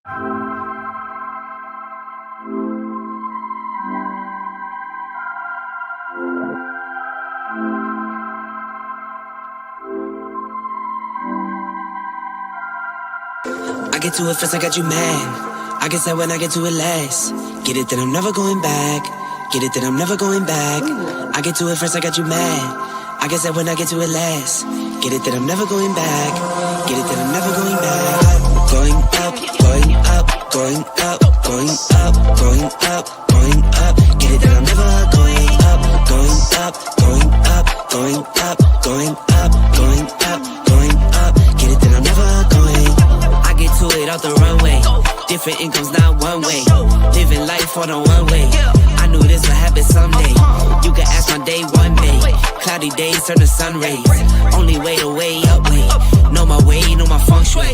I get to it first, I got you mad. I guess that when I get to it last. Get it that I'm never going back. Get it that I'm never going back. I get to it first, I got you mad. I guess that when I get to it last. Get it that I'm never going back. Get it that I'm never going back. Going up, going up, going up, going up, going up, going up. Get it that I'm never going up, going up, going up, going up, going up, going up, going up. Get it that I'm never going. I get to it off the runway. Different incomes, not one way. Living life on a one way. I knew this would happen someday. You can ask my day one day. Cloudy days turn to sun rays. Only way to way up way. Know my way, know my feng shui.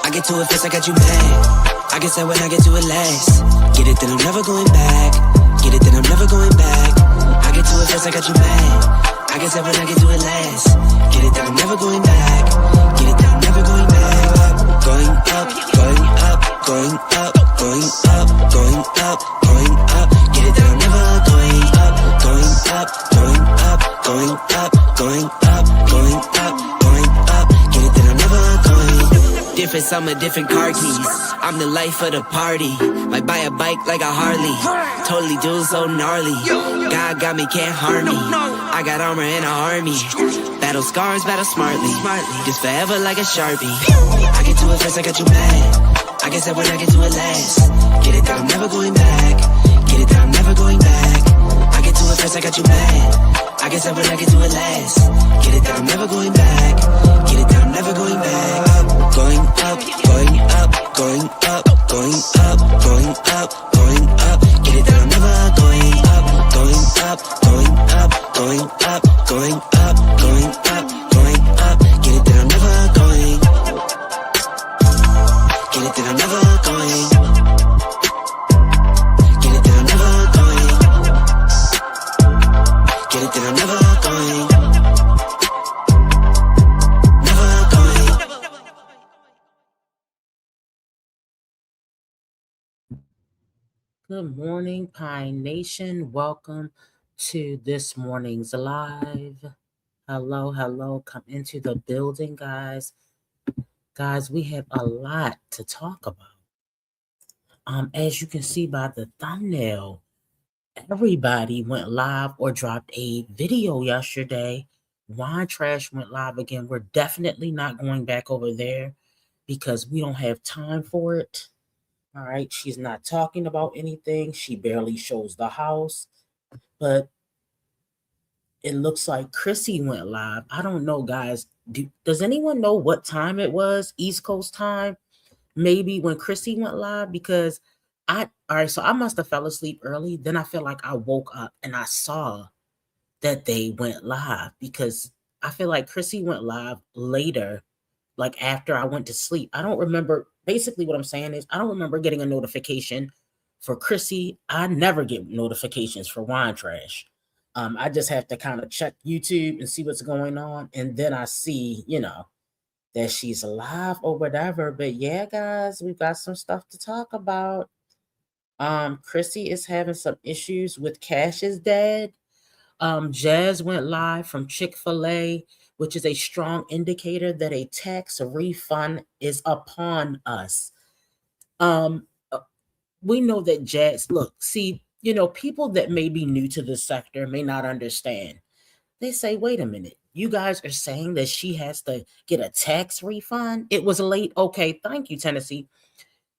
I get to it first, I got you mad. I guess that when I get to it last. Get it that I'm never going back. Get it that I'm never going back. I get to it first, I got you mad. I guess that when I get to it last. Get it that I'm never going back. Get it that I'm never going back. Going up, going up, going up, going up, going up, going up. Get it that I'm never going up, going up, going up, going up, going up, going up, going up. Get it that I'm never going. Different summer, different car keys. I'm the life of the party. Might buy a bike like a Harley. Totally do so gnarly. God got me, can't harm me. I got armor and an army. Battle scars, battle smartly. Just forever like a Sharpie. I get to it first, I got you mad. I guess that when I get to it last. Get it that I'm never going back. Get it that I'm never going back. I get to it first, I got you mad. I guess that when I get to it last. Get it that I'm never going back. Get it that I'm never going back. Going up, going up, going up, going up, going up, going up. Get it that I'm never going up, going up, going up, going up, going up, going up, going up. Get it that I'm never going. Get it that I'm never going. Get it that I'm never going. Get it that I'm never going. Never going. Good morning, Pine Nation. Welcome to this morning's live. Hello, hello. Come into the building, guys. Guys, we have a lot to talk about. As you can see by the thumbnail, everybody went live or dropped a video yesterday. Wine Trash went live again. We're definitely not going back over there because we don't have time for it. All right, she's not talking about anything. She barely shows the house, but it looks like Chrissy went live. I don't know, guys. Does anyone know what time it was? East Coast time? Maybe when Chrissy went live? Because all right, so I must have fell asleep early. Then I feel like I woke up and I saw that they went live because I feel like Chrissy went live later, like after I went to sleep. I don't remember. Basically, what I'm saying is I don't remember getting a notification for Chrissy. I never get notifications for Wine Trash. I just have to kind of check YouTube and see what's going on. And then I see, that she's live or whatever. But yeah, guys, we've got some stuff to talk about. Chrissy is having some issues with Cash's dad. Jazz went live from Chick-fil-A, which is a strong indicator that a tax refund is upon us. We know that Jazz, people that may be new to this sector may not understand. They say, wait a minute, you guys are saying that she has to get a tax refund? It was late. Okay, thank you, Tennessee.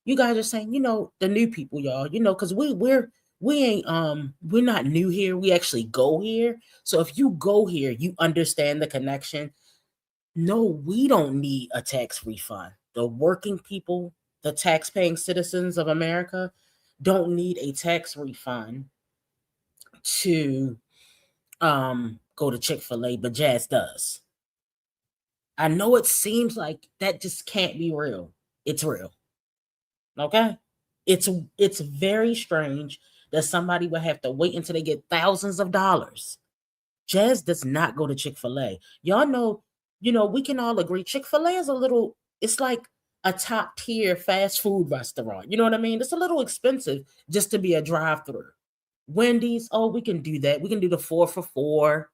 You guys are saying, the new people, y'all, because we're not new here. We actually go here. So if you go here, you understand the connection. No, we don't need a tax refund. The working people, the tax-paying citizens of America don't need a tax refund to go to Chick-fil-A, but Jazz does. I know it seems like that just can't be real. It's real. Okay? It's very strange that somebody would have to wait until they get thousands of dollars. Jazz does not go to Chick-fil-A. Y'all know, we can all agree Chick-fil-A is it's like a top tier fast food restaurant. You know what I mean? It's a little expensive just to be a drive through. Wendy's, oh, we can do that. We can do the 4 for $4.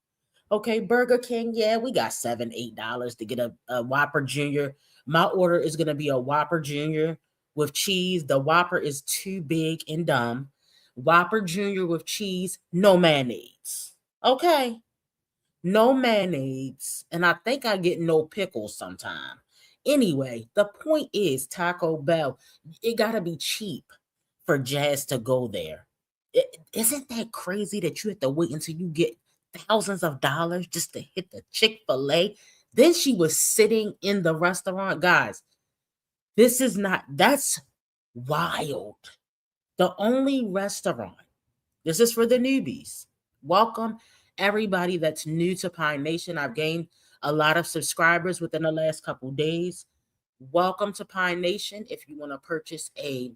Okay, Burger King, yeah, we got $7, $8 to get a Whopper Junior. My order is gonna be a Whopper Junior with cheese. The Whopper is too big and dumb. Whopper Junior with cheese, no mayonnaise. Okay, no mayonnaise, and I think I get no pickles sometime. Anyway, the point is Taco Bell, it gotta be cheap for Jazz to go there. Isn't that crazy that you have to wait until you get thousands of dollars just to hit the Chick-fil-A? Then she was sitting in the restaurant. Guys, that's wild. The only restaurant, this is for the newbies. Welcome everybody that's new to Pine Nation. I've gained a lot of subscribers within the last couple days. Welcome to Pine Nation. If you want to purchase a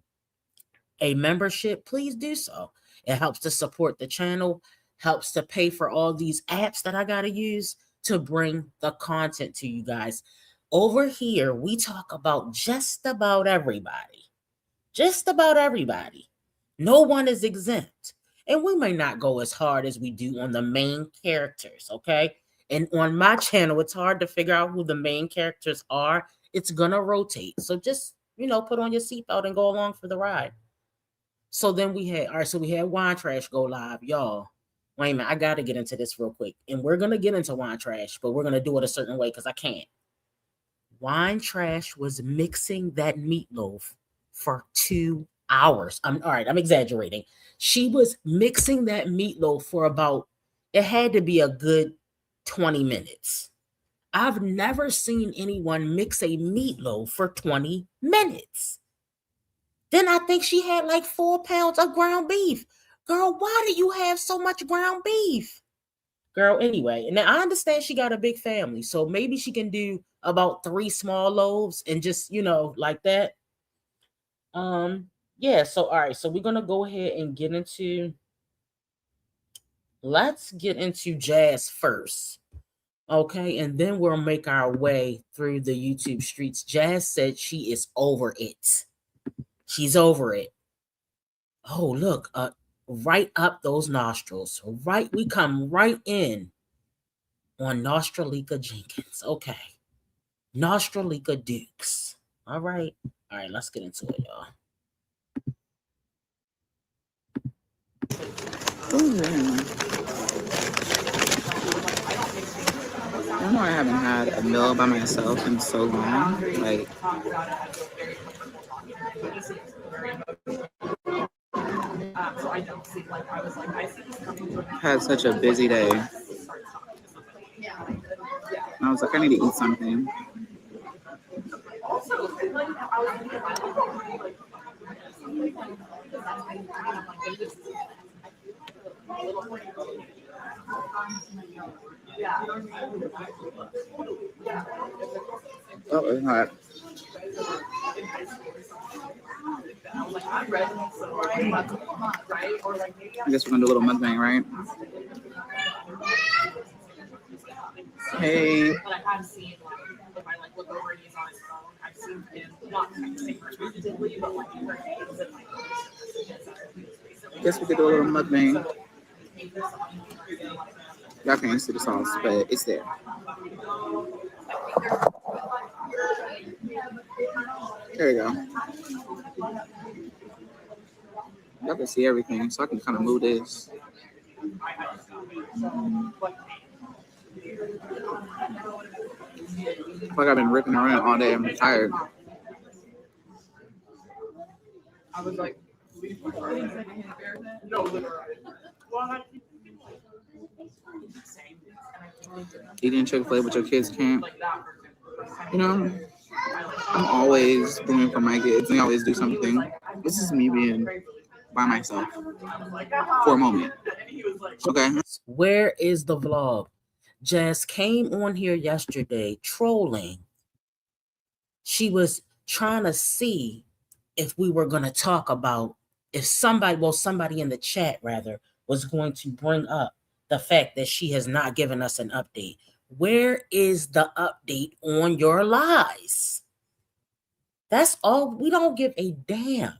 membership, please do so. It helps to support the channel, helps to pay for all these apps that I got to use to bring the content to you guys. Over here, we talk about just about everybody. Just about everybody. No one is exempt. And we may not go as hard as we do on the main characters, okay? And on my channel, it's hard to figure out who the main characters are. It's going to rotate. So just, put on your seatbelt and go along for the ride. So then we had Wine Trash go live. Y'all, wait a minute, I got to get into this real quick. And we're going to get into Wine Trash, but we're going to do it a certain way because I can't. Wine Trash was mixing that meatloaf for 2 hours. All right, I'm exaggerating. She was mixing that meatloaf for it had to be a good 20 minutes. I've never seen anyone mix a meatloaf for 20 minutes. Then I think she had like 4 pounds of ground beef. Girl, why do you have so much ground beef? Girl, anyway, and I understand she got a big family, so maybe she can do about 3 small loaves and just, like that. Yeah, so all right, so we're gonna go ahead and let's get into Jazz first. Okay, and then we'll make our way through the YouTube streets. Jazz said she is over it. She's over it. Oh, look, right up those nostrils. Right, we come right in on Nostralica Jenkins. Okay. Nostralica Dukes. All right. All right, let's get into it, y'all. I know I haven't had a meal by myself in so long. Like, had such a busy day. I was like, I need to eat something. Oh, it's hot. I guess we're gonna do a little mukbang, right? Hey. Guess we could do a little mukbang. Y'all can't see the sauce, but it's there. There you go. Y'all can see everything, so I can kind of move this. Like I've been ripping around all day. I'm tired. I was like, eating Chick-fil-A with your kids can't. I'm always doing for my kids. They always do something. This is me being by myself for a moment. Okay. Where is the vlog? Jazz came on here yesterday trolling. She was trying to see if we were going to talk about if somebody in the chat rather was going to bring up the fact that she has not given us an update. Where is the update on your lies? That's all. We don't give a damn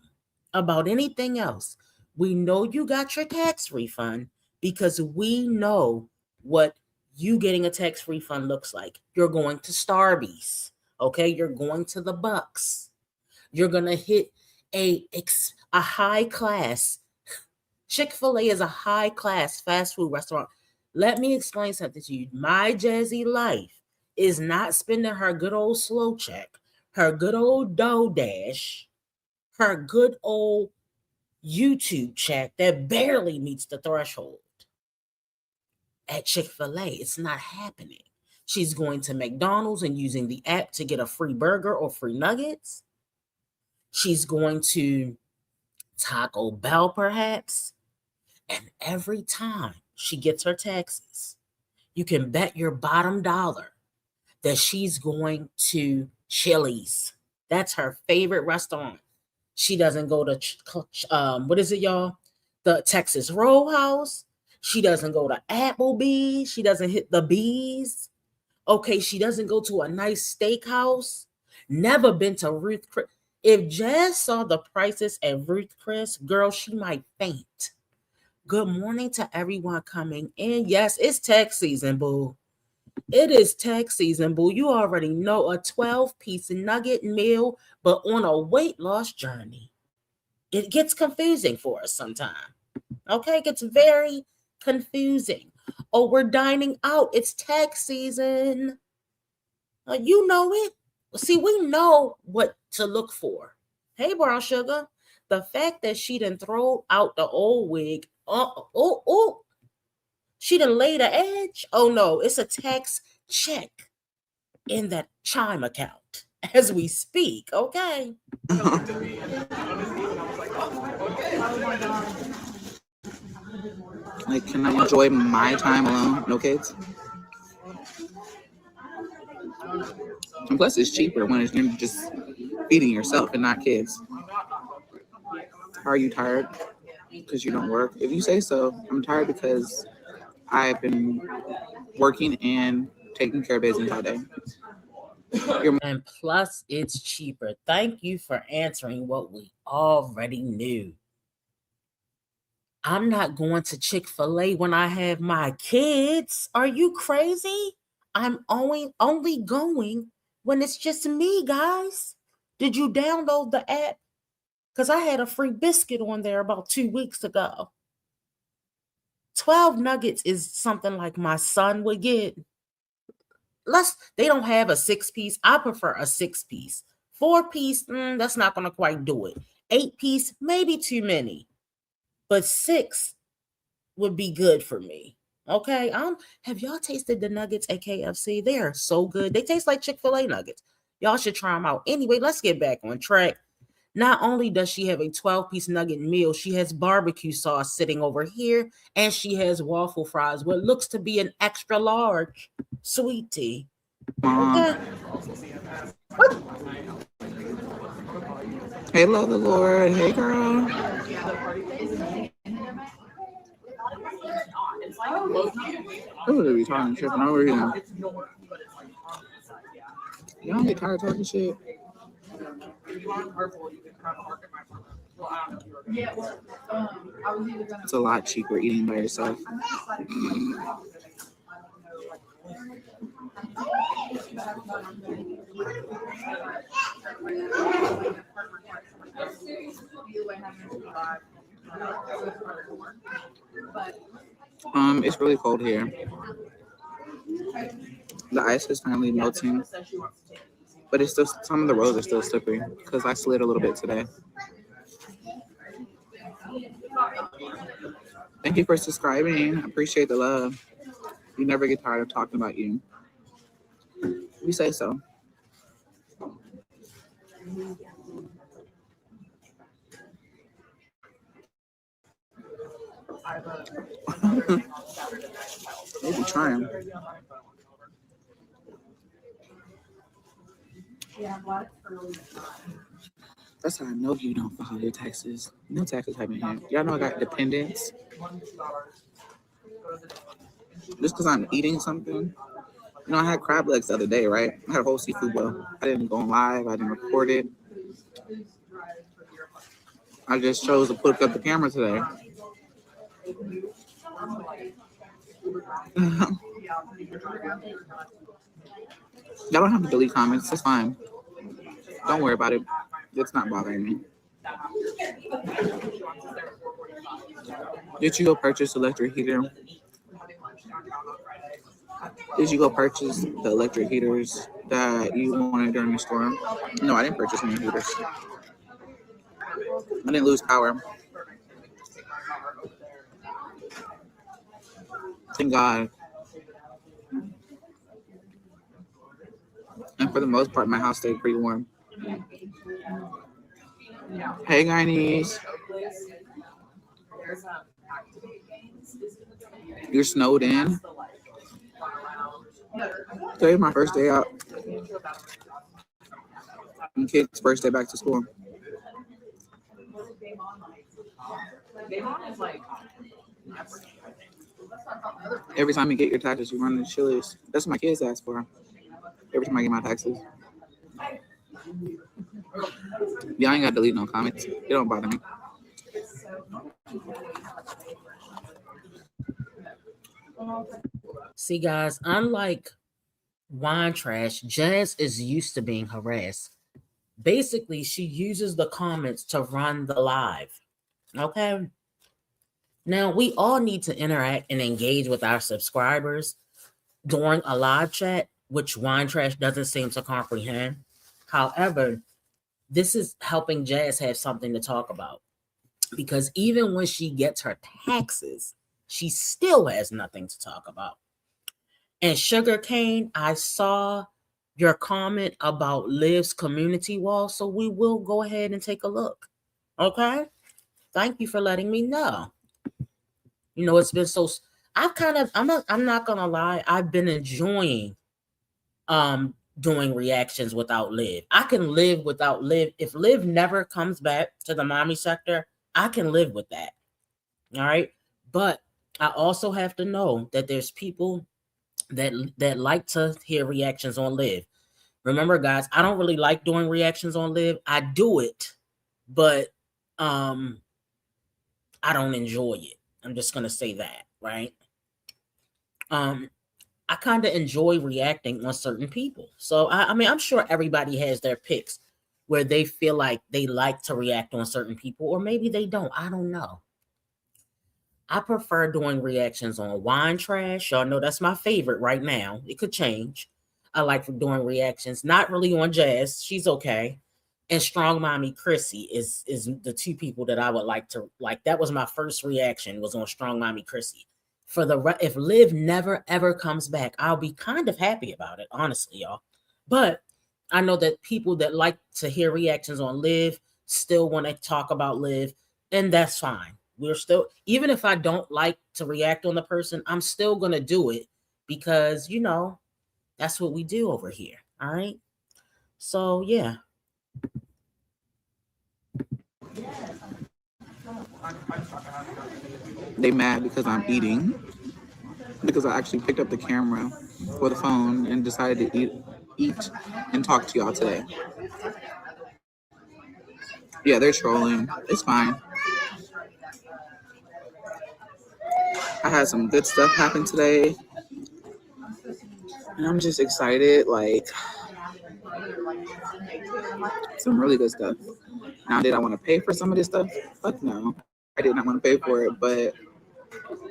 about anything else. We know you got your tax refund because we know what you getting a tax refund looks like. You're going to Starbucks, okay? You're going to the Bucks. You're gonna hit a high class. Chick-fil-A is a high class fast food restaurant. Let me explain something to you. My Jazzy life is not spending her good old slow check, her good old DoorDash, her good old YouTube check that barely meets the threshold at Chick-fil-A. It's not happening. She's going to McDonald's and using the app to get a free burger or free nuggets. She's going to Taco Bell, perhaps. And every time she gets her taxes, you can bet your bottom dollar that she's going to Chili's. That's her favorite restaurant. She doesn't go to, what is it, y'all? The Texas Roadhouse. She doesn't go to Applebee's. She doesn't hit the B's. Okay, she doesn't go to a nice steakhouse. Never been to Ruth Chris. If Jazz saw the prices at Ruth Chris, girl, she might faint. Good morning to everyone coming in. Yes, it's tax season, boo. It is tax season, boo. You already know, a 12-piece nugget meal, but on a weight loss journey. It gets confusing for us sometimes. Okay, it gets very confusing. Oh, we're dining out. It's tax season. You know it. See, we know what to look for. Hey, brown sugar. The fact that she didn't throw out the old wig. She didn't lay the edge. Oh no, it's a tax check in that Chime account as we speak. Okay. Like, can I enjoy my time alone? No kids. And plus, it's cheaper when you're just feeding yourself and not kids. Are you tired? Because you don't work? If you say so, I'm tired because I've been working and taking care of business all day. And plus, it's cheaper. Thank you for answering what we already knew. I'm not going to Chick-fil-A when I have my kids. Are you crazy? I'm only going when it's just me, guys. Did you download the app? Because I had a free biscuit on there about 2 weeks ago. 12 nuggets is something like my son would get. They don't have a 6-piece. I prefer a 6-piece. 4-piece, that's not going to quite do it. 8-piece, maybe too many. But 6 would be good for me. Okay. Have y'all tasted the nuggets at KFC? They are so good. They taste like Chick-fil-A nuggets. Y'all should try them out. Anyway, let's get back on track. Not only does she have a 12-piece nugget meal, she has barbecue sauce sitting over here, and she has waffle fries, what looks to be an extra large sweet tea. Okay. Hey, love the Lord. Hey, girl. I'm gonna be talking shit for no reason. Y'all don't get tired of talking shit. It's a lot cheaper eating by yourself. It's really cold here. The ice is finally melting, but it's still, some of the roads are still slippery because I slid a little bit today. Thank you for subscribing. I appreciate the love. You never get tired of talking about you. We say so. Maybe trying. That's how I know you don't file your taxes. No taxes have been here. Y'all know I got dependents. Just because I'm eating something. You know, I had crab legs the other day, right? I had a whole seafood boil. I didn't go on live. I didn't record it. I just chose to put up the camera today. Y'all don't have to delete comments. It's fine. Don't worry about it. It's not bothering me. Did you go purchase electric heater? Did you go purchase the electric heaters that you wanted during the storm? No, I didn't purchase any heaters. I didn't lose power. Thank God. And for the most part, my house stayed pretty warm. Hey, guys. You're snowed in? Today's my first day out. And kids' first day back to school. Every time you get your taxes, you run to Chili's. That's what my kids ask for. Every time I get my taxes. Y'all ain't got to delete no comments. It don't bother me. See, guys, unlike Wine Trash, Jazz is used to being harassed. Basically, she uses the comments to run the live. Okay? Now, we all need to interact and engage with our subscribers during a live chat, which Wine Trash doesn't seem to comprehend. However, this is helping Jazz have something to talk about. Because even when she gets her taxes, she still has nothing to talk about. And Sugarcane, I saw your comment about Liv's community wall, so we will go ahead and take a look. Okay? Thank you for letting me know. You know, it's been so I'm not gonna lie, I've been enjoying doing reactions without Liv. I can live without Liv. If Liv never comes back to the mommy sector, I can live with that. All right. But I also have to know that there's people that like to hear reactions on Liv. Remember, guys, I don't really like doing reactions on Liv. I do it, but I don't enjoy it. I'm just gonna say that, right? I kind of enjoy reacting on certain people. So I mean, I'm sure everybody has their picks where they feel like they like to react on certain people, or maybe they don't. I don't know. I prefer doing reactions on Wine Trash. Y'all know that's my favorite right now. It could change. I like doing reactions, not really on Jazz. She's okay. And Strong Mommy Chrissy is the two people that I would like to like. That was my first reaction, was on Strong Mommy Chrissy. For if Liv never ever comes back, I'll be kind of happy about it, honestly, y'all. But I know that people that like to hear reactions on Liv still want to talk about Liv, and that's fine. We're still, even if I don't like to react on the person, I'm still gonna do it because, you know, that's what we do over here. All right. So yeah. They mad because I'm eating. Because I actually picked up the camera or the phone and decided to eat and talk to y'all today. Yeah, they're trolling. It's fine. I had some good stuff happen today. And I'm just excited. Like, some really good stuff. Now, did I want to pay for some of this stuff? Fuck no. I did not want to pay for it, but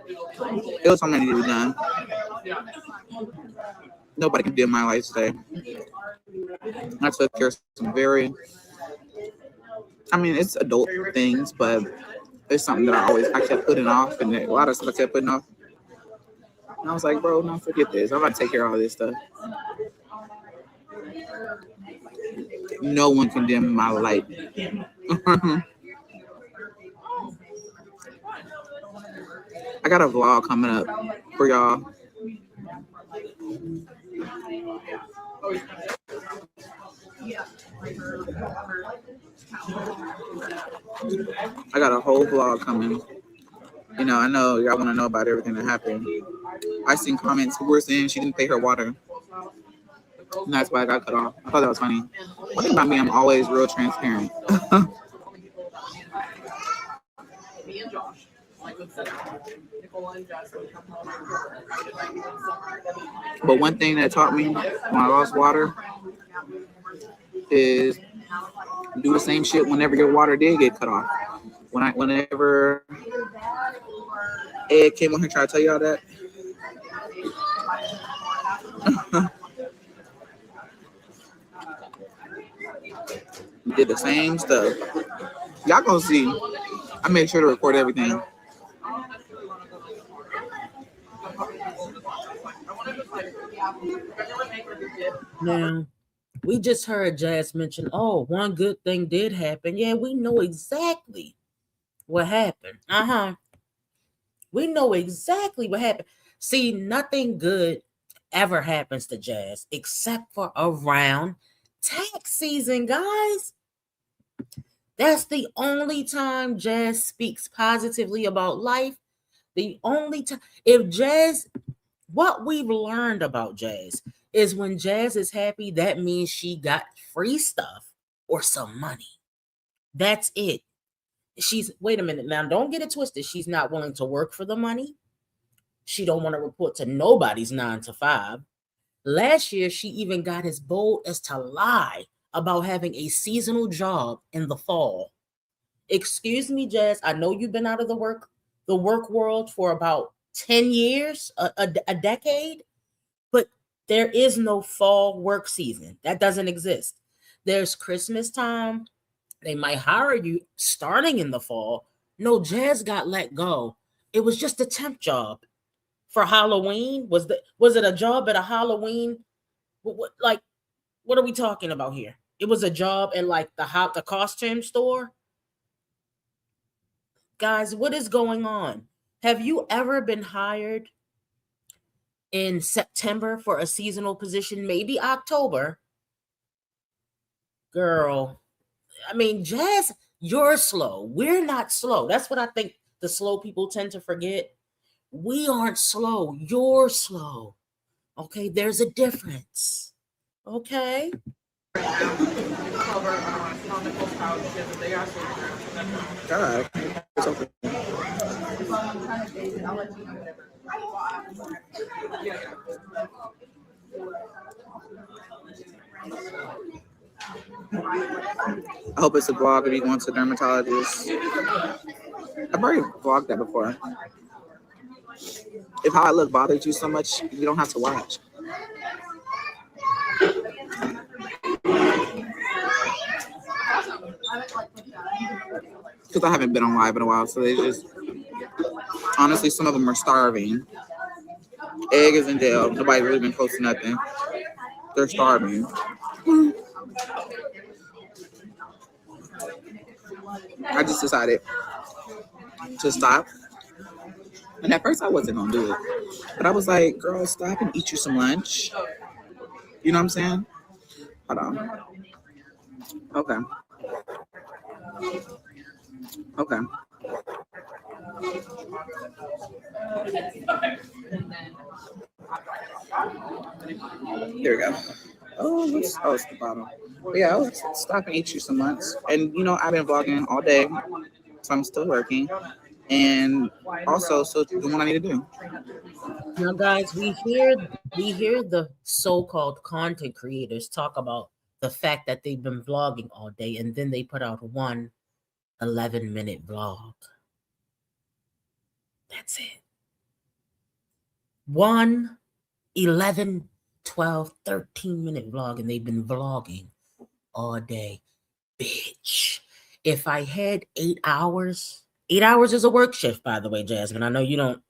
it was something that needed to be done. Nobody can dim my life today. I took care of some it's adult things, but it's something that I kept putting off, and a lot of stuff I kept putting off. And I was like, bro, no, forget this. I'm about to take care of all this stuff. No one can dim my light. I got a vlog coming up for y'all. I got a whole vlog coming. You know, I know y'all want to know about everything that happened. I seen comments who were saying she didn't pay her water. And that's why I got cut off. I thought that was funny. One thing about me, I'm always real transparent. But one thing that taught me when I lost water is do the same shit whenever your water did get cut off. Whenever Ed came on here trying to tell y'all that, we did the same stuff. Y'all gonna see. I made sure to record everything. Now, we just heard Jazz mention, oh, one good thing did happen. Yeah, we know exactly what happened. We know exactly what happened. See, nothing good ever happens to Jazz except for around tax season, guys. That's the only time Jazz speaks positively about life. The only time. If Jazz, what we've learned about Jazz is when Jazz is happy, that means she got free stuff or some money. That's it. Wait a minute now, don't get it twisted. She's not willing to work for the money. She don't want to report to nobody's 9 to 5. Last year, she even got as bold as to lie about having a seasonal job in the fall. Excuse me, Jazz, I know you've been out of the work world for about 10 years, a decade, but there is no fall work season. That doesn't exist. There's Christmas time. They might hire you starting in the fall. No, Jazz got let go. It was just a temp job for Halloween. Was it a job at a Halloween? What are we talking about here? It was a job at like the costume store. Guys, what is going on? Have you ever been hired in September for a seasonal position? Maybe October. Girl, I mean, Jazz, you're slow. We're not slow. That's what I think the slow people tend to forget. We aren't slow. You're slow. Okay, there's a difference. Okay. God. I hope it's a vlog of me going to the dermatologist. I've already vlogged that before. If how I look bothers you so much, you don't have to watch. Because I haven't been on live in a while, so they just honestly, some of them are starving. Egg is in jail. Nobody really been posting nothing. They're starving. I just decided to stop. And at first I wasn't gonna do it. But I was like, girl, stop and eat you some lunch. You know what I'm saying? Hold on. Okay. Okay. Here we go. Oh, it's the bottom. But yeah, I'll stop and eat you some lunch. And you know, I've been vlogging all day, so I'm still working. And also still doing what I need to do. Now, guys, we hear the so-called content creators talk about the fact that they've been vlogging all day, and then they put out one 11-minute vlog. That's it. 1, 11, 12, 13-minute vlog, and they've been vlogging all day. Bitch. If I had 8 hours, 8 hours is a work shift, by the way, Jasmine. I know you don't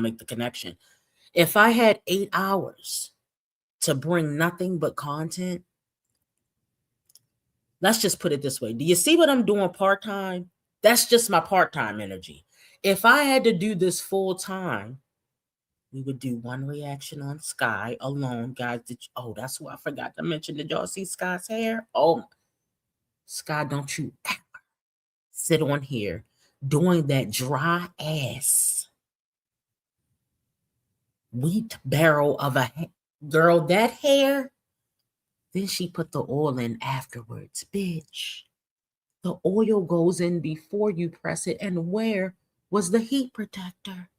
make the connection. If I had 8 hours to bring nothing but content, let's just put it this way. Do you see what I'm doing part-time? That's just my part-time energy. If I had to do this full-time, we would do one reaction on Sky alone. Guys, that's what I forgot to mention. Did y'all see Sky's hair? Oh, Sky, don't you ever sit on here doing that dry ass wheat barrel of a girl. That hair Then she put the oil in afterwards. Bitch, the oil goes in before you press it. And where was the heat protector?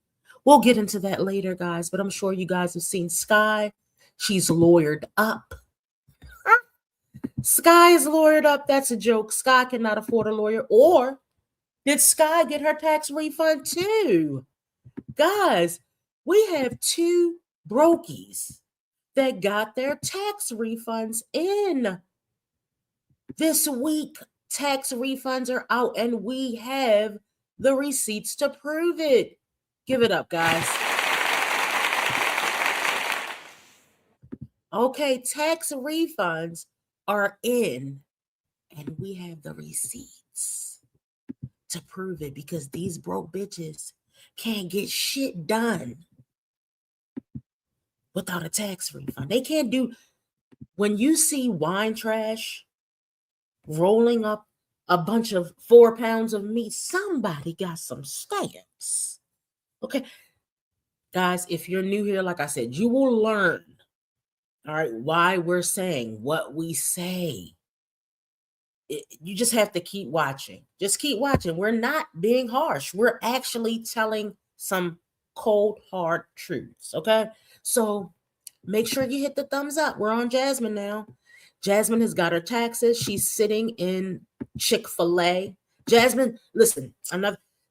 We'll get into that later, guys, but I'm sure you guys have seen Sky. She's lawyered up. Sky is lawyered up. That's a joke. Sky cannot afford a lawyer. Or did Sky get her tax refund too? Guys, we have two brokies that got their tax refunds in. This week, tax refunds are out and we have the receipts to prove it. Give it up, guys. Okay, tax refunds are in and we have the receipts to prove it because these broke bitches can't get shit done without a tax refund. They can't do, when you see wine trash rolling up a bunch of 4 pounds of meat, somebody got some stamps. Okay, guys, if you're new here, like I said, you will learn, all right, why we're saying what we say. You just have to keep watching. Just keep watching. We're not being harsh. We're actually telling some cold, hard truths, okay? So make sure you hit the thumbs up. We're on Jasmine now. Jasmine has got her taxes. She's sitting in Chick-fil-A. Jasmine, listen,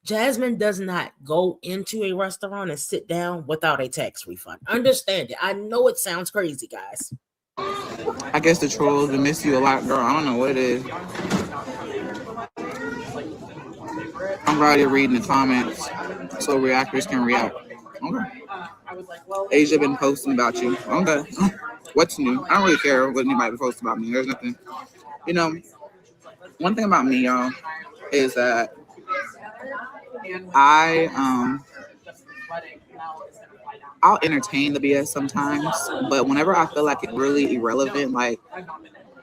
Jasmine does not go into a restaurant and sit down without a tax refund. Understand it. I know it sounds crazy, guys. I guess the trolls will miss you a lot, girl. I don't know what it is. I'm already reading the comments so reactors can react. Okay. Asia been posting about you. Okay. What's new? I don't really care what anybody posts about me. There's nothing. You know, one thing about me, y'all, is that I'll entertain the BS sometimes, but whenever I feel like it's really irrelevant, like,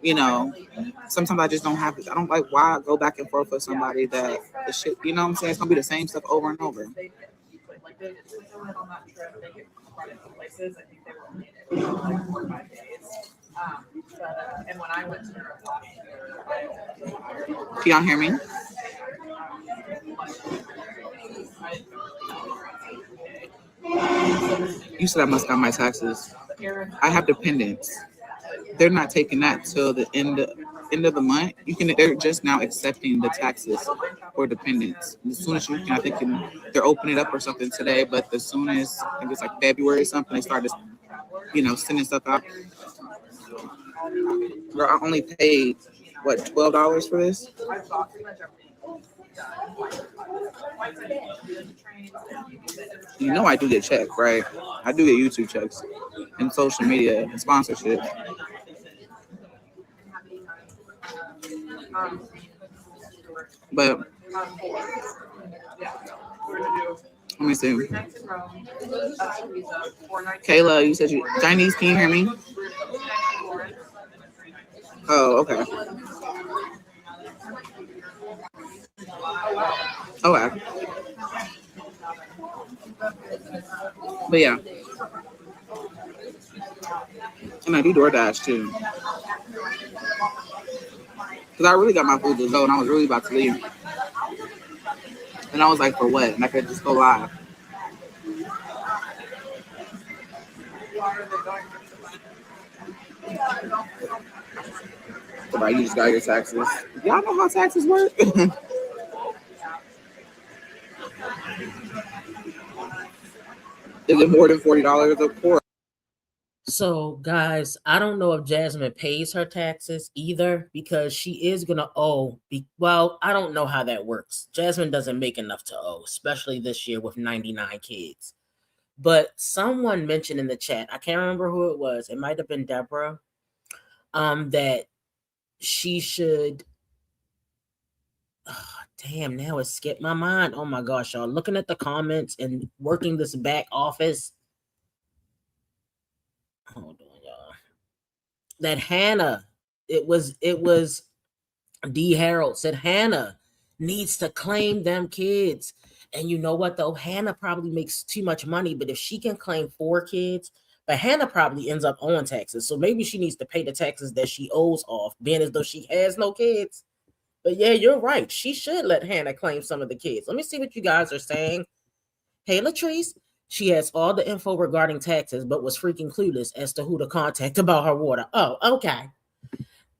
you know, sometimes I just don't have it. I don't like why I go back and forth with somebody that the shit, you know what I'm saying? It's gonna be the same stuff over and over. Can y'all hear me? You said I must got my taxes. I have dependents. They're not taking that till the end of the month. They're just now accepting the taxes for dependents. As soon as you can, I think they're opening it up or something today. But as soon as I think it's like February or something, they started, sending stuff out. Girl, I only paid what, $12 for this. You know I do get checked, right? I do get YouTube checks and social media and sponsorship. But let me see. Kayla, you said you Chinese, can you hear me? Oh, okay. Okay. But yeah. And I do DoorDash too. Because I really got my food to go and I was really about to leave. And I was like, for what? And I could just go live. So you just got your taxes. Y'all know how taxes work? Is it more than $40 a quarter? So, guys, I don't know if Jasmine pays her taxes either because she is going to owe. Well, I don't know how that works. Jasmine doesn't make enough to owe, especially this year with 99 kids. But someone mentioned in the chat, I can't remember who it was. It might have been Deborah, that she should. Oh, damn, now it skipped my mind. Oh my gosh, y'all. Looking at the comments and working this back office. Hold on, y'all. That Hannah, it was D. Harold said Hannah needs to claim them kids. And you know what though? Hannah probably makes too much money, but if she can claim 4 kids But Hannah probably ends up owing taxes. So maybe she needs to pay the taxes that she owes off, being as though she has no kids. But yeah, you're right. She should let Hannah claim some of the kids. Let me see what you guys are saying. Hey, Latrice. She has all the info regarding taxes, but was freaking clueless as to who to contact about her water. Oh, okay.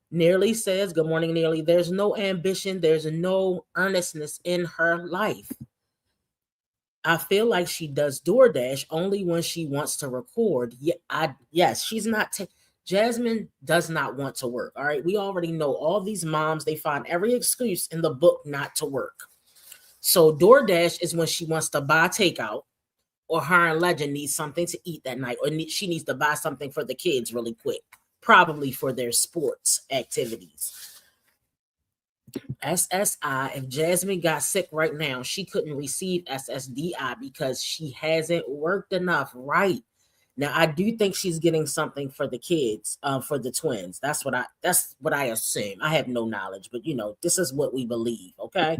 Nearly says, good morning, Nearly. There's no ambition. There's no earnestness in her life. I feel like she does DoorDash only when she wants to record. Yes, she's not. Jasmine does not want to work. All right. We already know all these moms, they find every excuse in the book not to work. So DoorDash is when she wants to buy takeout, or her and Legend needs something to eat that night, or she needs to buy something for the kids really quick, probably for their sports activities. SSI, if Jasmine got sick right now, she couldn't receive SSDI because she hasn't worked enough. Right. Now, I do think she's getting something for the kids, for the twins. That's what I assume. I have no knowledge, but this is what we believe. Okay.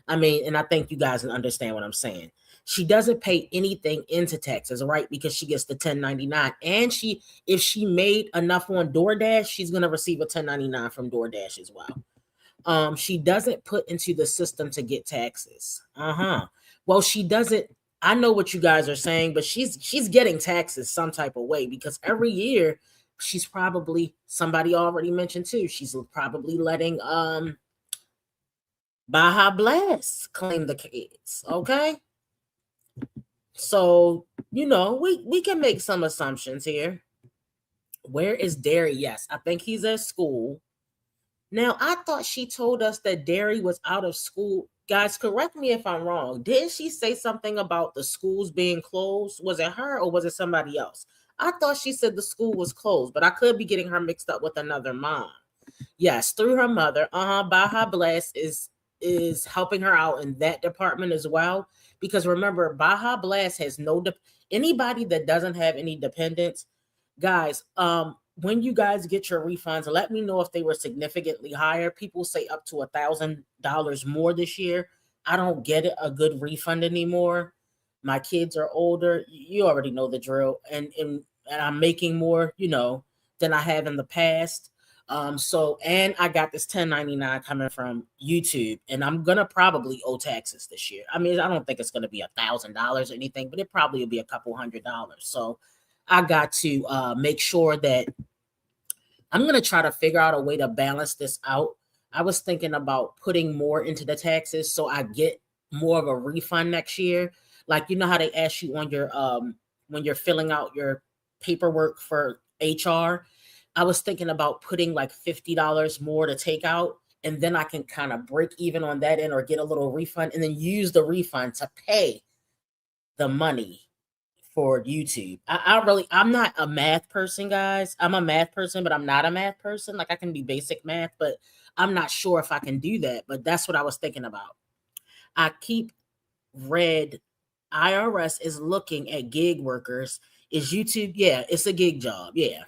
I mean, and I think you guys can understand what I'm saying. She doesn't pay anything into taxes, right? Because she gets the 1099. And if she made enough on DoorDash, she's going to receive a 1099 from DoorDash as well. She doesn't put into the system to get taxes. Well, she doesn't. I know what you guys are saying, but she's getting taxes some type of way, because every year she's probably, somebody already mentioned too, she's probably letting Baja Blast claim the kids. Okay. So, we can make some assumptions here. Where is Derry? Yes, I think he's at school. Now, I thought she told us that Derry was out of school. Guys, correct me if I'm wrong. Didn't she say something about the schools being closed? Was it her or was it somebody else? I thought she said the school was closed, but I could be getting her mixed up with another mom. Yes, through her mother. Baja Blast is helping her out in that department as well. Because remember, Baja Blast has anybody that doesn't have any dependents, guys, when you guys get your refunds, let me know if they were significantly higher. People say up to $1,000 more this year. I don't get a good refund anymore. My kids are older. You already know the drill. And I'm making more, than I have in the past. And I got this 1099 coming from YouTube, and I'm gonna probably owe taxes this year. I mean, I don't think it's gonna be $1,000 or anything, but it probably will be a couple $100. So I got to make sure that I'm going to try to figure out a way to balance this out. I was thinking about putting more into the taxes so I get more of a refund next year. Like, you know how they ask you on your when you're filling out your paperwork for HR, I was thinking about putting like $50 more to take out, and then I can kind of break even on that end or get a little refund, and then use the refund to pay the money for YouTube. I'm not a math person, guys. I'm a math person, but I'm not a math person. Like, I can do basic math, but I'm not sure if I can do that. But that's what I was thinking about. I keep read IRS is looking at gig workers. Is YouTube? Yeah, it's a gig job. Yeah.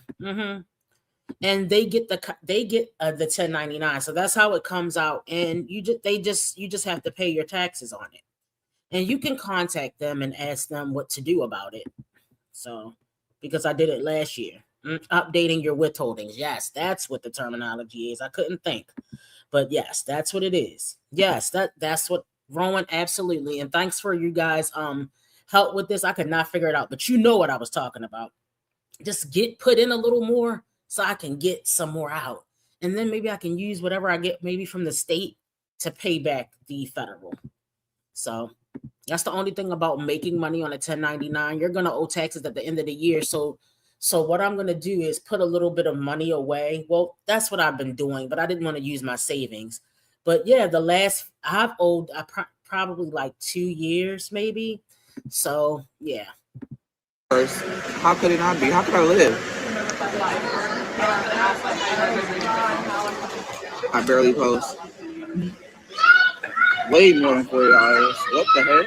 And they get the 1099. So that's how it comes out. And you just have to pay your taxes on it. And you can contact them and ask them what to do about it. So, because I did it last year. Updating your withholdings. Yes, that's what the terminology is. I couldn't think. But yes, that's what it is. Yes, that's what Rowan, absolutely. And thanks for you guys help with this. I could not figure it out, but you know what I was talking about. Just put in a little more so I can get some more out. And then maybe I can use whatever I get maybe from the state to pay back the federal. So that's the only thing about making money on a 1099. You're going to owe taxes at the end of the year. So what I'm going to do is put a little bit of money away. Well, that's what I've been doing, but I didn't want to use my savings. But yeah, the last I've owed probably like 2 years, maybe. So yeah. How could it not be? How could I live? I barely post. Way more than $40. What the heck?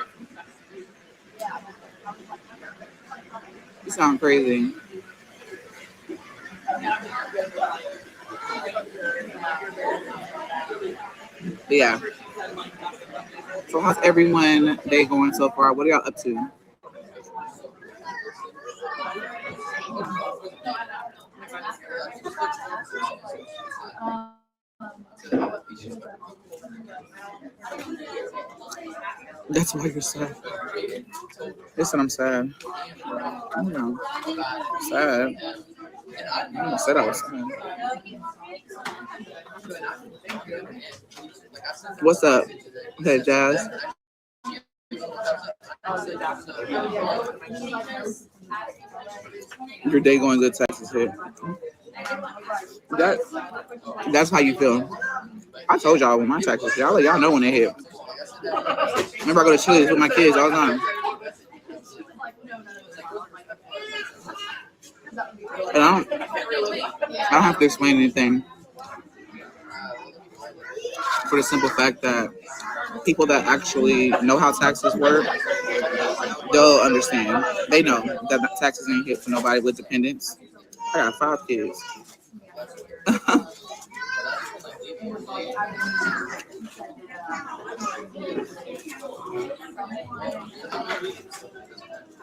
You sound crazy. But yeah. So how's everyone day going so far? What are y'all up to? That's why you're sad. Listen, I'm sad. You know, sad. I said I was sad. What's up? Hey, Jazz. Your day going good, Texas hit. That that's how you feel. I told y'all when my taxes hit. I let y'all know when they hit. Remember, I go to Chili's with my kids all the time, and I don't have to explain anything for the simple fact that people that actually know how taxes work, they'll understand. They know that taxes ain't hit for nobody with dependents. I got 5 kids.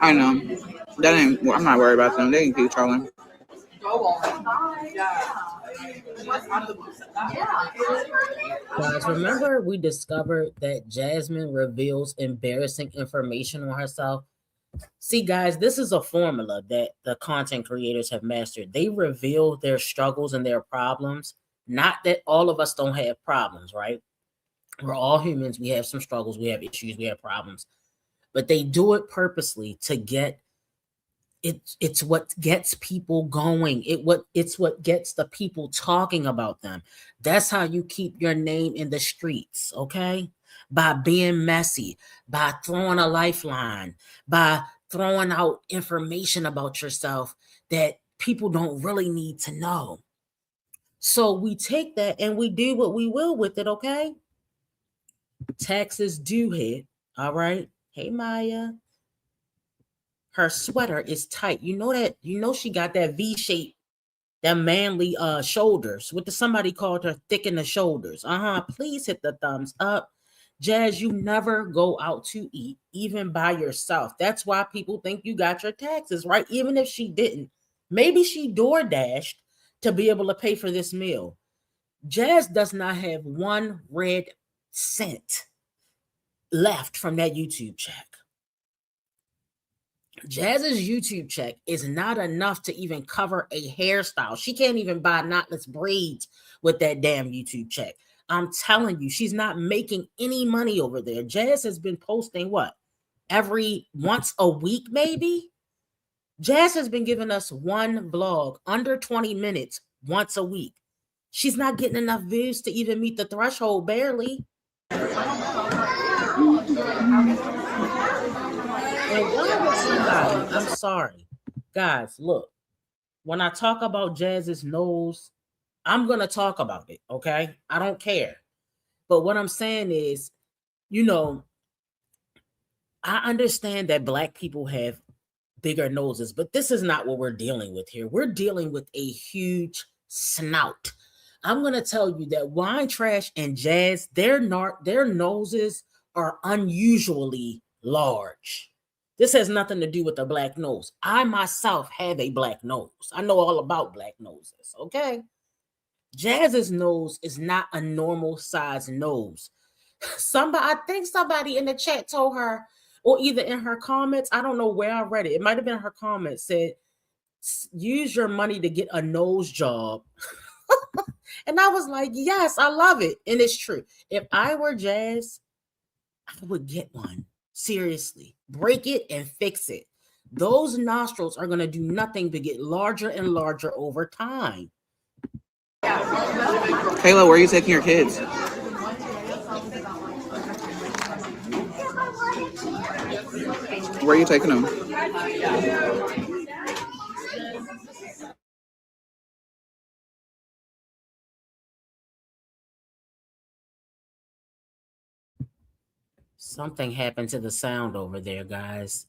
I know. That ain't. Well, I'm not worried about them. They can keep trolling. Guys, remember we discovered that Jasmine reveals embarrassing information on herself? See, guys, this is a formula that the content creators have mastered. They reveal their struggles and their problems. Not that all of us don't have problems, right? We're all humans. We have some struggles. We have issues. We have problems. But they do it purposely to get it's what gets people going. It's what gets the people talking about them. That's how you keep your name in the streets, okay? By being messy, by throwing a lifeline, by throwing out information about yourself that people don't really need to know. So we take that and we do what we will with it, okay? Taxes do hit, all right? Hey, Maya. Her sweater is tight. You know that, she got that V shape, that manly shoulders. What somebody called her thick in the shoulders. Please hit the thumbs up. Jazz, you never go out to eat, even by yourself. That's why people think you got your taxes, right? Even if she didn't. Maybe she door dashed to be able to pay for this meal. Jazz does not have 1 red cent left from that YouTube check. Jazz's YouTube check is not enough to even cover a hairstyle. She can't even buy knotless braids with that damn YouTube check. I'm telling you, she's not making any money over there. Jazz has been posting every once a week, maybe? Jazz has been giving us 1 vlog under 20 minutes once a week. She's not getting enough views to even meet the threshold, barely. And why would somebody, I'm sorry, guys, look, when I talk about Jazz's nose, I'm going to talk about it, okay? I don't care. But what I'm saying is, I understand that Black people have bigger noses, but this is not what we're dealing with here. We're dealing with a huge snout. I'm going to tell you that Wine Trash and Jazz, their noses are unusually large. This has nothing to do with a black nose. I myself have a black nose. I know all about black noses, okay? Jazz's nose is not a normal size nose. I think somebody in the chat told her, or either in her comments, I don't know where I read it. It might have been her comments, said, use your money to get a nose job. And I was like, yes, I love it. And it's true. If I were Jazz, I would get one. Seriously, break it and fix it. Those nostrils are going to do nothing but get larger and larger over time. Kayla, where are you taking your kids? Where are you taking them? Something happened to the sound over there, guys.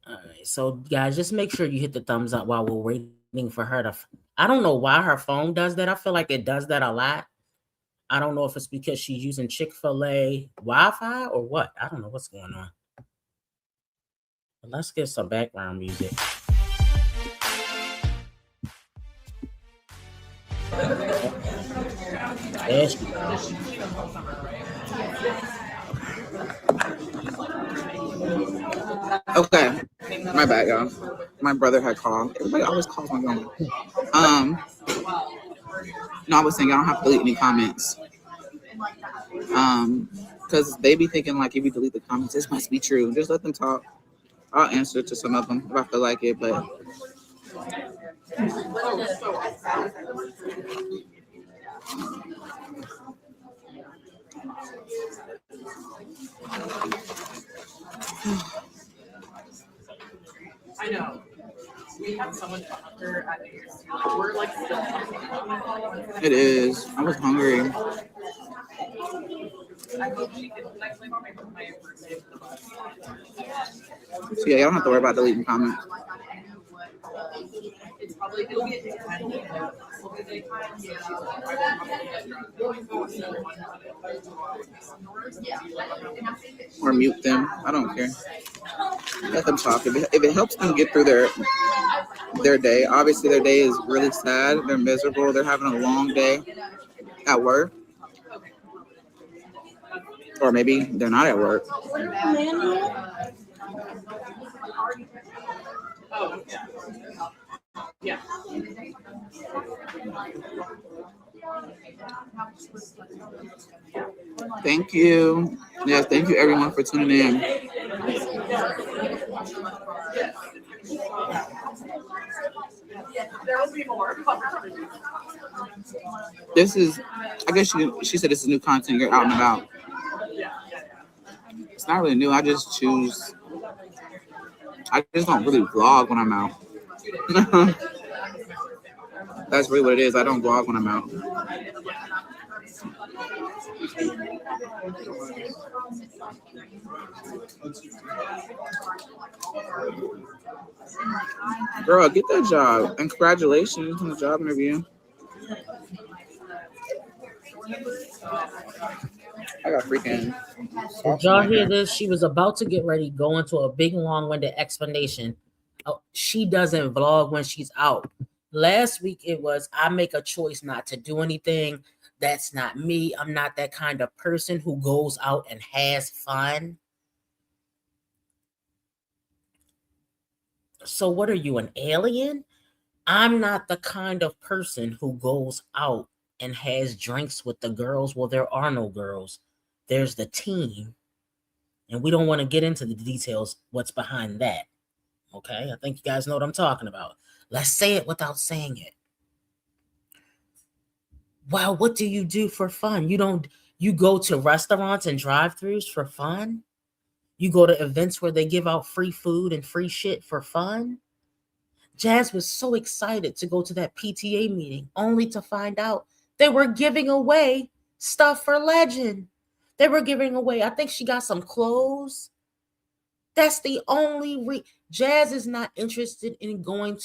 All right, so guys, just make sure you hit the thumbs up while we're waiting for her to. I don't know why her phone does that. I feel like it does that a lot. I don't know if it's because she's using Chick-fil-A Wi-Fi or what. I don't know what's going on. But let's get some background music. There she goes. Okay, my bad, y'all. My brother had called. Everybody always calls my grandma. No, I was saying y'all don't have to delete any comments. Because they be thinking like if you delete the comments, this must be true. Just let them talk. I'll answer to some of them if I feel like it, but I know. We have so much hunger at New Year's. We're like still it is. I was hungry. I hope she can next week my first day of the bus. So yeah, y'all don't have to worry about deleting comments. It's probably it'll be at 10. It'll be daytime, so she's like, I will probably get drunk. Or mute them. I don't care. Let them talk. If it helps them get through their day, obviously their day is really sad. They're miserable. They're having a long day at work. Or maybe they're not at work. Oh, yeah. Thank you. Yes, thank you everyone for tuning in. There will be more. This is, I guess she said this is new content. You're out and about. It's not really new. I just don't really vlog when I'm out. That's really what it is. I don't vlog when I'm out. Girl, get that job. And congratulations on the job interview. I got freaking. Did y'all hear this? She was about to get ready, go into a big long-winded explanation. Oh, she doesn't vlog when she's out. Last week it was, I make a choice not to do anything. That's not me. I'm not that kind of person who goes out and has fun. So what are you, an alien? I'm not the kind of person who goes out and has drinks with the girls. Well, there are no girls. There's the team. And we don't want to get into the details, what's behind that. Okay? I think you guys know what I'm talking about. Let's say it without saying it. Wow, what do you do for fun? You go to restaurants and drive-thrus for fun? You go to events where they give out free food and free shit for fun? Jazz was so excited to go to that PTA meeting, only to find out they were giving away stuff for Legend. They were giving away, I think she got some clothes. That's the only Jazz is not interested in going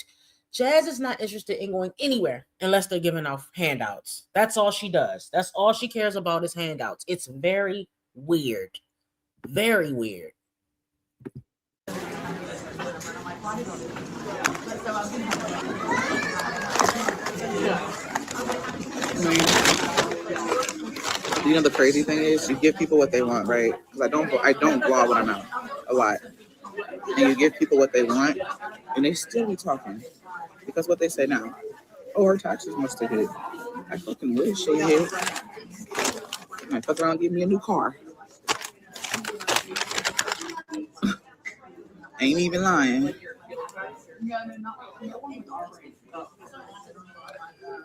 anywhere unless they're giving out handouts. That's all she does. That's all she cares about is handouts. It's very weird. Very weird. You know the crazy thing is, you give people what they want, right? Because I don't vlog when I'm out a lot, and you give people what they want, and they still be talking because what they say now, oh, her taxes must have hit. I fucking wish she hit. I fuck around and give me a new car. Ain't even lying.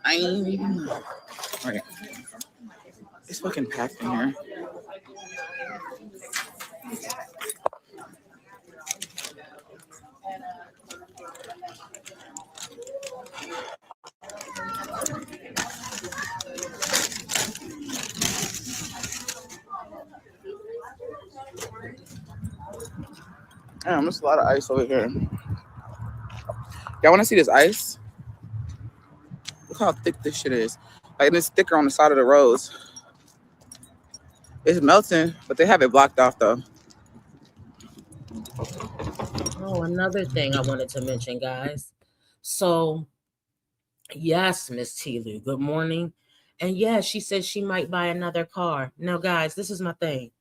I ain't even lying. All right. It's fucking packed in here. Damn, there's a lot of ice over here. Y'all want to see this ice? Look how thick this shit is. Like, it's thicker on the side of the roads. It's melting, but they have it blocked off, though. Oh, another thing I wanted to mention, guys. So Yes, Miss Tilu. Good morning. And yeah, she said she might buy another car. Now, guys, this is my thing.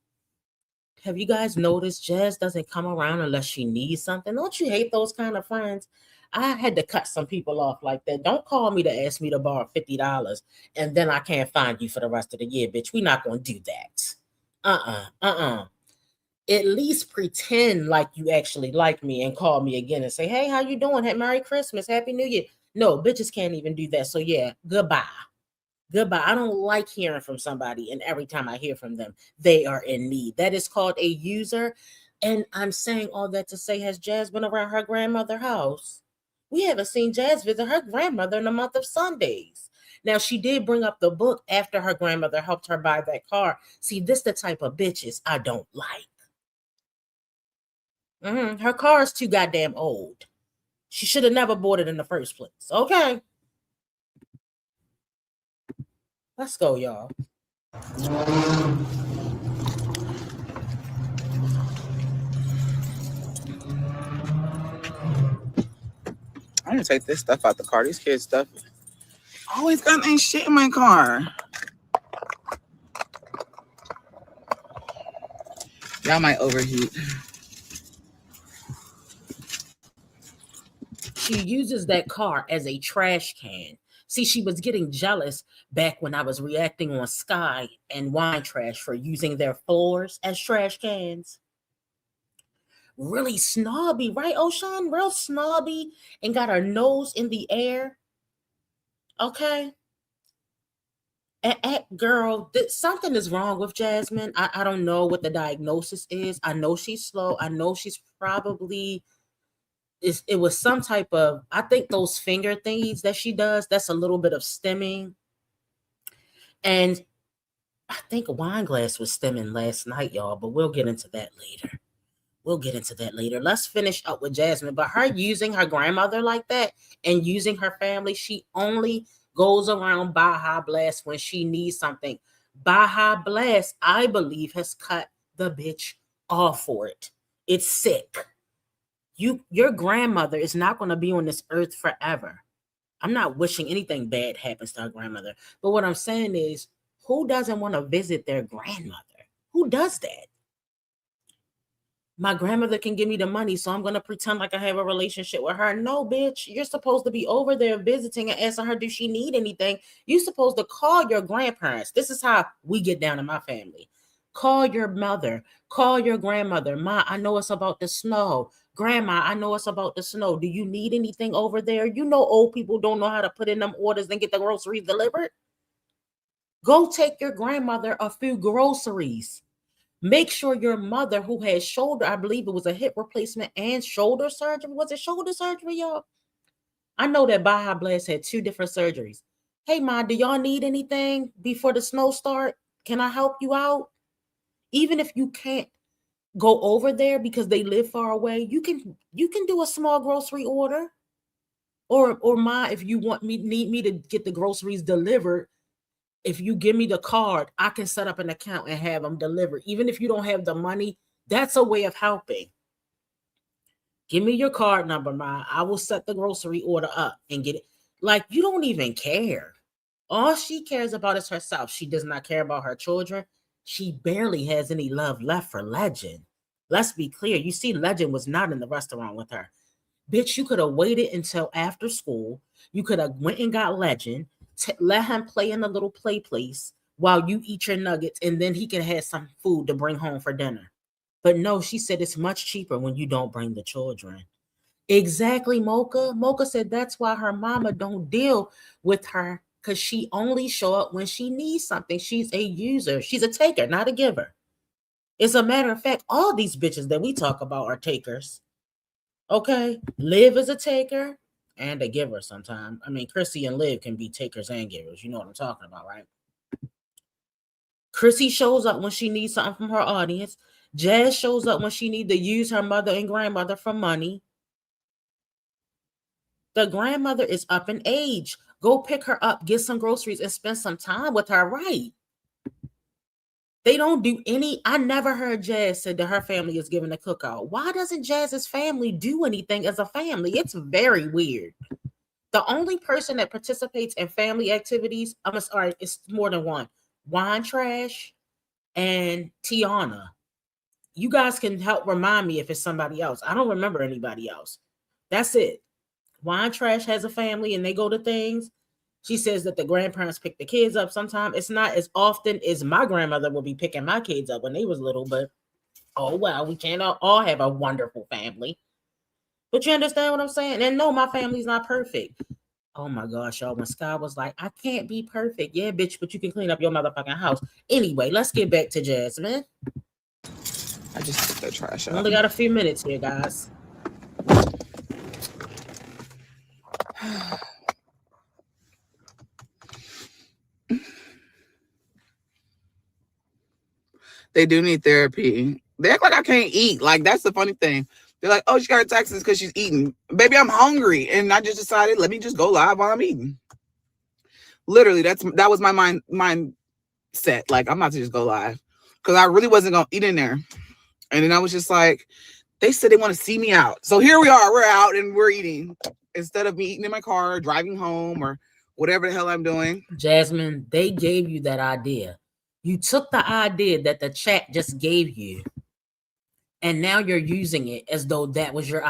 Have you guys noticed Jazz doesn't come around unless she needs something? Don't you hate those kind of friends? I had to cut some people off like that. Don't call me to ask me to borrow $50 and then I can't find you for the rest of the year, bitch. We're not gonna do that. At least pretend like you actually like me and call me again and say, hey, how you doing? Merry Christmas, Happy New Year. No, bitches can't even do that. So yeah, goodbye. Goodbye. I don't like hearing from somebody, and every time I hear from them, they are in need. That is called a user. And I'm saying all that to say, has Jazz been around her grandmother's house? We haven't seen Jazz visit her grandmother in the month of Sundays. Now, she did bring up the book after her grandmother helped her buy that car. See, this the type of bitches I don't like. Her car is too goddamn old. She should have never bought it in the first place. Okay. Let's go, y'all. I need to take this stuff out the car. These kids' stuff always got ain't shit in my car. Y'all might overheat. She uses that car as a trash can. See, she was getting jealous back when I was reacting on Sky and Wine Trash for using their floors as trash cans. Really snobby, right, Ocean? Real snobby and got her nose in the air. Okay. Girl, something is wrong with Jasmine. I don't know what the diagnosis is. I know she's slow. I know she's probably it was some type of, I think those finger thingies that she does, that's a little bit of stimming. And I think a wine glass was stimming last night, y'all, but we'll get into that later. Let's finish up with Jasmine. But her using her grandmother like that and using her family, she only goes around Baja Blast when she needs something. Baja Blast, I believe, has cut the bitch off for it. It's sick. Your grandmother is not going to be on this earth forever. I'm not wishing anything bad happens to her grandmother. But what I'm saying is, who doesn't want to visit their grandmother? Who does that? My grandmother can give me the money, so I'm going to pretend like I have a relationship with her. No, bitch, you're supposed to be over there visiting and asking her, does she need anything? You're supposed to call your grandparents. This is how we get down in my family. Call your mother, call your grandmother. Ma, I know it's about the snow. Grandma, I know it's about the snow. Do you need anything over there? You know, old people don't know how to put in them orders and get the groceries delivered. Go take your grandmother a few groceries. Make sure your mother, who has shoulder, I believe it was a hip replacement and shoulder surgery. Was it shoulder surgery, y'all? I know that Baja Blast had 2 different surgeries. Hey, Ma, do y'all need anything before the snow start? Can I help you out? Even if you can't go over there because they live far away, you can do a small grocery order. Or Ma, if you need me to get the groceries delivered, if you give me the card, I can set up an account and have them delivered. Even if you don't have the money, that's a way of helping. Give me your card number, Ma. I will set the grocery order up and get it. Like, you don't even care. All she cares about is herself. She does not care about her children. She barely has any love left for Legend. Let's be clear. You see, Legend was not in the restaurant with her. Bitch, you could have waited until after school. You could have went and got Legend, let him play in the little play place while you eat your nuggets, and then he can have some food to bring home for dinner. But no, she said it's much cheaper when you don't bring the children. Exactly, Mocha. Mocha said that's why her mama don't deal with her, because she only show up when she needs something. She's a user. She's a taker, not a giver. As a matter of fact, all these bitches that we talk about are takers. Okay? Liv is a taker and a giver sometimes. I mean, Chrissy and Liv can be takers and givers. You know what I'm talking about, right? Chrissy shows up when she needs something from her audience. Jazz shows up when she needs to use her mother and grandmother for money. The grandmother is up in age. Go pick her up, get some groceries, and spend some time with her, right? They don't do any. I never heard Jazz said that her family is giving a cookout. Why doesn't Jazz's family do anything as a family? It's very weird. The only person that participates in family activities, I'm sorry, it's more than one. Wine Trash and Tiana. You guys can help remind me if it's somebody else. I don't remember anybody else. That's it. Wine Trash has a family and they go to things. She says that the grandparents pick the kids up sometimes. It's not as often as my grandmother will be picking my kids up when they was little, but oh well, we can't all have a wonderful family. But you understand what I'm saying? And no, my family's not perfect. Oh my gosh, y'all. When Sky was like, I can't be perfect. Yeah, bitch, but you can clean up your motherfucking house. Anyway, let's get back to Jasmine. I just took that trash out. Only got a few minutes here, guys. They do need therapy. They act like I can't eat. Like, that's the funny thing. They're like, oh, she got taxes because she's eating. Baby, I'm hungry. And I just decided, let me just go live while I'm eating. Literally, that was my mindset. Like, I'm about to just go live. Because I really wasn't going to eat in there. And then I was just like, they said they want to see me out. So here we are. We're out and we're eating. Instead of me eating in my car, driving home, or whatever the hell I'm doing. Jasmine, they gave you that idea. You took the idea that the chat just gave you, and now you're using it as though that was your.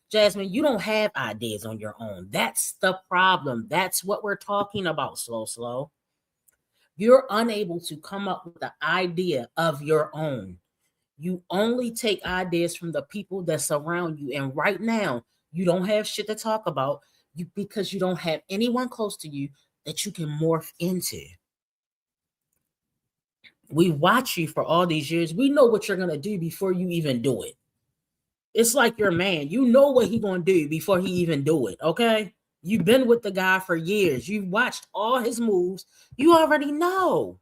Jasmine, you don't have ideas on your own. That's the problem. That's what we're talking about, slow. You're unable to come up with the idea of your own. You only take ideas from the people that surround you. And right now, you don't have shit to talk about because you don't have anyone close to you that you can morph into. We watch you for all these years. We know what you're going to do before you even do it. It's like your man. You know what he's going to do before he even do it, okay? You've been with the guy for years. You've watched all his moves. You already know.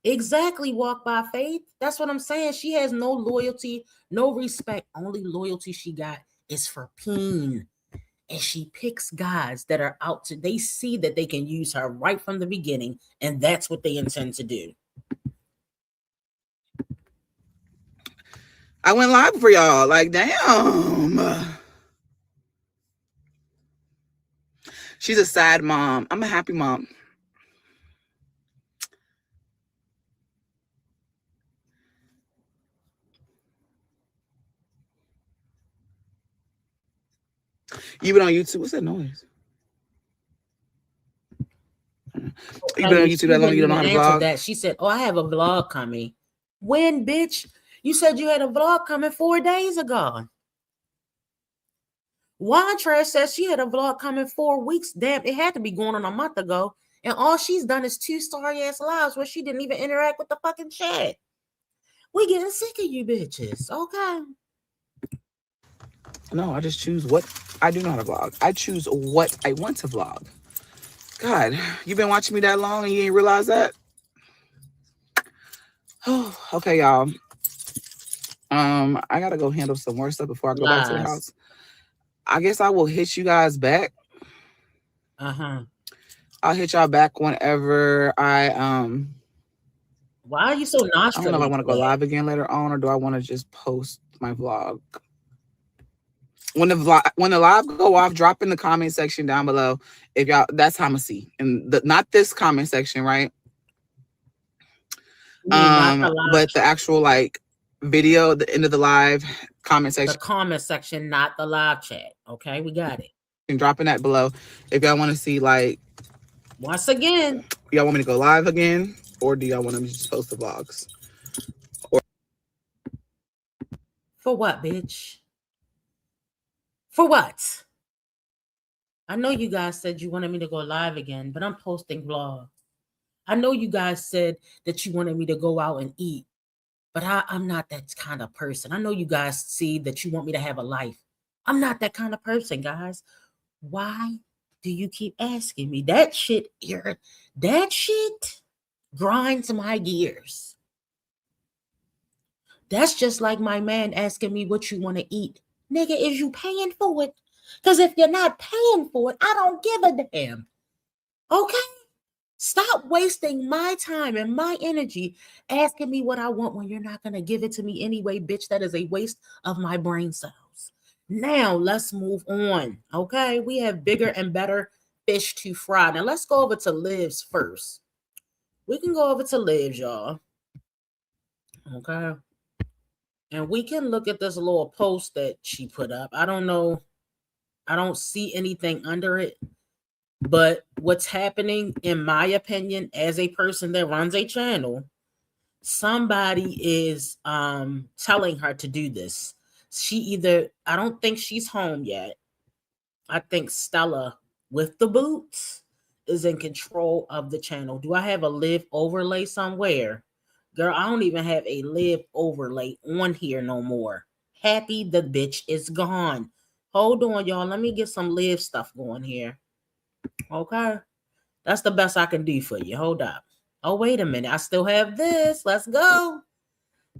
Exactly, walk by faith. That's what I'm saying. She has no loyalty, no respect. Only loyalty she got is for Peen. And she picks guys that are out to, they see that they can use her right from the beginning, and that's what they intend to do. I went live for y'all. Like, damn. She's a sad mom. I'm a happy mom. You been on YouTube? What's that noise? You been on YouTube that long? You don't know how to vlog? That. She said, oh, I have a vlog coming. When, bitch? You said you had a vlog coming 4 days ago. Wine Trash says she had a vlog coming 4 weeks. Damn, it had to be going on a month ago. And all she's done is 2 sorry-ass lives where she didn't even interact with the fucking chat. We getting sick of you bitches, okay? No, I just choose what I do not vlog. I choose what I want to vlog. God, you been watching me that long and you ain't realize that? Oh, okay, y'all. I gotta go handle some more stuff before I go back to the house. I guess I will hit you guys back. I'll hit y'all back whenever I Why are you so nostrily? I don't know if I want to go live again later on, or do I want to just post my vlog? When the live go off, drop in the comment section down below if y'all. That's how I'm gonna see, and not this comment section, right? But the actual like video, the end of the live comment section. The comment section, not the live chat. Okay, we got it. And drop in that below if y'all want to see, like, once again. Y'all want me to go live again, or do y'all want me to just post the vlogs? Or for what, bitch? For what? I know you guys said you wanted me to go live again, but I'm posting vlogs. I know you guys said that you wanted me to go out and eat, but I'm not that kind of person. I know you guys see that you want me to have a life. I'm not that kind of person, guys. Why do you keep asking me? That shit grinds my gears. That's just like my man asking me what you want to eat. Nigga, is you paying for it? Because if you're not paying for it, I don't give a damn. Okay? Stop wasting my time and my energy asking me what I want when you're not going to give it to me anyway, bitch. That is a waste of my brain cells. Now let's move on. Okay, we have bigger and better fish to fry. Now let's go over to Liv's first. We can go over to Liv's, y'all. Okay. And we can look at this little post that she put up. I don't know. I don't see anything under it. But what's happening, in my opinion, as a person that runs a channel, somebody is telling her to do this. I don't think she's home yet. I think Stella with the boots is in control of the channel. Do I have a live overlay somewhere? Girl, I don't even have a live overlay on here no more. Happy the bitch is gone. Hold on, y'all. Let me get some live stuff going here. Okay. That's the best I can do for you. Hold up. Oh, wait a minute. I still have this. Let's go.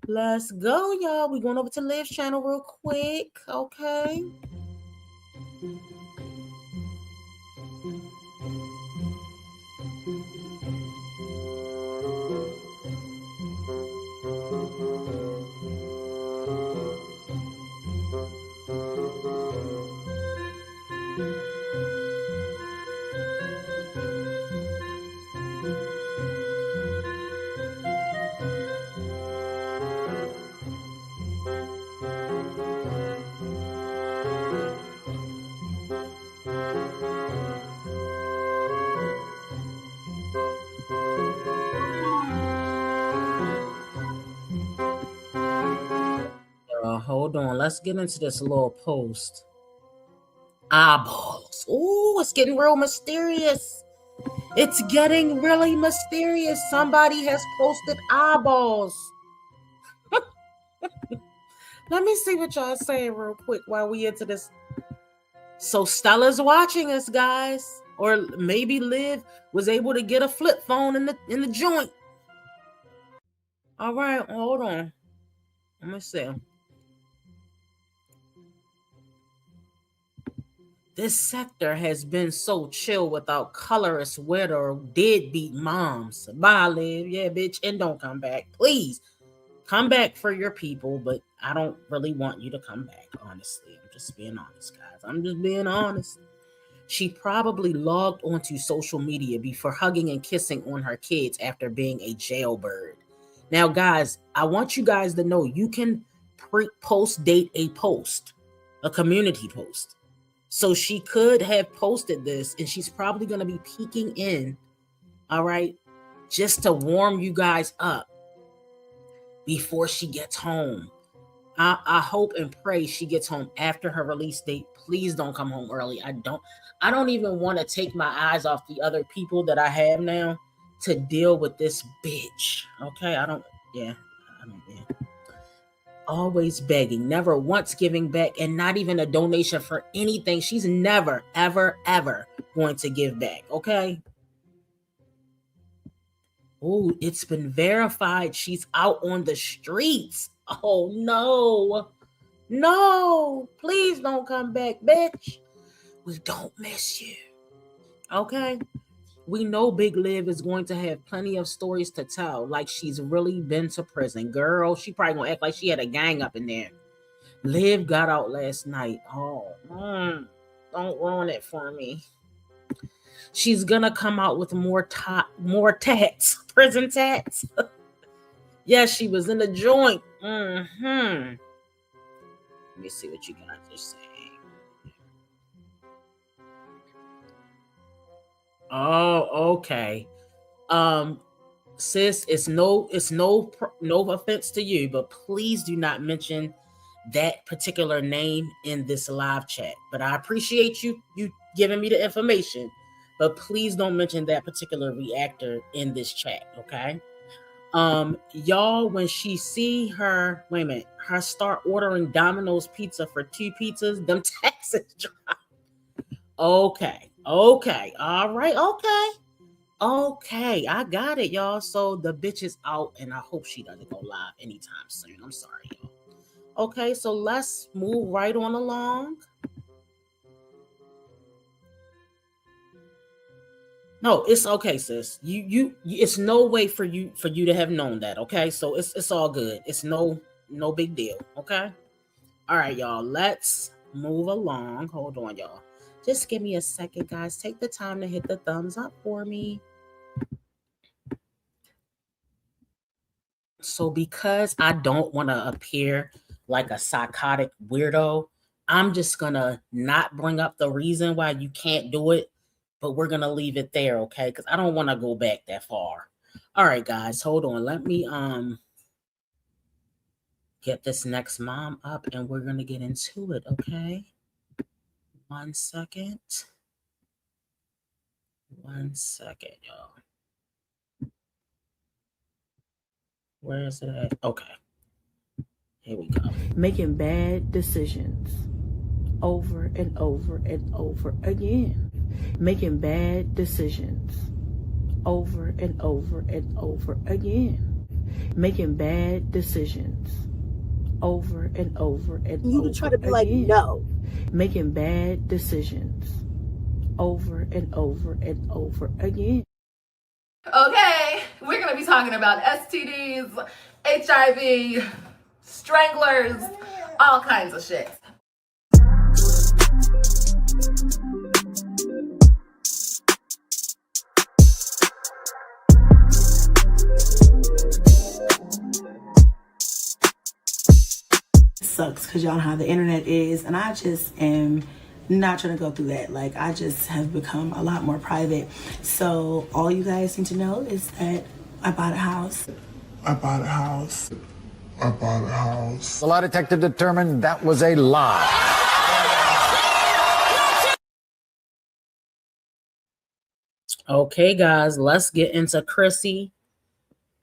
Let's go, y'all. We're going over to Liv's channel real quick. Okay. Hold on. Let's get into this little post. Eyeballs. Oh, it's getting real mysterious. It's getting really mysterious. Somebody has posted eyeballs. Let me see what y'all saying real quick while we into this. So Stella's watching us, guys. Or maybe Liv was able to get a flip phone in the joint. All right, hold on. Let me see. This sector has been so chill without colorist widow or deadbeat moms. Bye, Liv. Yeah, bitch. And don't come back. Please. Come back for your people, but I don't really want you to come back, honestly. I'm just being honest, guys. I'm just being honest. She probably logged onto social media before hugging and kissing on her kids after being a jailbird. Now, guys, I want you guys to know you can post date a post, a community post. So she could have posted this and she's probably going to be peeking in, all right, just to warm you guys up before she gets home. I hope and pray she gets home after her release date. Please don't come home early. I don't even want to take my eyes off the other people that I have now to deal with this bitch. Okay, yeah. Always begging, never once giving back, and not even a donation for anything. She's never, ever, ever going to give back. Okay. Oh, it's been verified. She's out on the streets. Oh, no. No, please don't come back, bitch. We don't miss you. Okay? We know Big Liv is going to have plenty of stories to tell, like she's really been to prison. Girl, she probably gonna act like she had a gang up in there. Liv got out last night. Oh, don't ruin it for me. She's gonna come out with more tats, prison tats. Yes, she was in the joint. Let me see what you guys are saying. Oh, okay. Sis, it's no offense to you, but please do not mention that particular name in this live chat. But I appreciate you giving me the information, but please don't mention that particular reactor in this chat, okay? Y'all, when she see her, her start ordering Domino's pizza for 2 pizzas, them taxes drop. Okay, all right, okay, I got it, y'all. So the bitch is out, and I hope she doesn't go live anytime soon. I'm sorry, y'all. Okay, so let's move right on along. No, it's okay, sis. You it's no way for you to have known that, okay? So it's all good. It's no big deal, okay? All right, y'all. Let's move along. Hold on, y'all. Just give me a second, guys. Take the time to hit the thumbs up for me. So because I don't want to appear like a psychotic weirdo, I'm just going to not bring up the reason why you can't do it, but we're going to leave it there, okay? Because I don't want to go back that far. All right, guys, hold on. Let me get this next mom up and we're going to get into it, okay? 1 second. 1 second, y'all. Where is it at? Okay. Here we go. Making bad decisions over and over and over again. Making bad decisions over and over and over again. Making bad decisions over and over and over again. You try to be like, no. Making bad decisions over and over and over again. Okay, we're gonna be talking about STDs, HIV, stranglers, all kinds of shit. Sucks because y'all know how the internet is, and I just am not trying to go through that. Like, I just have become a lot more private. So all you guys need to know is that I bought a house. I bought a house. I bought a house. The lie detector determined that was a lie. Okay, guys, let's get into Chrissy.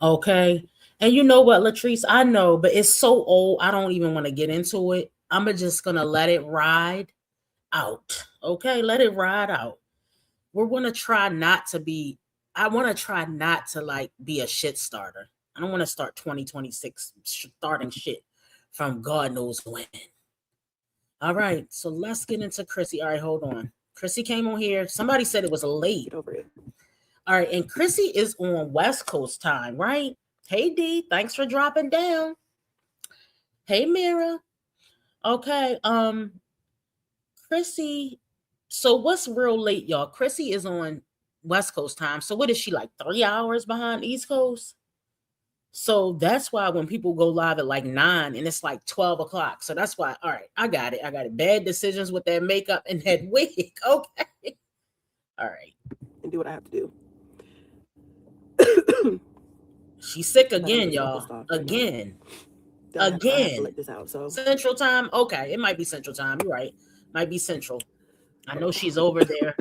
Okay. And you know what, Latrice, I know, but it's so old, I don't even want to get into it. I'm just going to let it ride out. Okay, let it ride out. We're going to try not to be, I want to try not to like be a shit starter. I don't want to start 2026 starting shit from God knows when. All right, so let's get into Chrissy. All right, hold on. Chrissy came on here. Somebody said it was late. Get over it. All right, and Chrissy is on West Coast time, right? Hey, D, thanks for dropping down. Hey, Mira. Okay, Chrissy, so what's real late, y'all? Chrissy is on West Coast time. So what is she, like 3 hours behind East Coast? So that's why when people go live at like 9 and it's like 12 o'clock. So that's why, all right, I got it. Bad decisions with that makeup and that wig. Okay. All right. And do what I have to do. She's sick again, y'all. Again. I have to let this out, so. Central time? Okay, it might be Central time. You're right. Might be Central. I know she's over there.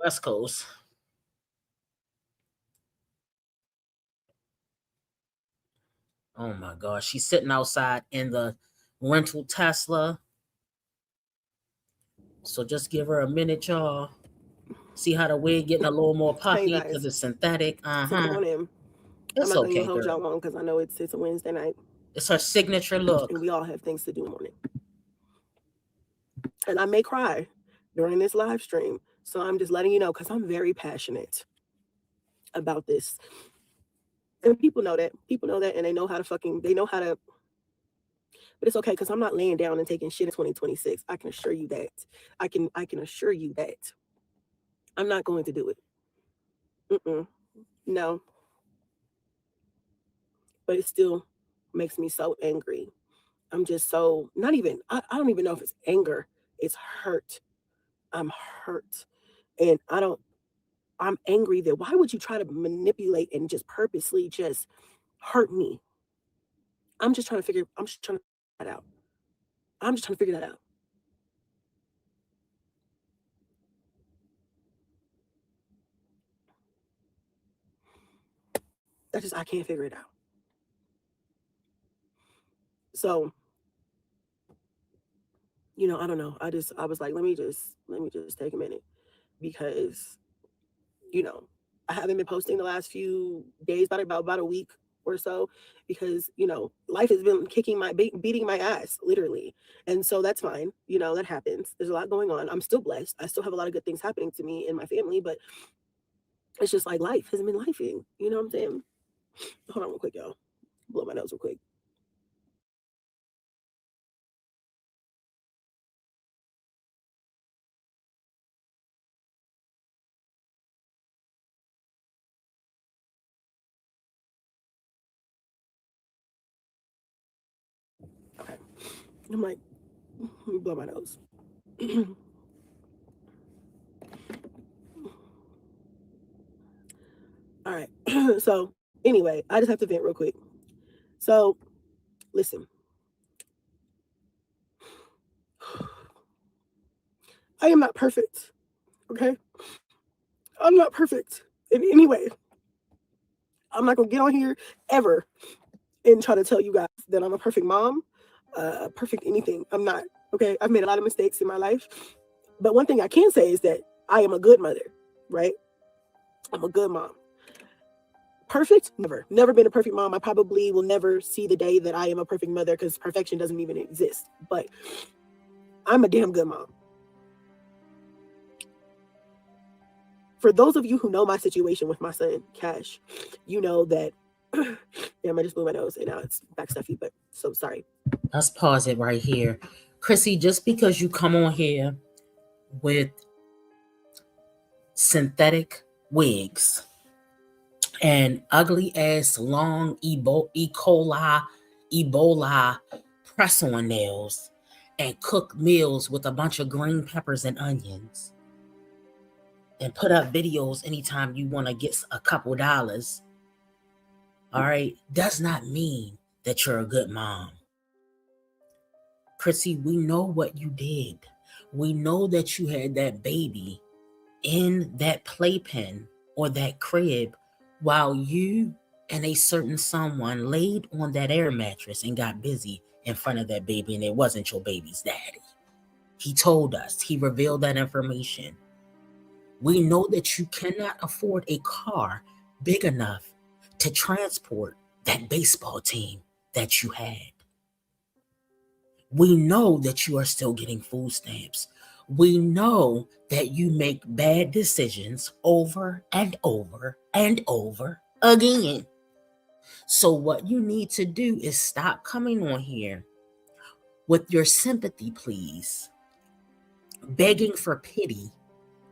West Coast. Oh my gosh, she's sitting outside in the rental Tesla. So just give her a minute, y'all. See how the wig getting a little more puffy because it's synthetic. So come on in. It's I'm not okay, gonna hold girl. y'all long because I know it's a Wednesday night. It's her signature look. And we all have things to do in the morning. And I may cry during this live stream. So I'm just letting you know because I'm very passionate about this. And people know that. People know that and they know how to. But it's okay because I'm not laying down and taking shit in 2026. I can assure you that. I can assure you that. I'm not going to do it. No. But it still makes me so angry. I'm just so, not even, I don't even know if it's anger. It's hurt. I'm hurt. And I'm angry that why would you try to manipulate and just purposely just hurt me? I'm just trying to figure that out. I'm just trying to figure that out. I can't figure it out. So, I don't know. I was like, let me just take a minute because, I haven't been posting the last few days, about a week or so, because, life has been beating my ass, literally. And so that's fine. That happens. There's a lot going on. I'm still blessed. I still have a lot of good things happening to me and my family, but it's just like life hasn't been lifing. You know what I'm saying? Hold on real quick, y'all. Blow my nose real quick. I'm like, let me blow my nose. All right. So anyway, I just have to vent real quick. So listen, I am not perfect. Okay. I'm not perfect in any way. I'm not gonna get on here ever and try to tell you guys that I'm a perfect mom, perfect anything. I'm not. Okay. I've made a lot of mistakes in my life. But one thing I can say is that I am a good mother, right? I'm a good mom. Perfect? Never been a perfect mom. I probably will never see the day that I am a perfect mother because perfection doesn't even exist. But I'm a damn good mom. For those of you who know my situation with my son, Cash, you know that, damn, I just blew my nose and now it's back stuffy, but so sorry. Let's pause it right here. Chrissy, just because you come on here with synthetic wigs and ugly ass long Ebola press-on nails and cook meals with a bunch of green peppers and onions and put up videos anytime you want to get a couple dollars, all right, does not mean that you're a good mom. Chrissy, we know what you did. We know that you had that baby in that playpen or that crib while you and a certain someone laid on that air mattress and got busy in front of that baby, and it wasn't your baby's daddy. He told us, he revealed that information. We know that you cannot afford a car big enough to transport that baseball team that you had. We know that you are still getting food stamps. We know that you make bad decisions over and over and over again. So what you need to do is stop coming on here with your sympathy pleas, begging for pity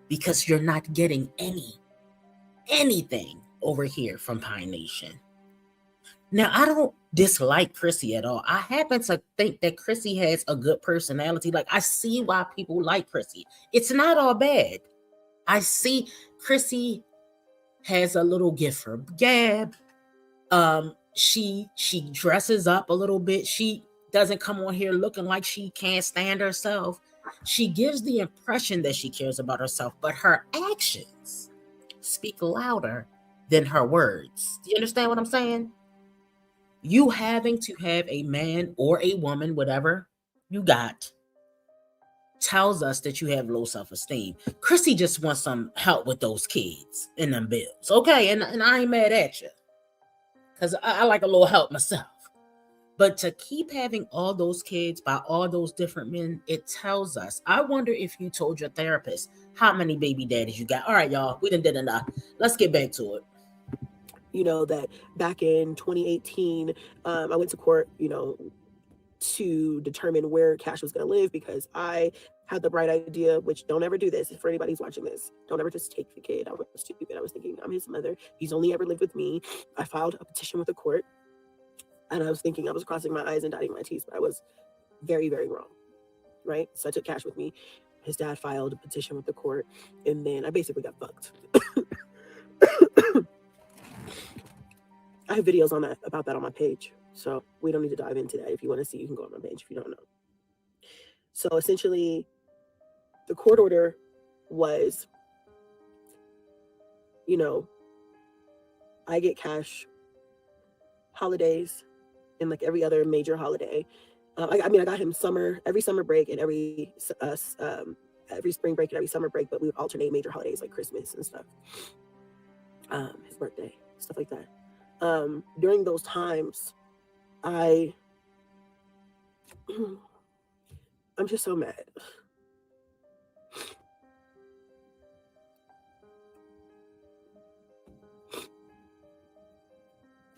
because you're not getting anything over here from Pine Nation. Now, I don't dislike Chrissy at all. I happen to think that Chrissy has a good personality. Like, I see why people like Chrissy. It's not all bad. I see Chrissy has a little gift for gab. She dresses up a little bit. She doesn't come on here looking like she can't stand herself. She gives the impression that she cares about herself, but her actions speak louder than her words. Do you understand what I'm saying? You having to have a man or a woman, whatever you got, tells us that you have low self-esteem. Chrissy just wants some help with those kids and them bills. Okay, and I ain't mad at you. Because I like a little help myself. But to keep having all those kids by all those different men, it tells us. I wonder if you told your therapist how many baby daddies you got. All right, y'all, we done did enough. Let's get back to it. You know, that back in 2018, I went to court, you know, to determine where Cash was going to live because I had the bright idea, which don't ever do this. For anybody who's watching this, don't ever just take the kid. I was stupid. I was thinking, I'm his mother. He's only ever lived with me. I filed a petition with the court and I was thinking I was crossing my I's and dotting my T's, but I was very, very wrong. Right? So I took Cash with me. His dad filed a petition with the court and then I basically got fucked. I have videos on that about that on my page. So we don't need to dive into that. If you want to see, you can go on my page if you don't know. So essentially, the court order was, you know, I get Cash holidays and like every other major holiday. I got him every summer break and every spring break and every summer break, but we would alternate major holidays like Christmas and stuff. His birthday, stuff like that. During those times, I'm just so mad.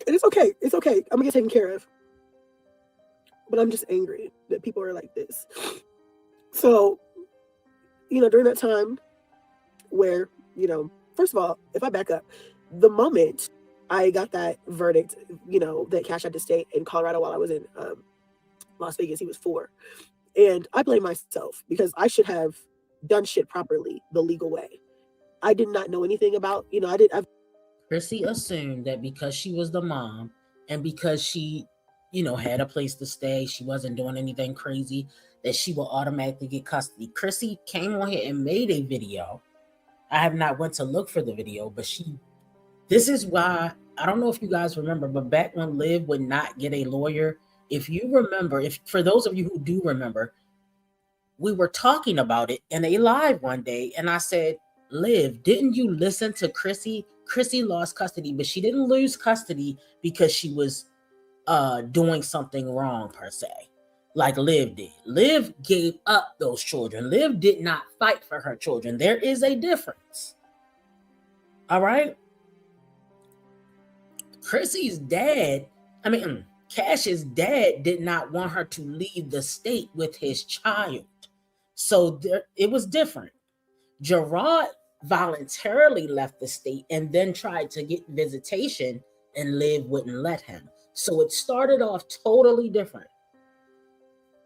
And it's okay. It's okay. I'm gonna get taken care of. But I'm just angry that people are like this. So, you know, during that time where, you know, first of all, if I back up, the moment I got that verdict, you know, that Cash had to stay in Colorado while I was in Las Vegas. He was 4. And I blame myself because I should have done shit properly, the legal way. I did not know anything about, Chrissy assumed that because she was the mom and because she, had a place to stay, she wasn't doing anything crazy, that she will automatically get custody. Chrissy came on here and made a video. I have not went to look for the video, but this is why, I don't know if you guys remember, but back when Liv would not get a lawyer, if you remember, for those of you who do remember, we were talking about it in a live one day, and I said, Liv, didn't you listen to Chrissy? Chrissy lost custody, but she didn't lose custody because she was doing something wrong per se, like Liv did. Liv gave up those children. Liv did not fight for her children. There is a difference. All right? Chrissy's dad, Cash's dad did not want her to leave the state with his child. So it was different. Gerard voluntarily left the state and then tried to get visitation, and Liv wouldn't let him. So it started off totally different.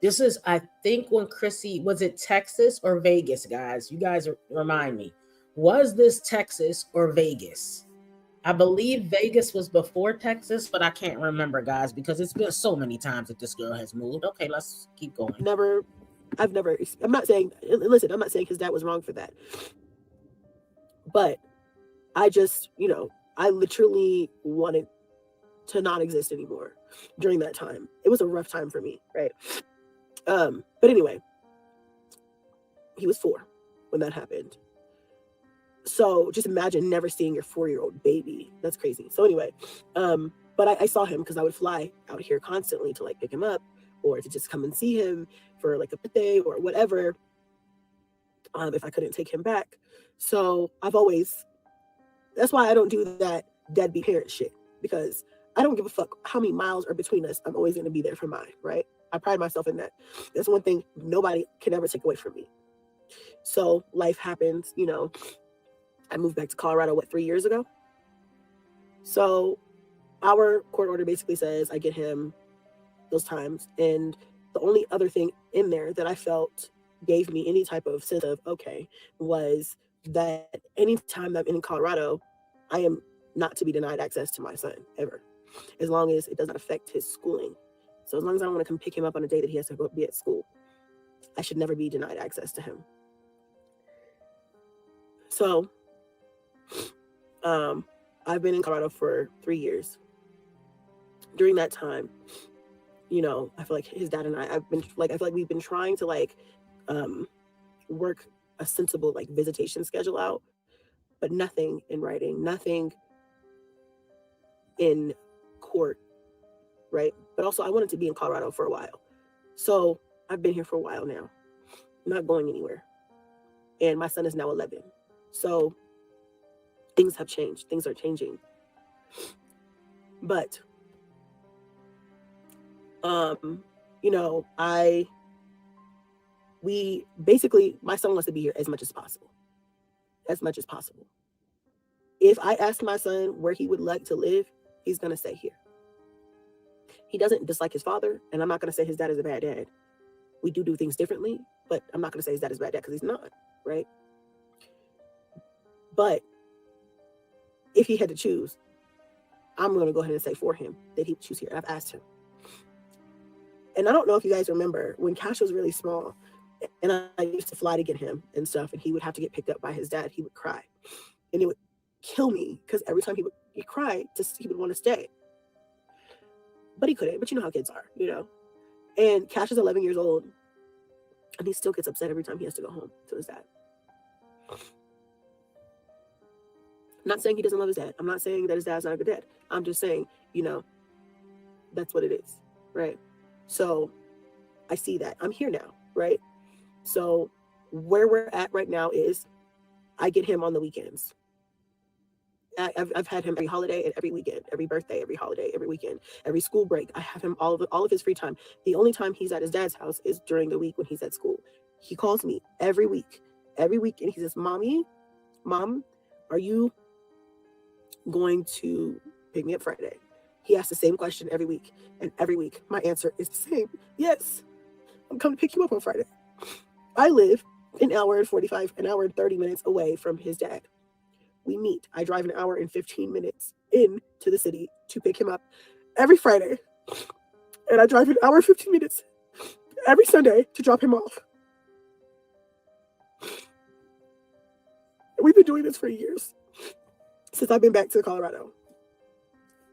This is, I think, when Chrissy, was it Texas or Vegas, guys? You guys remind me. Was this Texas or Vegas? I believe Vegas was before Texas, but I can't remember, guys, because it's been so many times that this girl has moved. Okay, let's keep going. I'm not saying his dad was wrong for that. But I just, I literally wanted to not exist anymore during that time. It was a rough time for me, right? But anyway, he was 4 when that happened. So just imagine never seeing your 4-year-old baby. That's crazy. So anyway, but I saw him because I would fly out here constantly to like pick him up or to just come and see him for like a birthday or whatever, if I couldn't take him back. So that's why I don't do that deadbeat parent shit, because I don't give a fuck how many miles are between us. I'm always going to be there for mine, right? I pride myself in that. That's one thing nobody can ever take away from me. So life happens, I moved back to Colorado, 3 years ago? So our court order basically says I get him those times. And the only other thing in there that I felt gave me any type of sense of, okay, was that anytime I'm in Colorado, I am not to be denied access to my son, ever. As long as it doesn't affect his schooling. So as long as I want to come pick him up on a day that he has to go be at school, I should never be denied access to him. So, I've been in Colorado for 3 years. During that time, I feel like his dad and I feel like we've been trying to work a sensible visitation schedule out, but nothing in writing, nothing in court, right? But also I wanted to be in Colorado for a while. So I've been here for a while now. I'm not going anywhere. And my son is now 11. So things have changed. Things are changing. But, my son wants to be here as much as possible. As much as possible. If I ask my son where he would like to live, he's going to stay here. He doesn't dislike his father, and I'm not going to say his dad is a bad dad. We do things differently, but I'm not going to say his dad is a bad dad because he's not, right? But if he had to choose, I'm going to go ahead and say for him that he would choose here. I've asked him. And I don't know if you guys remember when Cash was really small and I used to fly to get him and stuff, and he would have to get picked up by his dad. He would cry and it would kill me because every time he cried, he would want to stay. But he couldn't. But you know how kids are, And Cash is 11 years old and he still gets upset every time he has to go home to his dad. I'm not saying he doesn't love his dad. I'm not saying that his dad's not a good dad. I'm just saying, that's what it is, right? So I see that. I'm here now, right? So where we're at right now is I get him on the weekends. I've had him every holiday and every weekend, every birthday, every holiday, every weekend, every school break. I have him all of his free time. The only time he's at his dad's house is during the week when he's at school. He calls me every week, and he says, Mom, are you going to pick me up Friday? He asks the same question every week. And every week, my answer is the same. Yes, I'm coming to pick you up on Friday. I live an hour and 45, an hour and 30 minutes away from his dad. We meet. I drive an hour and 15 minutes into the city to pick him up every Friday. And I drive an hour and 15 minutes every Sunday to drop him off. We've been doing this for years. Since I've been back to Colorado.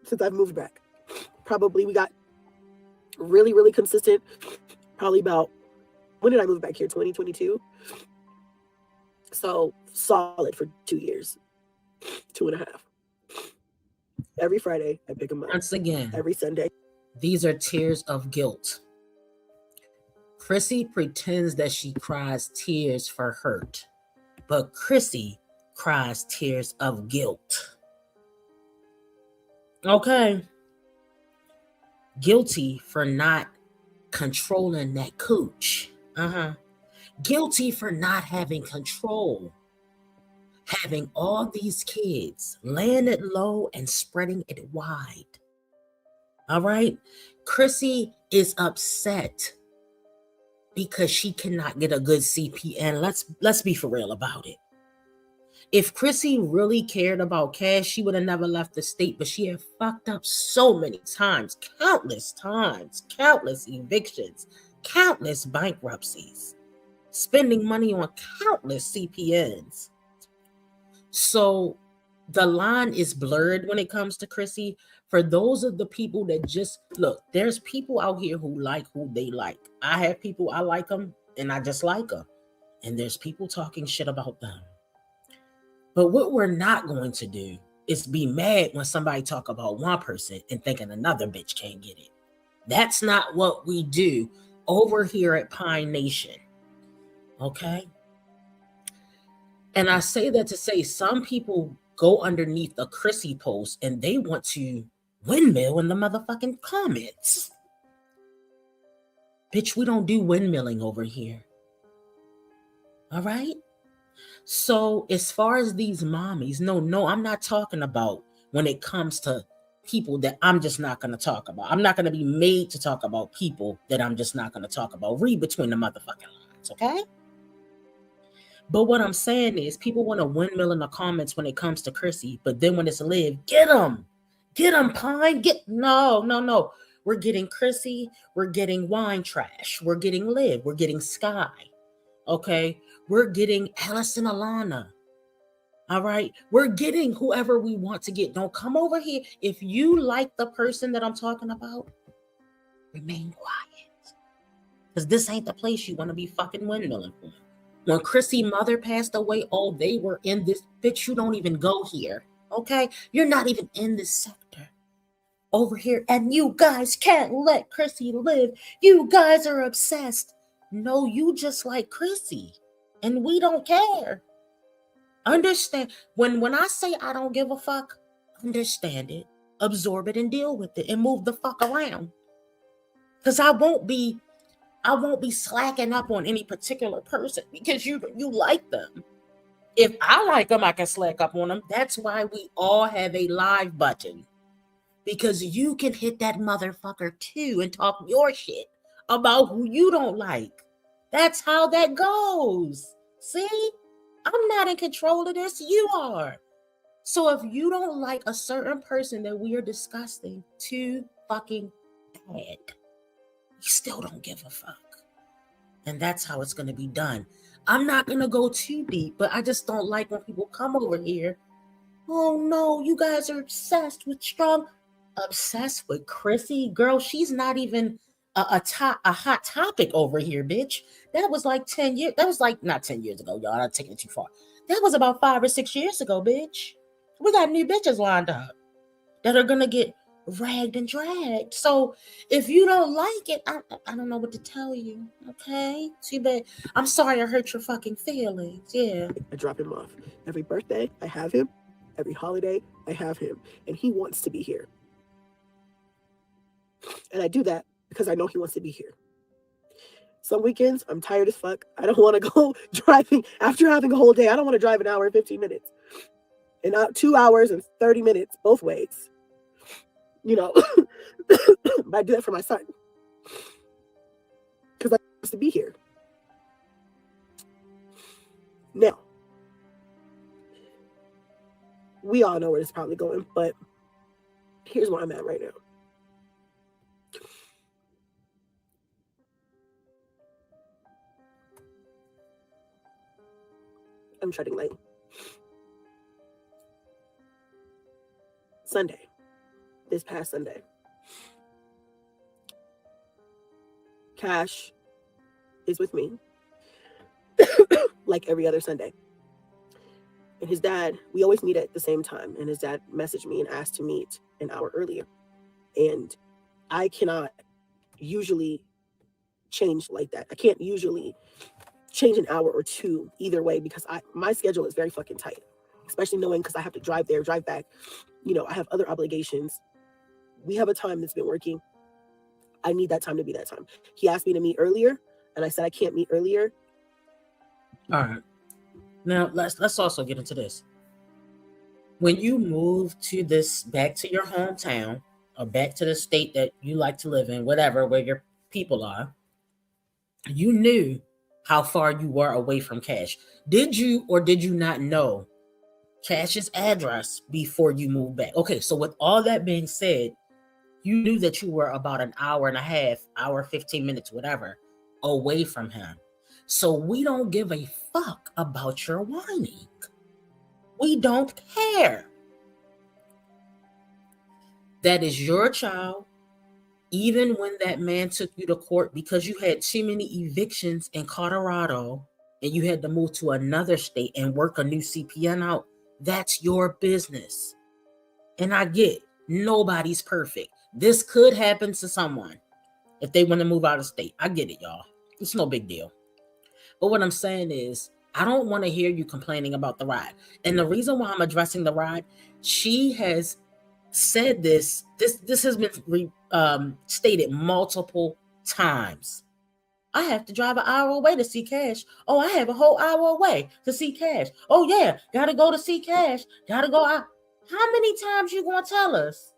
Since I've moved back. Probably we got really, really consistent. Probably about, when did I move back here? 2022. So solid for 2 years. 2.5. Every Friday, I pick him up. Once again, every Sunday. These are tears of guilt. Chrissy pretends that she cries tears for hurt, but Chrissy cries tears of guilt. Okay. Guilty for not controlling that cooch. Guilty for not having control. Having all these kids, laying it low and spreading it wide. All right? Chrissy is upset because she cannot get a good CPN. Let's be for real about it. If Chrissy really cared about cash, she would have never left the state, but she had fucked up so many times, countless evictions, countless bankruptcies, spending money on countless CPNs. So the line is blurred when it comes to Chrissy. For those of the people that just look, there's people out here who like who they like. I have people, I like them and I just like them. And there's people talking shit about them. But what we're not going to do is be mad when somebody talk about one person and thinking another bitch can't get it. That's not what we do over here at Pine Nation. Okay? And I say that to say some people go underneath a Chrissy post and they want to windmill in the motherfucking comments. Bitch, we don't do windmilling over here. All right? So as far as these mommies, no, I'm not talking about when it comes to people that I'm just not going to talk about. I'm not going to be made to talk about people that I'm just not going to talk about. Read between the motherfucking lines, okay? But what I'm saying is people want to windmill in the comments when it comes to Chrissy, but then when it's Liv, get them, Pine, no. We're getting Chrissy, we're getting Wine Trash, we're getting Liv, we're getting Sky, okay? We're getting Alice and Alana, all right? We're getting whoever we want to get. Don't come over here. If you like the person that I'm talking about, remain quiet, because this ain't the place you want to be fucking windmilling for. When Chrissy's mother passed away, they were in this, bitch, you don't even go here, okay? You're not even in this sector over here, and you guys can't let Chrissy live. You guys are obsessed. No, you just like Chrissy, and we don't care. Understand, when I say I don't give a fuck, understand it, absorb it, and deal with it, and move the fuck around. Because I won't be slacking up on any particular person because you like them. If I like them, I can slack up on them. That's why we all have a live button. Because you can hit that motherfucker too and talk your shit about who you don't like. That's how that goes. See? I'm not in control of this. You are. So if you don't like a certain person that we are discussing too fucking bad, you still don't give a fuck. And that's how it's going to be done. I'm not going to go too deep, but I just don't like when people come over here. Oh no, you guys are obsessed with Strong. Obsessed with Chrissy? Girl, she's not even a hot topic over here, bitch. That was like 10 years. That was like, not 10 years ago, y'all. I'm taking it too far. That was about 5 or 6 years ago, bitch. We got new bitches lined up that are going to get ragged and dragged. So if you don't like it, I don't know what to tell you. Okay? Too bad. I'm sorry I hurt your fucking feelings. Yeah. I drop him off. Every birthday, I have him. Every holiday, I have him. And he wants to be here. And I do that because I know he wants to be here. Some weekends, I'm tired as fuck. I don't want to go driving. After having a whole day, I don't want to drive an hour and 15 minutes. And 2 hours and 30 minutes both ways. you know, but I do that for my son because I used to be here. Now, we all know where this is probably going, but here's where I'm at right now. I'm treading lightly. Sunday, this past Sunday, Cash is with me like every other Sunday. And his dad, we always meet at the same time. And his dad messaged me and asked to meet an hour earlier. And I cannot usually change like that. I can't usually change an hour or two either way because my schedule is very fucking tight, especially knowing because I have to drive there, drive back. You know, I have other obligations. We have a time that's been working. I need that time to be that time. He asked me to meet earlier, and I said I can't meet earlier. All right. Now let's also get into this. When you move to back to your hometown or back to the state that you like to live in, whatever, where your people are, you knew how far you were away from Cash. Did you or did you not know Cash's address before you moved back? Okay, so with all that being said, you knew that you were about an hour and a half, hour, 15 minutes, whatever, away from him. So we don't give a fuck about your whining. We don't care. That is your child. Even when that man took you to court because you had too many evictions in Colorado and you had to move to another state and work a new CPN out, that's your business. And I get nobody's perfect. This could happen to someone if they want to move out of state. I get it, y'all. It's no big deal. But what I'm saying is, I don't want to hear you complaining about the ride. And the reason why I'm addressing the ride, she has said this has been stated multiple times. I have to drive an hour away to see Cash. Oh, I have a whole hour away to see Cash. Oh yeah, gotta go to see Cash. Gotta go out. How many times you gonna tell us?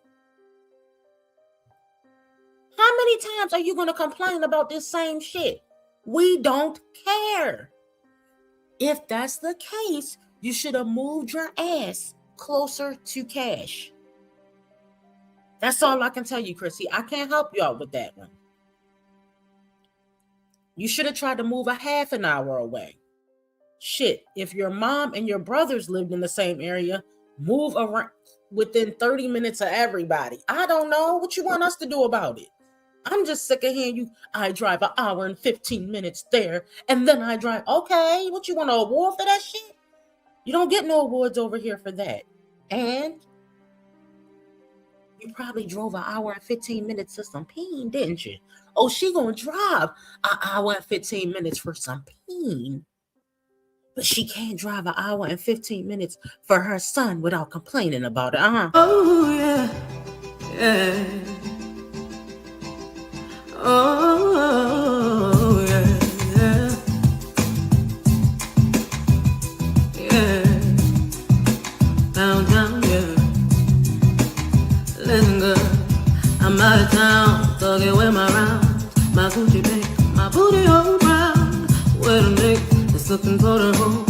How many times are you gonna complain about this same shit? We don't care. If that's the case, you should have moved your ass closer to Cash. That's all I can tell you, Chrissy. I can't help you out with that one. You should have tried to move a half an hour away. Shit, if your mom and your brothers lived in the same area, move around within 30 minutes of everybody. I don't know what you want us to do about it. I'm just sick of hearing you. I drive an hour and 15 minutes there, and then I drive. Okay, what you want, an award for that shit? You don't get no awards over here for that. And you probably drove an hour and 15 minutes to some peen, didn't you? Oh, she gonna drive an hour and 15 minutes for some peen. But she can't drive an hour and 15 minutes for her son without complaining about it, Oh, yeah, yeah. Oh, yeah, yeah. Yeah. Downtown, yeah. Listen, girl, I'm out of town, thugging with my rounds. My Gucci bag, my booty all brown. Wait a minute, it's looking for the hole.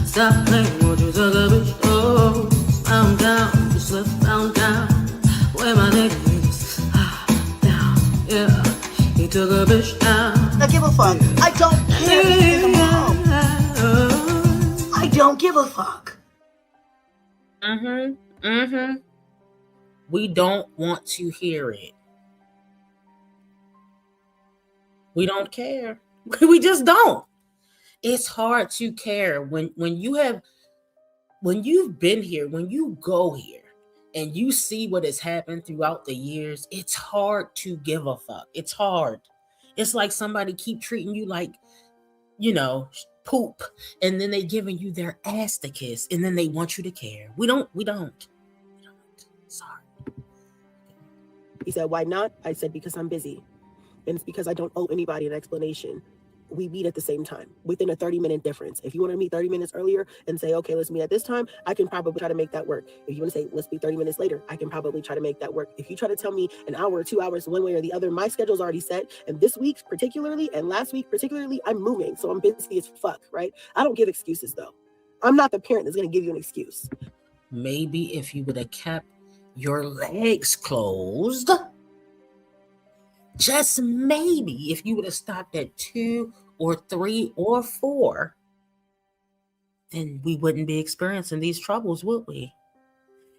Stop playing, won't you suck a bitch? Oh, found down, you slip found down. Where my nigga is, down, yeah. He took a bitch down. I give a fuck. I don't care if you come home. I don't give a fuck. We don't want to hear it. We don't care. We just don't. It's hard to care when you've been here, when you go here and you see what has happened throughout the years. It's hard to give a fuck. It's hard. It's like somebody keep treating you like, poop, and then they giving you their ass to kiss, and then they want you to care. We don't. Sorry. He said, why not? I said, because I'm busy. And it's because I don't owe anybody an explanation we meet at the same time within a 30-minute difference. If you want to meet 30 minutes earlier and say, okay, let's meet at this time, I can probably try to make that work. If you want to say, let's be 30 minutes later, I can probably try to make that work. If you try to tell me an hour or 2 hours one way or the other, my schedule's already set. And this week particularly, and last week particularly, I'm moving. So I'm busy as fuck, right? I don't give excuses though. I'm not the parent that's going to give you an excuse. Maybe if you would have kept your legs closed, just maybe if you would have stopped at 2 or 3 or 4, then we wouldn't be experiencing these troubles, would we?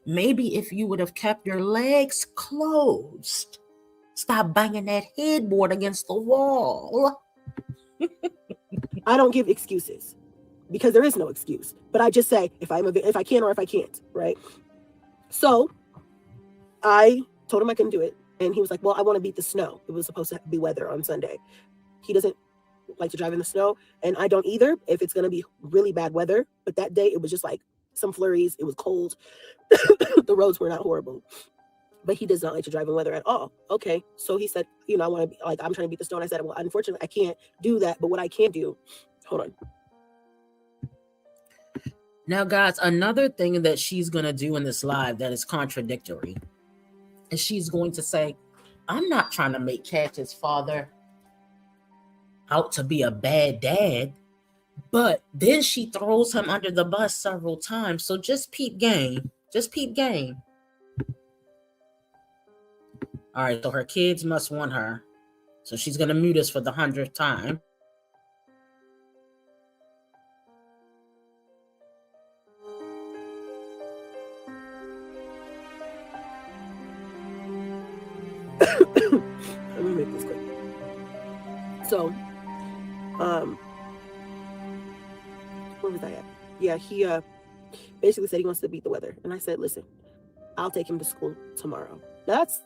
Maybe if you would have kept your legs closed, stop banging that headboard against the wall. I don't give excuses because there is no excuse. But I just say if I can or if I can't, right? So I told him I couldn't do it. And he was like, well, I want to beat the snow. It was supposed to be weather on Sunday. He doesn't like to drive in the snow. And I don't either if it's going to be really bad weather. But that day it was just like some flurries. It was cold. The roads were not horrible. But he does not like to drive in weather at all. Okay. So he said, you know, I want to be like, I'm trying to beat the snow. And I said, well, unfortunately, I can't do that. But what I can do, hold on. Now, guys, another thing that she's going to do in this live that is contradictory. And she's going to say, I'm not trying to make Cash's father out to be a bad dad. But then she throws him under the bus several times. So just peep game. Just peep game. All right, so her kids must want her. So she's going to mute us for the 100th time. Let me make this quick. So, where was I at? Yeah, he basically said he wants to beat the weather. And I said, listen, I'll take him to school tomorrow. That's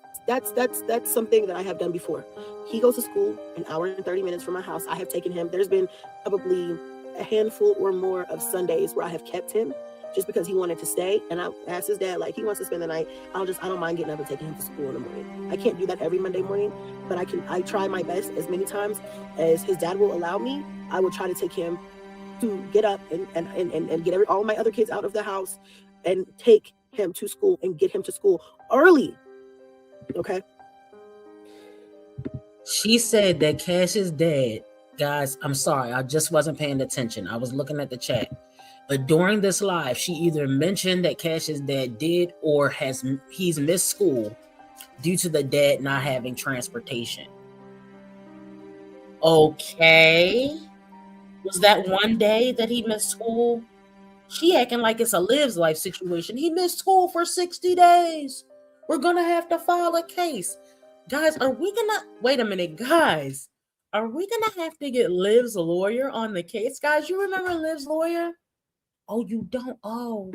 something that I have done before. He goes to school an hour and 30 minutes from my house. I have taken him. There's been probably a handful or more of Sundays where I have kept him just because he wanted to stay. And I asked his dad, like, he wants to spend the night. I don't mind getting up and taking him to school in the morning. I can't do that every Monday morning, but I try my best as many times as his dad will allow me. I will try to take him to get up and get all my other kids out of the house and take him to school and get him to school early. Okay. She said that Cash's dad, guys, I'm sorry, I just wasn't paying attention. I was looking at the chat. But during this live, she either mentioned that Cash's dad did or he's missed school due to the dad not having transportation. Okay. Was that one day that he missed school? She acting like it's a Liv's life situation. He missed school for 60 days. We're going to have to file a case. Guys, wait a minute, guys. Are we going to have to get Liv's lawyer on the case? Guys, you remember Liv's lawyer? Oh, you don't? Oh.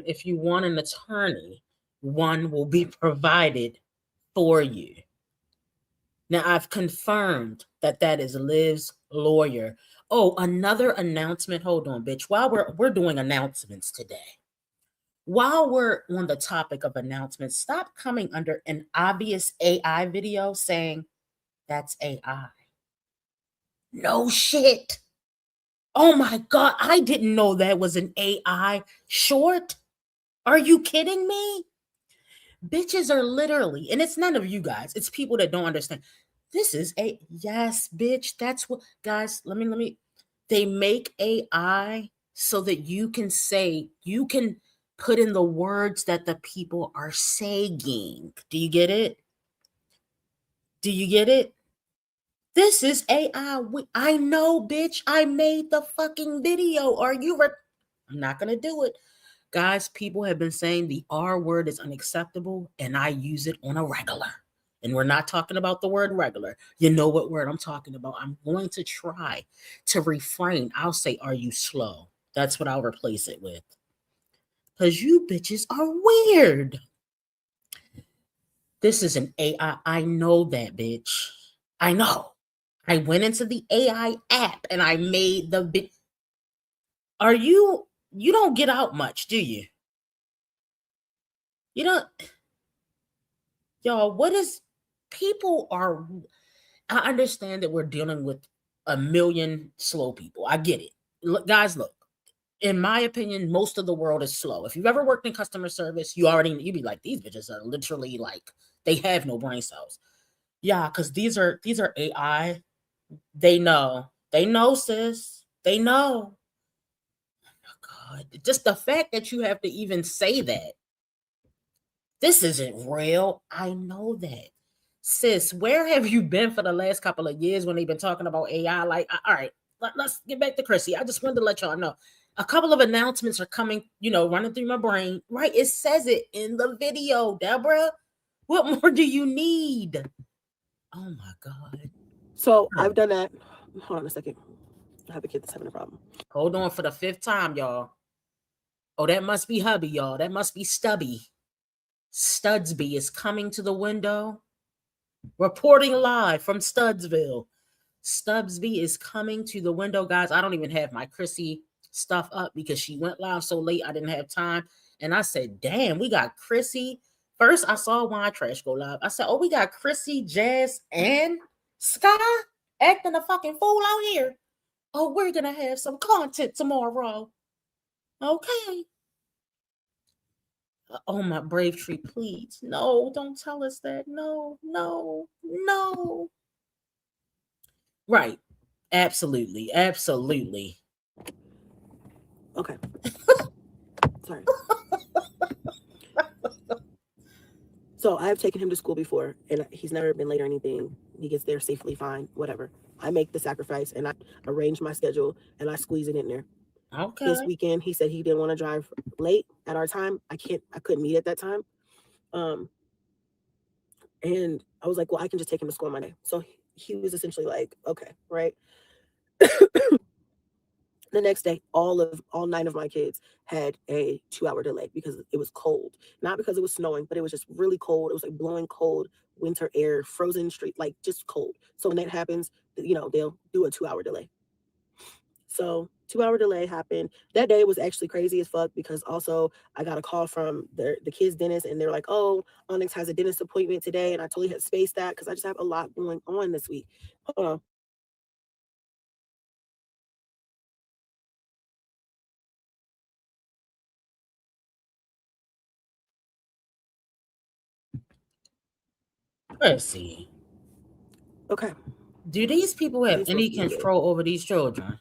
If you want an attorney, one will be provided for you. Now, I've confirmed that is Liv's lawyer. Oh, another announcement. Hold on, bitch. While we're doing announcements today, while we're on the topic of announcements, stop coming under an obvious AI video saying that's AI. No shit. Oh my God, I didn't know that was an AI short. Are you kidding me? Bitches are literally, and it's none of you guys, it's people that don't understand. This is yes, bitch. That's what, guys, let me, they make AI so that you can put in the words that the people are saying. Do you get it? Do you get it? This is AI. I know, bitch. I made the fucking video. Are you I'm not going to do it. Guys, people have been saying the R word is unacceptable, and I use it on a regular. And we're not talking about the word regular. You know what word I'm talking about. I'm going to try to refrain. I'll say, are you slow? That's what I'll replace it with. Because you bitches are weird. This is an AI. I know that, bitch. I know. I went into the AI app and I made the bit. You don't get out much, do you? You don't. Y'all, I understand that we're dealing with a million slow people. I get it. Look, guys, look. In my opinion, most of the world is slow. If you've ever worked in customer service, you'd be like, these bitches are literally like, they have no brain cells. Yeah, because these are AI. They know, sis. They know. Oh, God, just the fact that you have to even say that. This isn't real. I know that. Sis, where have you been for the last couple of years when they've been talking about AI? Like, all right, let's get back to Chrissy. I just wanted to let y'all know. A couple of announcements are coming, running through my brain. Right? It says it in the video, Deborah. What more do you need? Oh my God. So I've done that. Hold on a second. I have a kid that's having a problem. Hold on for the 5th time, y'all. Oh, that must be hubby, y'all. That must be Stubby. Studsby is coming to the window. Reporting live from Studsville. Stubbsby is coming to the window, guys. I don't even have my Chrissy stuff up because she went live so late. I didn't have time. And I said, damn, we got Chrissy. First, I saw Wine Trash go live. I said, oh, we got Chrissy, Jazz, and Sky acting a fucking fool out here. Oh, we're going to have some content tomorrow. Okay. Oh, my Brave Tree, please. No, don't tell us that. No. Right. Absolutely. Okay. Sorry. So I have taken him to school before, and he's never been late or anything. He gets there safely, fine, whatever. I make the sacrifice, and I arrange my schedule, and I squeeze it in there. Okay. This weekend, he said he didn't want to drive late at our time. I couldn't meet at that time. And I was like, well, I can just take him to school on Monday. So he was essentially like, okay, right. The next day, all 9 of my kids had a 2-hour delay because it was cold. Not because it was snowing, but it was just really cold. It was like blowing cold winter air, frozen street, like just cold. So when that happens, they'll do a 2-hour delay. So 2-hour delay happened. That day was actually crazy as fuck because also I got a call from the kids' dentist and they're like, oh, Onyx has a dentist appointment today. And I totally had spaced that because I just have a lot going on this week. Hold on. Let's see. Okay. Do these people have any control over these children?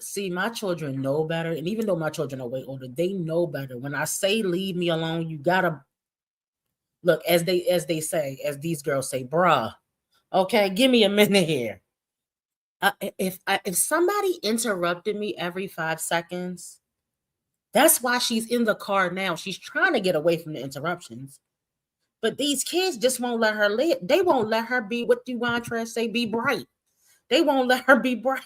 See, my children know better, and even though my children are way older, they know better. When I say leave me alone, you gotta look, as these girls say, bruh. Okay, give me a minute here. If somebody interrupted me every 5 seconds, that's why she's in the car now. She's trying to get away from the interruptions. But these kids just won't let her live. They won't let her be, what do Wine Trash say, be bright. They won't let her be bright.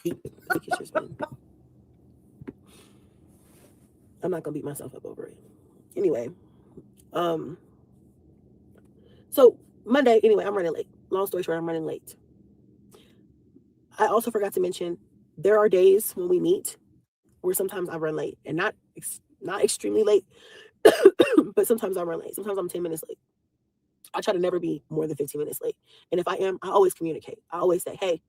I'm not gonna beat myself up over it. Anyway, so Monday, anyway, I'm running late. Long story short, I'm running late. I also forgot to mention there are days when we meet where sometimes I run late, and not extremely late, but sometimes I run late. Sometimes I'm 10 minutes late. I try to never be more than 15 minutes late. And if I am, I always communicate. I always say, hey,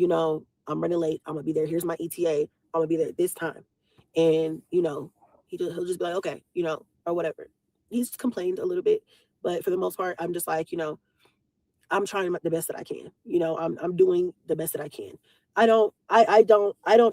I'm running late. I'm gonna be there. Here's my ETA. I'm gonna be there at this time. And he'll just be like, okay, or whatever. He's complained a little bit, but for the most part, I'm just like, I'm trying the best that I can. You know, I'm doing the best that I can. I don't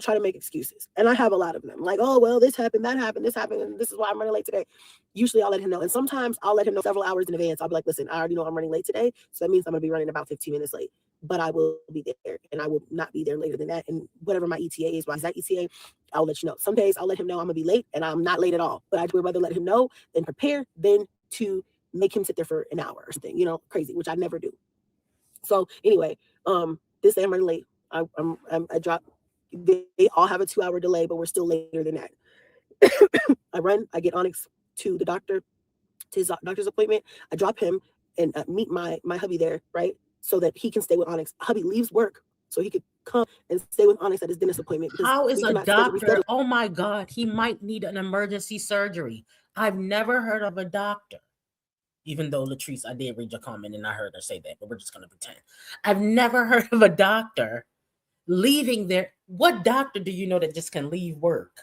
try to make excuses. And I have a lot of them. Like, oh well, this happened, that happened, this happened, and this is why I'm running late today. Usually I'll let him know. And sometimes I'll let him know several hours in advance. I'll be like, listen, I already know I'm running late today. So that means I'm gonna be running about 15 minutes late. But I will be there, and I will not be there later than that. And whatever my ETA is, why is that ETA? I'll let you know. Some days I'll let him know I'm gonna be late, and I'm not late at all. But I'd rather let him know than prepare than to make him sit there for an hour or something, you know, crazy, which I never do. So anyway, this day I'm running late. I dropped. They all have a 2-hour delay, but we're still later than that. I get Onyx to the doctor, to his doctor's appointment. I drop him and meet my hubby there, right? So that he can stay with Onyx. Hubby leaves work so he could come and stay with Onyx at his dentist appointment. How is a doctor? Oh my God, he might need an emergency surgery. I've never heard of a doctor. Even though Latrice, I did read your comment and I heard her say that, but we're just going to pretend. I've never heard of a doctor leaving their. What doctor do you know that just can leave work?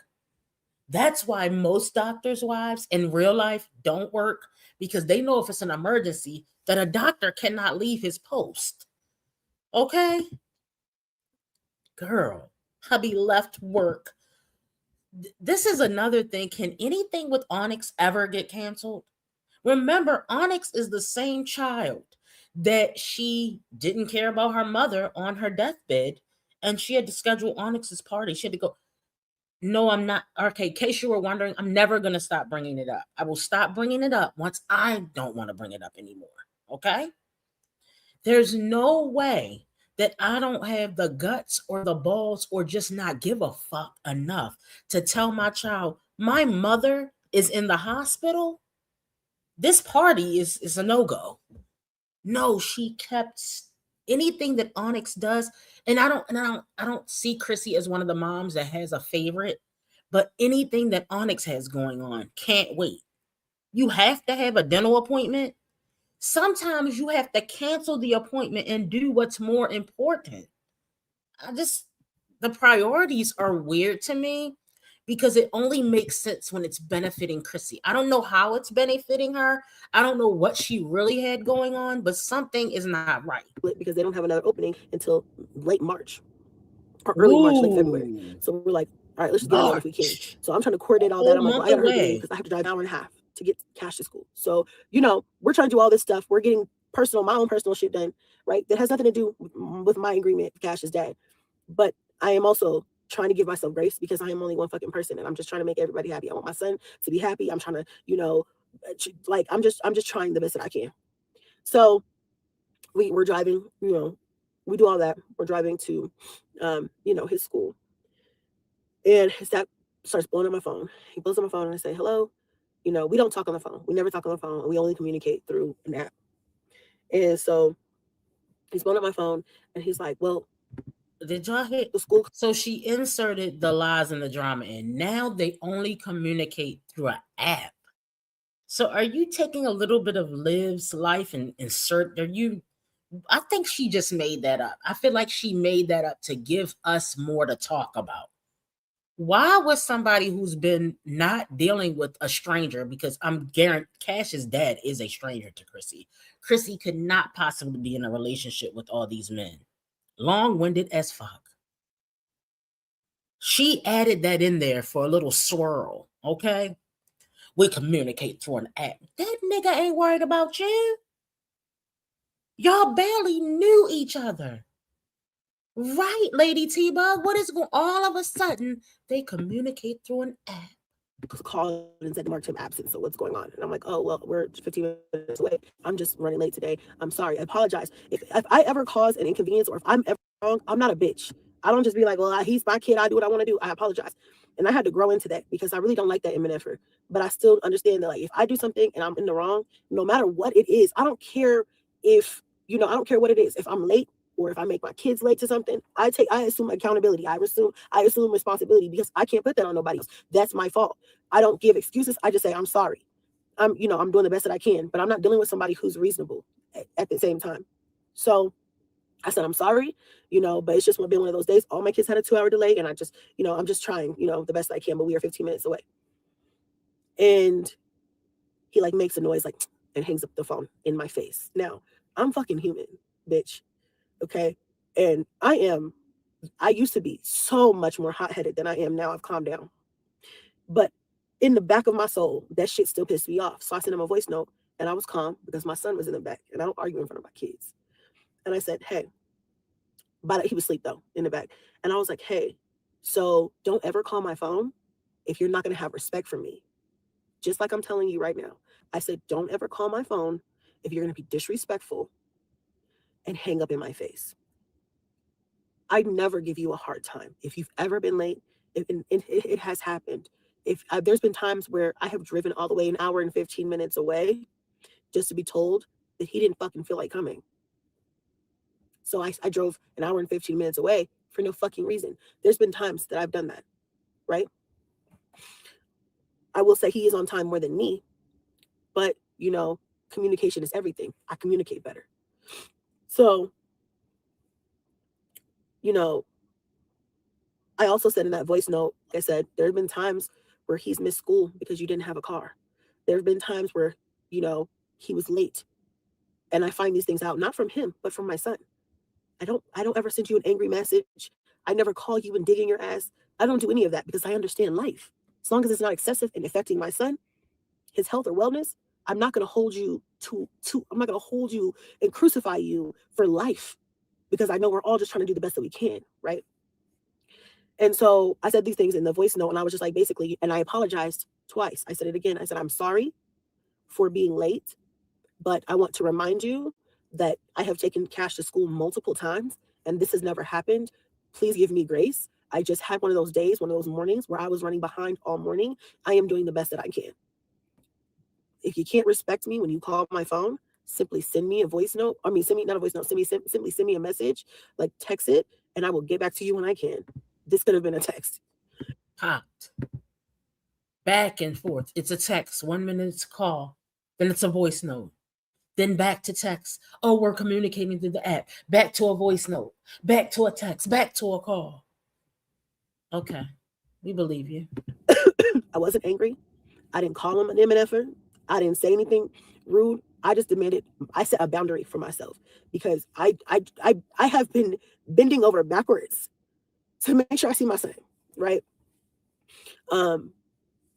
That's why most doctors' wives in real life don't work, because they know if it's an emergency that a doctor cannot leave his post. Okay? Girl, hubby left work. This is another thing. Can anything with Onyx ever get canceled? Remember, Onyx is the same child that she didn't care about her mother on her deathbed, and she had to schedule Onyx's party. She had to go. No, I'm not. Okay, in case you were wondering, I'm never going to stop bringing it up. I will stop bringing it up once I don't want to bring it up anymore. Okay? There's no way that I don't have the guts or the balls or just not give a fuck enough to tell my child, my mother is in the hospital. This party is a no-go. No, she kept anything that Onyx does, and I don't see Chrissy as one of the moms that has a favorite, but anything that Onyx has going on, can't wait. You have to have a dental appointment. Sometimes you have to cancel the appointment and do what's more important. The priorities are weird to me, because it only makes sense when it's benefiting Chrissy. I don't know how it's benefiting her. I don't know what she really had going on, but something is not right. Because they don't have another opening until late March or early March, like February. So we're like, all right, let's just get it if we can. So I'm trying to coordinate all that. I'm like, well, I gotta hurry because I have to drive an hour and a half to get Cash to school. So, you know, we're trying to do all this stuff. We're getting my own personal shit done, right? That has nothing to do with my agreement with Cash's dad. But I am also trying to give myself grace because I am only one fucking person, and I'm just trying to make everybody happy. I want my son to be happy. I'm trying to, you know, like I'm just trying the best that I can. So we're driving, you know, we do all that. We're driving to, you know, his school, and his dad starts blowing up my phone. He blows up my phone and I say, hello. You know, we don't talk on the phone. We never talk on the phone. We only communicate through an app. And so he's blowing up my phone and he's like, well, did y'all hit the school? So she inserted the lies and the drama in. Now they only communicate through an app. So are you taking a little bit of Liv's life and insert? I think she just made that up. I feel like she made that up to give us more to talk about. Why was somebody who's been not dealing with a stranger, because I'm guaranteed Cash's dad is a stranger to Chrissy. Chrissy could not possibly be in a relationship with all these men. Long-winded as fuck. She added that in there for a little swirl, okay? We communicate through an app. That nigga ain't worried about you. Y'all barely knew each other. Right, Lady T-Bug? What is going on? All of a sudden, they communicate through an app. Called and said marked him absent. So what's going on? And I'm like, oh, well, we're 15 minutes away. I'm just running late today. I'm sorry. I apologize. If I ever cause an inconvenience or if I'm ever wrong, I'm not a bitch. I don't just be like, well, he's my kid. I do what I want to do. I apologize. And I had to grow into that because I really don't like that in Miniffer. But I still understand that, like, if I do something and I'm in the wrong, no matter what it is, I don't care if, you know, I don't care what it is. If I'm late or if I make my kids late to something, I assume accountability. I assume responsibility because I can't put that on nobody else. That's my fault. I don't give excuses. I just say, I'm sorry. I'm doing the best that I can, but I'm not dealing with somebody who's reasonable at the same time. So I said, I'm sorry, but it's just been one of those days. All my kids had a 2-hour delay and I just, I'm just trying, the best I can, but we are 15 minutes away. And he makes a noise and hangs up the phone in my face. Now, I'm fucking human. bitch. Okay. And I used to be so much more hot-headed than I am now. I've calmed down. But in the back of my soul, that shit still pissed me off. So I sent him a voice note and I was calm because my son was in the back and I don't argue in front of my kids. And I said, hey, he was asleep though in the back. And I was like, hey, so don't ever call my phone if you're not going to have respect for me. Just like I'm telling you right now. I said, don't ever call my phone if you're going to be disrespectful and hang up in my face. I never give you a hard time. If you've ever been late, it has happened. If there's been times where I have driven all the way an hour and 15 minutes away just to be told that he didn't fucking feel like coming. So I drove an hour and 15 minutes away for no fucking reason. There's been times that I've done that, right? I will say he is on time more than me, but you know, communication is everything. I communicate better. So, you know, I also said in that voice note, like I said, there have been times where he's missed school because you didn't have a car. There have been times where, you know, he was late. And I find these things out, not from him, but from my son. I don't ever send you an angry message. I never call you and dig in your ass. I don't do any of that because I understand life. As long as it's not excessive and affecting my son, his health or wellness, I'm not going to hold you I'm not going to hold you and crucify you for life because I know we're all just trying to do the best that we can, right? And so I said these things in the voice note and I was just like, basically, and I apologized twice. I said it again. I said, I'm sorry for being late, but I want to remind you that I have taken Cash to school multiple times and this has never happened. Please give me grace. I just had one of those days, one of those mornings where I was running behind all morning. I am doing the best that I can. If you can't respect me when you call my phone, simply send me a voice note. I mean, simply send me a message, like text it, and I will get back to you when I can. This could have been a text. Popped. Back and forth. It's a text. 1 minute it's a call. Then it's a voice note. Then back to text. Oh, we're communicating through the app. Back to a voice note. Back to a text. Back to a call. Okay. We believe you. I wasn't angry. I didn't call him an MNFer. I didn't say anything rude. I just demanded, I set a boundary for myself because I have been bending over backwards to make sure I see my son, right?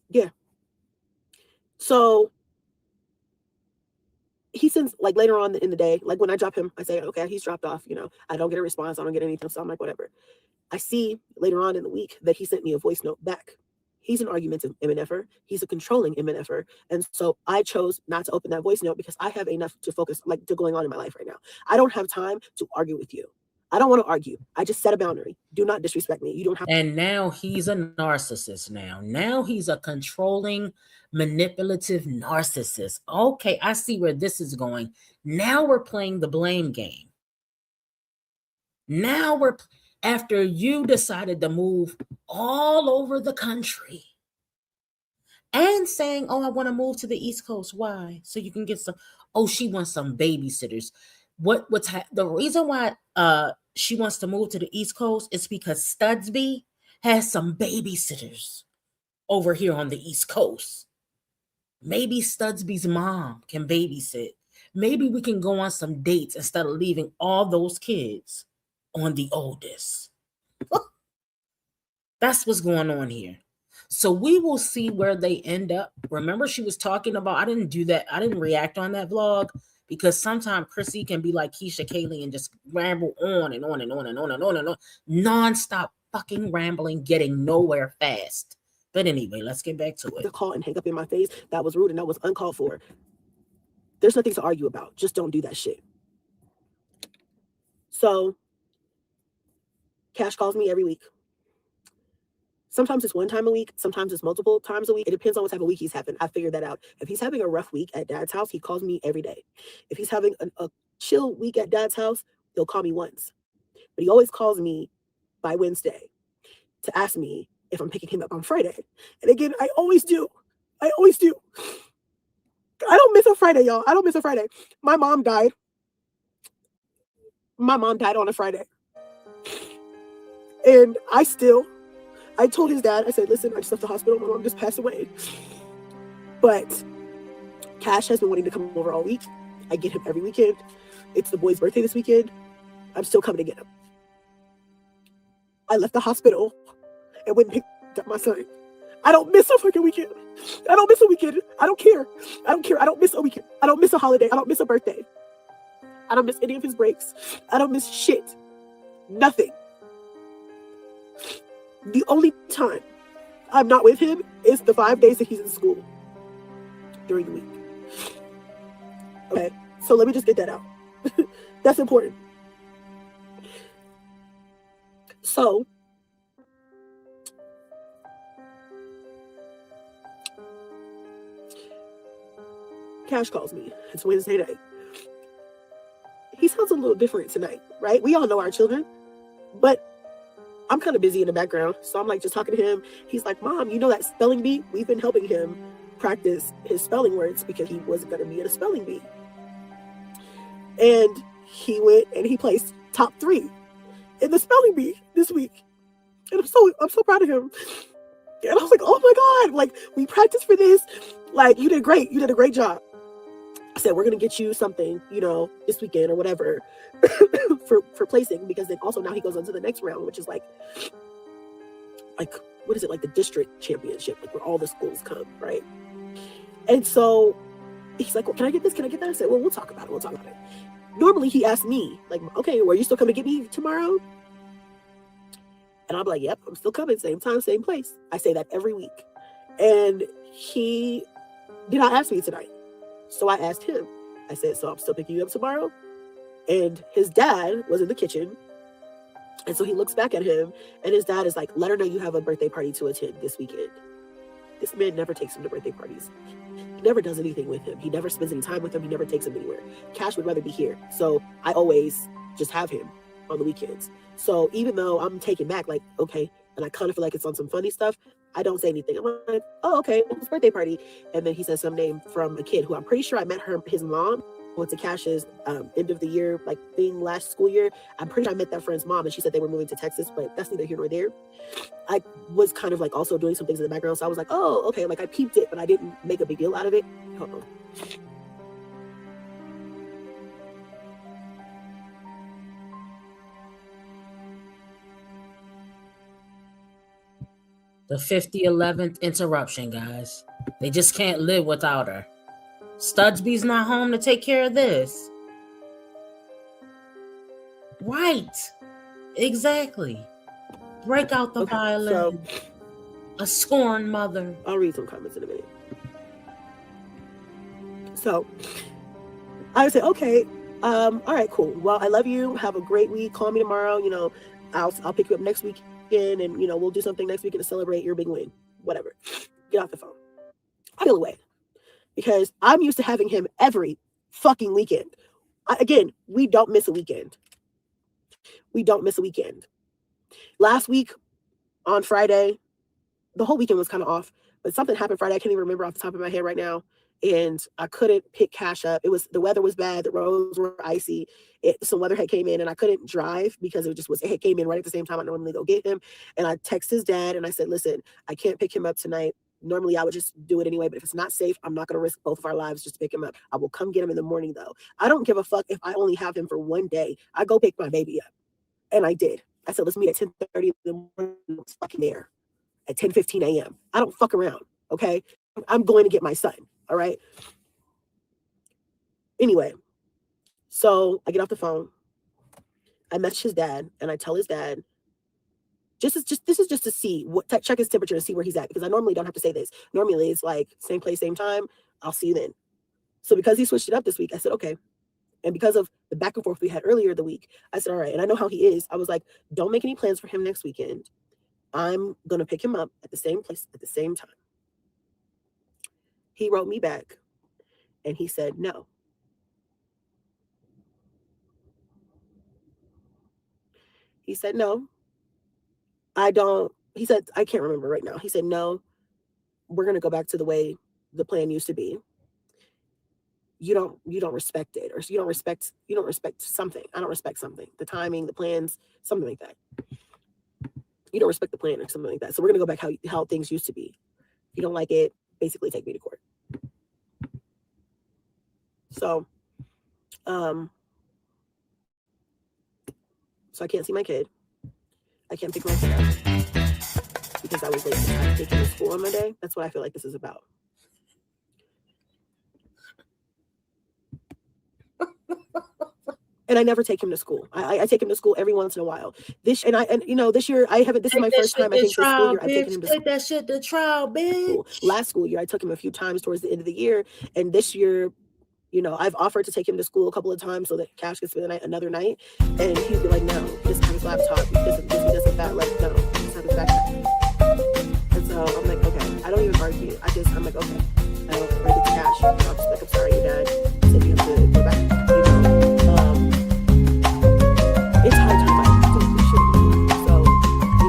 Yeah. So he sends, like later on in the day, like when I drop him, I say, okay, he's dropped off, you know, I don't get a response, I don't get anything, so I'm like, whatever. I see later on in the week that he sent me a voice note back. He's an argumentative MNFer. He's a controlling MNFer. And so I chose not to open that voice note because I have enough to focus, like, to going on in my life right now. I don't have time to argue with you. I don't want to argue. I just set a boundary. Do not disrespect me. You don't have. And now he's a narcissist now he's a controlling, manipulative narcissist. Okay, I see where this is going. Now we're playing the blame game. Now after you decided to move all over the country and saying, oh, I want to move to the East Coast. Why? So you can get some, oh, she wants some babysitters. The reason why she wants to move to the East Coast is because Studsby has some babysitters over here on the East Coast. Maybe Studsby's mom can babysit. Maybe we can go on some dates instead of leaving all those kids on the oldest. That's what's going on here. So we will see where they end up. Remember, she was talking about, I didn't do that. I didn't react on that vlog because sometimes Chrissy can be like Keisha Kaylee and just ramble on and on and on and on and on and on. Non-stop fucking rambling, getting nowhere fast. But anyway, let's get back to it. The call and hang up in my face. That was rude and that was uncalled for. There's nothing to argue about. Just don't do that shit. So Cash calls me every week. Sometimes it's one time a week. Sometimes it's multiple times a week. It depends on what type of week he's having. I figured that out. If he's having a rough week at Dad's house, he calls me every day. If he's having a chill week at Dad's house, he'll call me once. But he always calls me by Wednesday to ask me if I'm picking him up on Friday. And again, I always do. I always do. I don't miss a Friday, y'all. I don't miss a Friday. My mom died. My mom died on a Friday. And I told his dad, I said, listen, I just left the hospital. My mom just passed away. But Cash has been wanting to come over all week. I get him every weekend. It's the boy's birthday this weekend. I'm still coming to get him. I left the hospital and went and picked up my son. I don't miss a fucking weekend. I don't miss a weekend. I don't care. I don't care. I don't miss a weekend. I don't miss a holiday. I don't miss a birthday. I don't miss any of his breaks. I don't miss shit. Nothing. The only time I'm not with him is the 5 days that he's in school during the week. Okay, so let me just get that out. That's important. So, Cash calls me. It's Wednesday night. He sounds a little different tonight, right? We all know our children, but I'm kind of busy in the background. So I'm like just talking to him. He's like, Mom, you know that spelling bee? We've been helping him practice his spelling words because he wasn't going to be in a spelling bee. And he went and he placed top 3 in the spelling bee this week. And I'm so proud of him. And I was like, oh my God, like we practiced for this. Like you did great. You did a great job. I said, we're going to get you something, you know, this weekend or whatever for placing, because then also now he goes on to the next round, which is like, what is it? Like the district championship, like where all the schools come. Right. And so he's like, well, can I get this? Can I get that? I said, well, we'll talk about it. Normally he asked me like, okay, well, are you still coming to get me tomorrow? And I'm like, yep, I'm still coming. Same time, same place. I say that every week. And he did not ask me tonight. So I asked him. I said, so I'm still picking you up tomorrow? And his dad was in the kitchen. And so he looks back at him and his dad is like, let her know you have a birthday party to attend this weekend. This man never takes him to birthday parties. He never does anything with him. He never spends any time with him. He never takes him anywhere. Cash would rather be here. So I always just have him on the weekends. So even though I'm taken back, like, okay, and I kind of feel like it's on some funny stuff, I don't say anything. I'm like, oh, okay, it was a birthday party. And then he says some name from a kid who I'm pretty sure I met his mom. Went to Cash's end of the year like thing last school year. I'm pretty sure I met that friend's mom and she said they were moving to Texas, but that's neither here nor there. I was kind of like also doing some things in the background. So I was like, oh, okay, like I peeped it, but I didn't make a big deal out of it. Hold on. The 5011th interruption, guys. They just can't live without her. Studsby's not home to take care of this. Right. Exactly. Break out the violin. So, a scorned mother. I'll read some comments in a minute. So I would say, okay, all right, cool. Well, I love you. Have a great week. Call me tomorrow. You know, I'll pick you up next weekend and, you know, we'll do something next weekend to celebrate your big win. Whatever. Get off the phone. I feel away because I'm used to having him every fucking weekend. Again, we don't miss a weekend. We don't miss a weekend. Last week on Friday, the whole weekend was kind of off, but something happened Friday. I can't even remember off the top of my head right now. And I couldn't pick Cash up. The weather was bad. The roads were icy. Some weather had came in and I couldn't drive because it came in right at the same time I normally go get him. And I texted his dad and I said, listen, I can't pick him up tonight. Normally I would just do it anyway, but if it's not safe, I'm not going to risk both of our lives just to pick him up. I will come get him in the morning though. I don't give a fuck if I only have him for one day. I go pick my baby up. And I did. I said, let's meet at 10:30 in the morning. I was fucking there at 10:15 a.m. I don't fuck around. Okay. I'm going to get my son. All right. Anyway, so I get off the phone. I message his dad and I tell his dad, this is just to see check his temperature and see where he's at, because I normally don't have to say this. Normally it's like same place, same time. I'll see you then. So because he switched it up this week, I said, okay. And because of the back and forth we had earlier the week, I said, all right. And I know how he is. I was like, don't make any plans for him next weekend. I'm going to pick him up at the same place at the same time. He wrote me back and he said, no. He said, no, I don't. He said, I can't remember right now. He said, no, we're going to go back to the way the plan used to be. You don't respect it, or you don't respect something. I don't respect something, the timing, the plans, something like that. You don't respect the plan or something like that. So we're going to go back how things used to be. If you don't like it, basically take me to court. So, So I can't see my kid. I can't pick my kid up because I was late to take him to school on Monday. That's what I feel like this is about. And I never take him to school. I take him to school every once in a while. This year I haven't. This is my first time. I think this school year I've taken him to take that shit to trial, bitch. Last school year I took him a few times towards the end of the year, and this year, I've offered to take him to school a couple of times so that Cash can spend the night another night, and he'd be like, no, just have his laptop. He doesn't that like no, just have his backpack. And so I'm like, okay. I don't even argue. I'm like, okay. I'll bring it to Cash. I'm just like, I'm sorry, your dad said you have to go back. It's hard time doing this shit. So,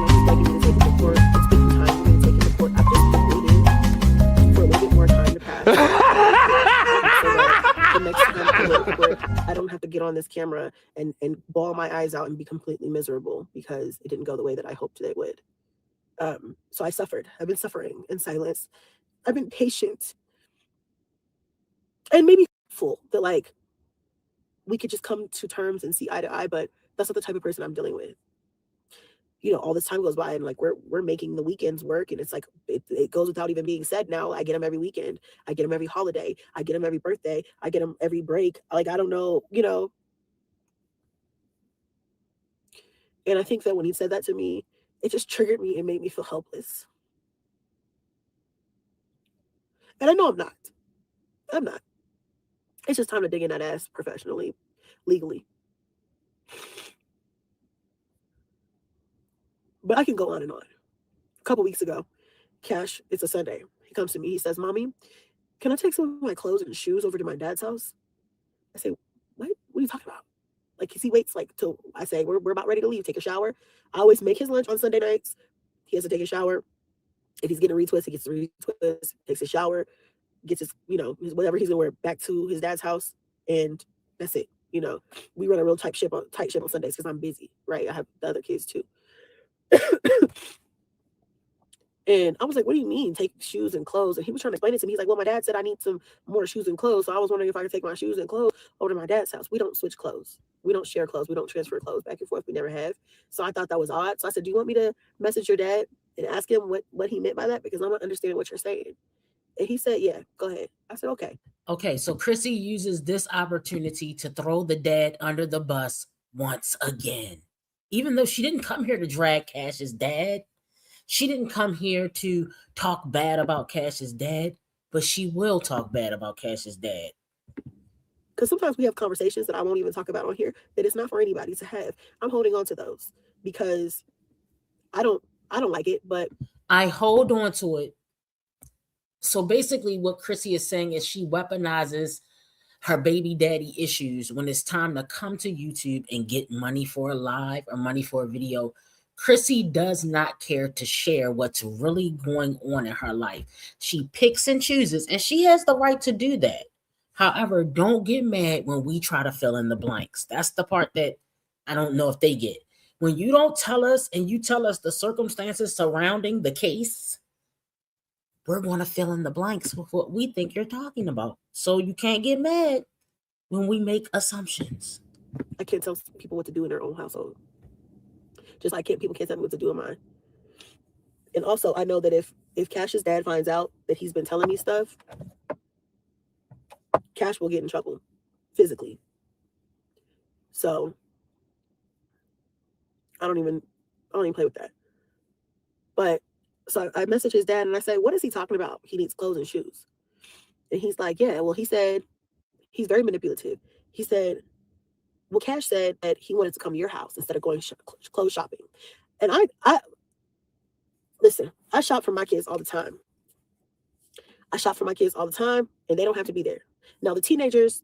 he's begging me to take him to court. It's been time for me to take him to court. I've just been waiting for a little bit more time to pass. So that the next time I go to court, I don't have to get on this camera and bawl my eyes out and be completely miserable because it didn't go the way that I hoped they would. So I suffered. I've been suffering in silence. I've been patient. And maybe full that like we could just come to terms and see eye to eye, but that's not the type of person I'm dealing with. All this time goes by and like we're making the weekends work, and it's like it goes without even being said now. I get him every weekend. I get him every holiday. I get him every birthday. I get him every break. Like, I don't know, And I think that when he said that to me, it just triggered me and made me feel helpless. And I know I'm not. It's just time to dig in that ass professionally, legally. But I can go on and on. A couple weeks ago, Cash, it's a Sunday. He comes to me. He says, Mommy, can I take some of my clothes and shoes over to my dad's house? I say, what? What are you talking about? Like, he waits like till I say, we're about ready to leave, take a shower. I always make his lunch on Sunday nights. He has to take a shower. If he's getting a retwist, he gets a retwist, takes a shower, gets his, whatever he's gonna wear back to his dad's house. And that's it. We run a real tight ship on Sundays because I'm busy, right? I have the other kids too. And I was like, what do you mean take shoes and clothes? And he was trying to explain it to me. He's like, well, my dad said I need some more shoes and clothes. So I was wondering if I could take my shoes and clothes over to my dad's house. We don't switch clothes. We don't share clothes. We don't transfer clothes back and forth. We never have. So I thought that was odd. So I said, do you want me to message your dad and ask him what he meant by that? Because I'm not understanding what you're saying. And he said, yeah, go ahead. I said, okay. Okay, so Chrissy uses this opportunity to throw the dad under the bus once again. Even though she didn't come here to drag Cash's dad, she didn't come here to talk bad about Cash's dad, but she will talk bad about Cash's dad. Because sometimes we have conversations that I won't even talk about on here that it's not for anybody to have. I'm holding on to those because I don't like it, but I hold on to it. So basically what Chrissy is saying is she weaponizes her baby daddy issues when it's time to come to YouTube and get money for a live or money for a video. Chrissy does not care to share what's really going on in her life. She picks and chooses, and she has the right to do that. However, don't get mad when we try to fill in the blanks. That's the part that I don't know if they get. When you don't tell us and you tell us the circumstances surrounding the case, we're going to fill in the blanks with what we think you're talking about. So you can't get mad when we make assumptions. I can't tell people what to do in their own household. Just like people can't tell me what to do in mine. And also, I know that if Cash's dad finds out that he's been telling me stuff, Cash will get in trouble physically. So I don't even play with that. But so I messaged his dad and I said, what is he talking about? He needs clothes and shoes. And he's like, yeah, well, he said, he's very manipulative. He said, well, Cash said that he wanted to come to your house instead of going clothes shopping. And I listen, I shop for my kids all the time. And they don't have to be there. Now, the teenagers,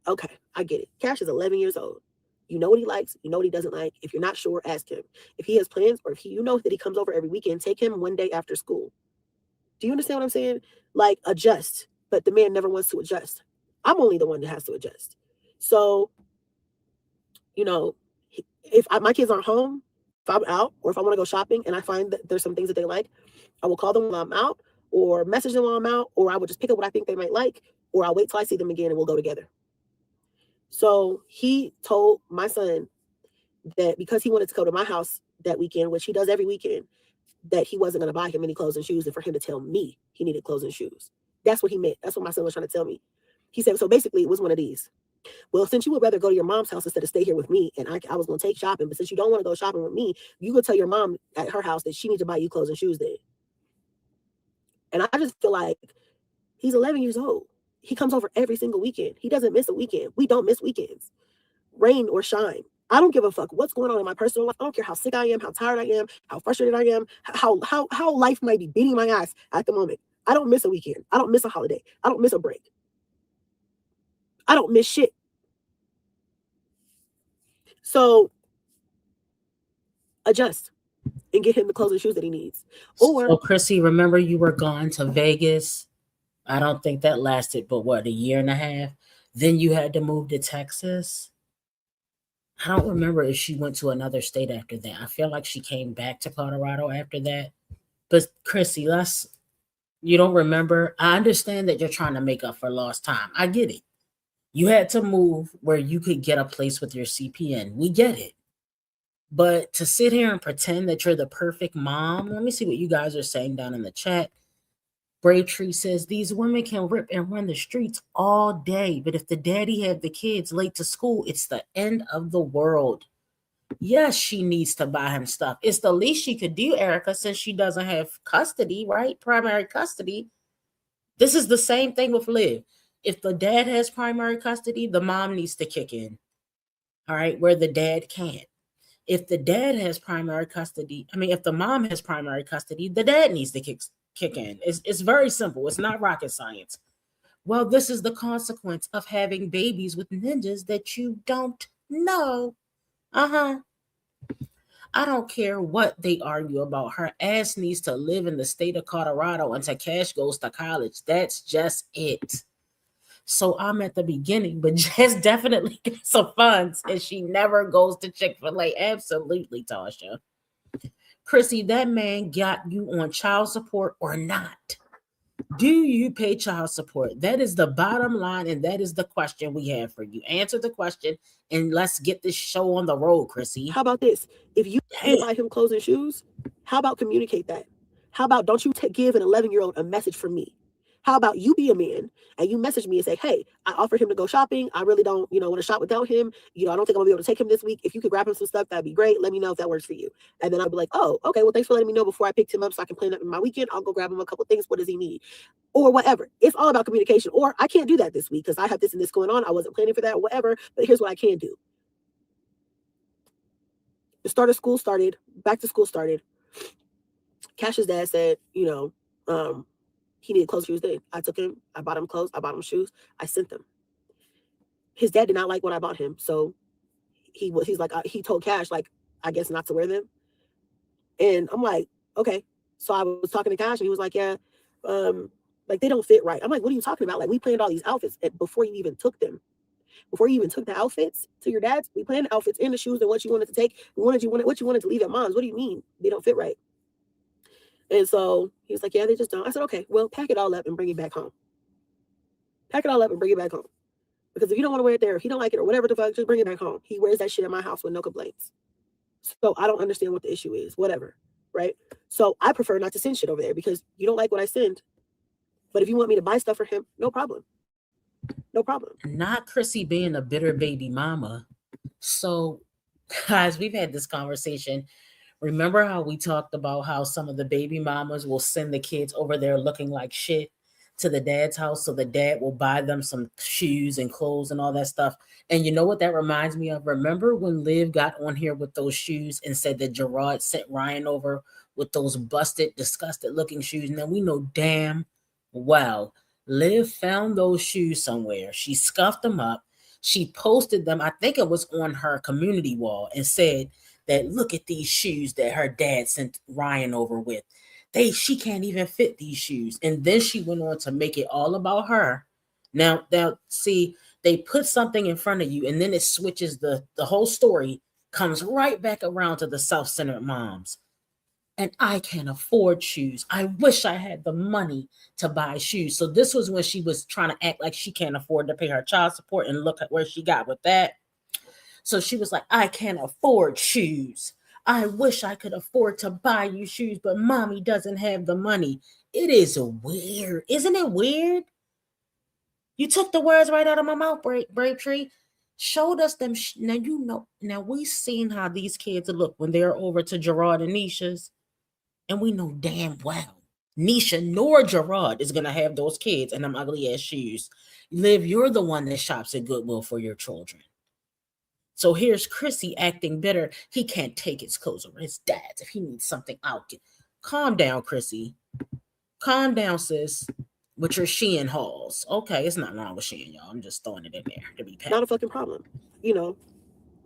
okay, I get it. Cash is 11 years old. You know what he likes. You know what he doesn't like. If you're not sure, ask him. If he has plans or if you know that he comes over every weekend, take him one day after school. Do you understand what I'm saying? Like, adjust. But the man never wants to adjust. I'm only the one that has to adjust. So, if my kids aren't home, if I'm out or if I want to go shopping and I find that there's some things that they like, I will call them while I'm out or message them while I'm out, or I will just pick up what I think they might like, or I'll wait till I see them again and we'll go together. So he told my son that because he wanted to go to my house that weekend, which he does every weekend, that he wasn't going to buy him any clothes and shoes, and for him to tell me he needed clothes and shoes. That's what he meant. That's what my son was trying to tell me. He said, so basically it was one of these. Well, since you would rather go to your mom's house instead of stay here with me, and I was going to take shopping, but since you don't want to go shopping with me, you go tell your mom at her house that she needs to buy you clothes and shoes then. And I just feel like he's 11 years old. He comes over every single weekend. He doesn't miss a weekend. We don't miss weekends, rain or shine. I don't give a fuck what's going on in my personal life. I don't care how sick I am, how tired I am, how frustrated I am, how life might be beating my ass at the moment. I don't miss a weekend. I don't miss a holiday. I don't miss a break. I don't miss shit. So adjust and get him the clothes and shoes that he needs. Or so Chrissy, remember you were gone to Vegas? I don't think that lasted but what, a year and a half? Then you had to move to Texas. I don't remember if she went to another state after that. I feel like she came back to Colorado after that. But Chrissy, you don't remember. I understand that you're trying to make up for lost time. I get it. You had to move where you could get a place with your CPN. We get it. But to sit here and pretend that you're the perfect mom, let me see what you guys are saying down in the chat. Brave Tree says, these women can rip and run the streets all day, but if the daddy had the kids late to school, it's the end of the world. Yes, she needs to buy him stuff. It's the least she could do, Erica, since she doesn't have custody, right? Primary custody. This is the same thing with Liv. If the dad has primary custody, the mom needs to kick in, all right, where the dad can't. If the dad has primary custody, if the mom has primary custody, the dad needs to kick in. It's very simple. It's not rocket science. Well, this is the consequence of having babies with ninjas that you don't know. I don't care what they argue about. Her ass needs to live in the state of Colorado until Cash goes to college. That's just it. So I'm at the beginning, but Jess definitely gets some funds, and she never goes to Chick-fil-A. Absolutely, Tasha. Chrissy, that man got you on child support or not? Do you pay child support? That is the bottom line, and that is the question we have for you. Answer the question, and let's get this show on the road, Chrissy. How about this? If you buy him clothes and shoes, how about communicate that? How about don't you give an 11-year-old a message from me? How about you be a man and you message me and say, hey, I offered him to go shopping. I really don't, want to shop without him. I don't think I'm gonna be able to take him this week. If you could grab him some stuff, that'd be great. Let me know if that works for you. And then I'll be like, oh, okay, well, thanks for letting me know before I picked him up so I can plan up in my weekend. I'll go grab him a couple things. What does he need? Or whatever. It's all about communication. Or I can't do that this week because I have this and this going on. I wasn't planning for that or whatever, but here's what I can do. The start of school started, back to school started. Cash's dad said, he needed clothes, shoes. I took him, I bought him clothes, I bought him shoes, I sent them. His dad did not like what I bought him. So he's like, he told Cash, like, I guess not to wear them. And I'm like, okay. So I was talking to Cash and he was like, yeah, like they don't fit right. I'm like, what are you talking about? Like we planned all these outfits before you even took them. Before you even took the outfits to your dad's, we planned the outfits and the shoes and what you wanted to take. What you wanted to leave at mom's. What do you mean? They don't fit right. And so he was like, yeah, they just don't. I said, okay, well, pack it all up and bring it back home. Pack it all up and bring it back home. Because if you don't want to wear it there, if he don't like it or whatever the fuck, just bring it back home. He wears that shit in my house with no complaints. So I don't understand what the issue is, whatever, right? So I prefer not to send shit over there because you don't like what I send. But if you want me to buy stuff for him, no problem. No problem. Not Chrissy being a bitter baby mama. So, guys, we've had this conversation. Remember how we talked about how some of the baby mamas will send the kids over there looking like shit to the dad's house so the dad will buy them some shoes and clothes and all that stuff. And you know what that reminds me of? Remember when Liv got on here with those shoes and said that Gerard sent Ryan over with those busted, disgusted looking shoes? Now we know damn well Liv found those shoes somewhere. She scuffed them up. She posted them. I think it was on her community wall and said that look at these shoes that her dad sent Ryan over with. She can't even fit these shoes. And then she went on to make it all about her. Now see, they put something in front of you and then it switches the whole story comes right back around to the self-centered moms. And I can't afford shoes. I wish I had the money to buy shoes. So this was when she was trying to act like she can't afford to pay her child support, and look at where she got with that. So she was like, I can't afford shoes. I wish I could afford to buy you shoes, but mommy doesn't have the money. It is weird. Isn't it weird? You took the words right out of my mouth, Brave Tree. Showed us them. Now, you know, now we've seen how these kids look when they're over to Gerard and Nisha's. And we know damn well Nisha nor Gerard is going to have those kids and them ugly ass shoes. Liv, you're the one that shops at Goodwill for your children. So here's Chrissy acting bitter. He can't take his clothes over his dad's. If he needs something, I'll get. Calm down, Chrissy. Calm down, sis. With your Shein hauls. Okay, it's not wrong with Shein, y'all. I'm just throwing it in there to be petty. Not a fucking problem. You know,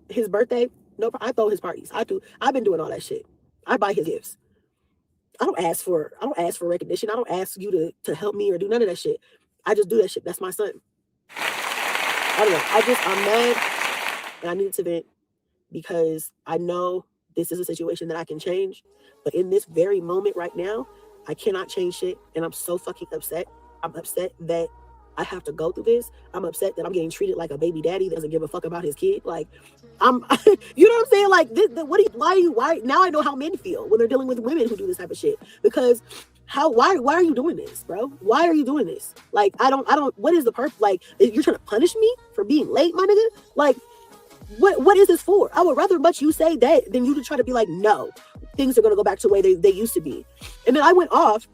his birthday, no, I throw his parties. I do. I've been doing all that shit. I buy his gifts. I don't ask for recognition. I don't ask you to help me or do none of that shit. I just do that shit. That's my son. I don't know. I'm mad and I need to vent because I know this is a situation that I can change. But in this very moment right now, I cannot change shit. And I'm so fucking upset. I'm upset that I have to go through this. I'm upset that I'm getting treated like a baby daddy that doesn't give a fuck about his kid. Like, you know what I'm saying? Like, why? Now I know how men feel when they're dealing with women who do this type of shit. Because why are you doing this, bro? Why are you doing this? Like, I don't, what is the purpose? Like, you're trying to punish me for being late, my nigga? Like, what is this for? I would rather much you say that than you to try to be like, no, things are going to go back to the way they used to be. And then I went off.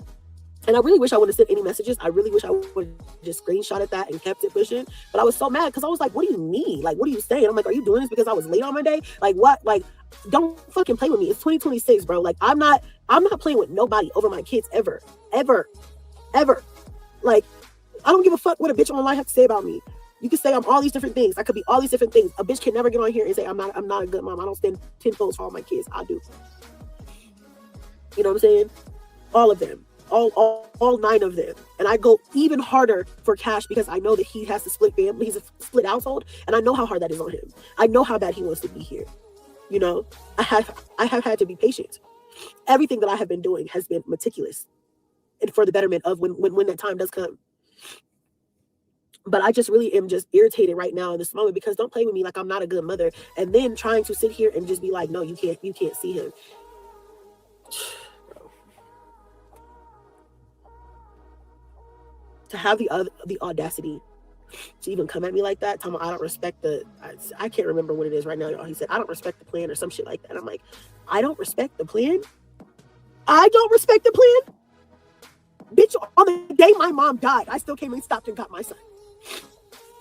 And I really wish I would have sent any messages. I really wish I would have just screenshotted that and kept it pushing. But I was so mad because I was like, what do you mean? Like, what are you saying? I'm like, are you doing this because I was late on my day? Like, what? Like, don't fucking play with me. It's 2026, bro. Like, I'm not playing with nobody over my kids ever. Like, I don't give a fuck what a bitch online has to say about me. You can say I'm all these different things. I could be all these different things. A bitch can never get on here and say I'm not a good mom. I don't stand 10 toes for all my kids. I do. You know what I'm saying? All of them. All 9 of them. And I go even harder for Cash because I know that he has to split family. He's a split household. And I know how hard that is on him. I know how bad he wants to be here. You know, I have had to be patient. Everything that I have been doing has been meticulous and for the betterment of when that time does come. But I just really am just irritated right now in this moment because don't play with me like I'm not a good mother. And then trying to sit here and just be like, no, you can't see him. To have the audacity to even come at me like that, I don't respect I can't remember what it is right now, y'all. He said, I don't respect the plan or some shit like that. I'm like, I don't respect the plan? I don't respect the plan? Bitch, on the day my mom died, I still came and stopped and got my son.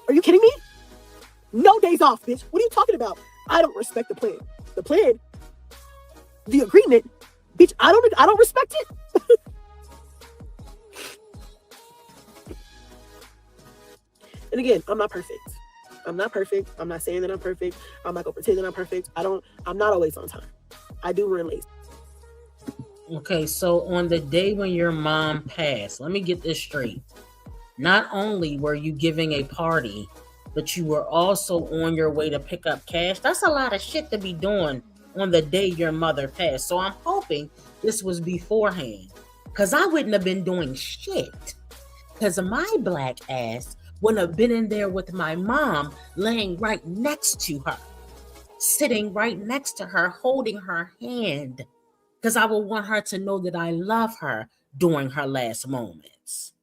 Are you kidding me? No days off, bitch. What are you talking about? I don't respect the plan. The plan, the agreement, bitch, I don't respect it. And again, I'm not perfect. I'm not saying that I'm perfect. I'm not gonna pretend that I'm perfect. I'm not always on time. I do run late. Okay, so on the day when your mom passed, let me get this straight. Not only were you giving a party, but you were also on your way to pick up cash. That's a lot of shit to be doing on the day your mother passed. So I'm hoping this was beforehand, because I wouldn't have been doing shit. Because my black ass would have been in there with my mom laying right next to her, sitting right next to her, holding her hand, because I would want her to know that I love her during her last moments.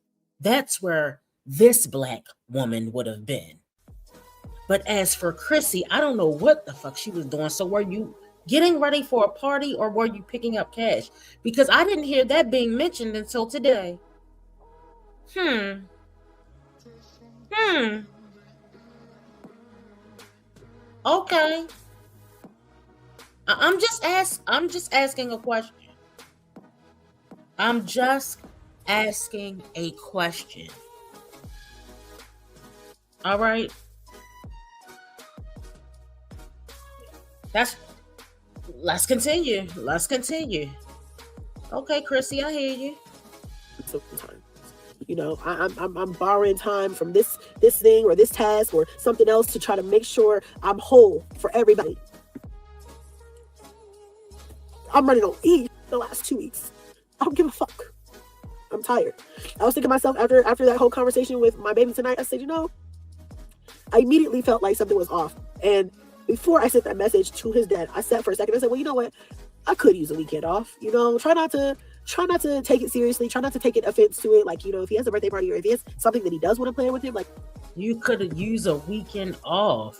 That's where this black woman would have been. But as for Chrissy, I don't know what the fuck she was doing. So were you getting ready for a party or were you picking up cash? Because I didn't hear that being mentioned until today. Okay. I'm just asking a question. I'm just asking a question. All right. Let's continue. Okay, Chrissy, I hear you. Sometimes, you know, I'm borrowing time from this thing or this task or something else to try to make sure I'm whole for everybody. I'm running on E the last 2 weeks. I don't give a fuck. I'm tired. I was thinking to myself after that whole conversation with my baby tonight, I said, you know, I immediately felt like something was off. And before I sent that message to his dad, I sat for a second. I said, well, you know what? I could use a weekend off. You know, try not to take it seriously. Try not to take it offense to it. Like, you know, if he has a birthday party or if he has something that he does want to plan with him, like, you could use a weekend off.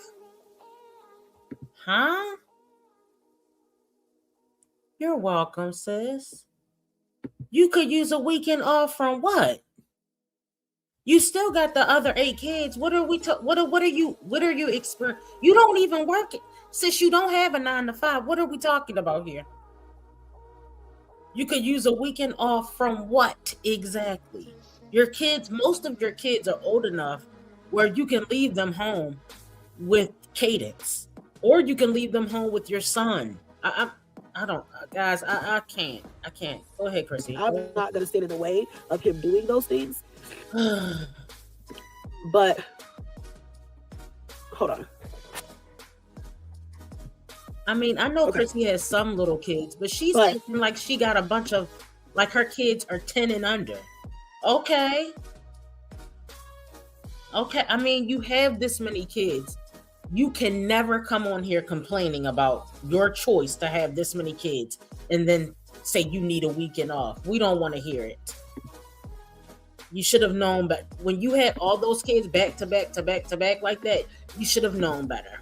Huh? You're welcome, sis. You could use a weekend off from what? You still got the other 8 kids. What are we? What are you experiencing? You don't even work since you don't have a 9 to 5. What are we talking about here? You could use a weekend off from what exactly? Your kids, most of your kids are old enough where you can leave them home with Cadence, or you can leave them home with your son. I don't, guys. I can't. Go ahead, Chrissy. I'm not gonna stand in the way of him doing those things. But hold on. I mean, I know Chrissy has some little kids, but she's thinking like she got a bunch of, like her kids are 10 and under. Okay. I mean, you have this many kids. You can never come on here complaining about your choice to have this many kids and then say you need a weekend off. We don't want to hear it. You should have known, but when you had all those kids back to back like that, you should have known better.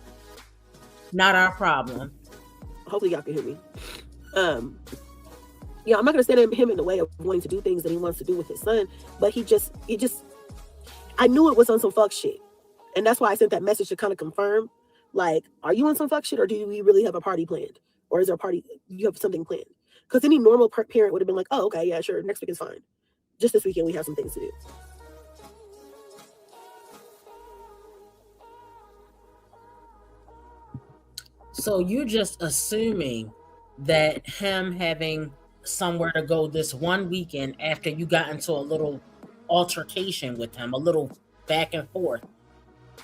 Not our problem. Hopefully y'all can hear me. Yeah, I'm not gonna stand him in the way of wanting to do things that he wants to do with his son, but he just I knew it was on some fuck shit. And that's why I sent that message to kind of confirm, like, are you on some fuck shit, or do we really have a party planned? Or is there a party, you have something planned? Because any normal parent would have been like, oh, okay, yeah, sure, next week is fine. Just this weekend, we have some things to do. So you're just assuming that him having somewhere to go this one weekend after you got into a little altercation with him, a little back and forth,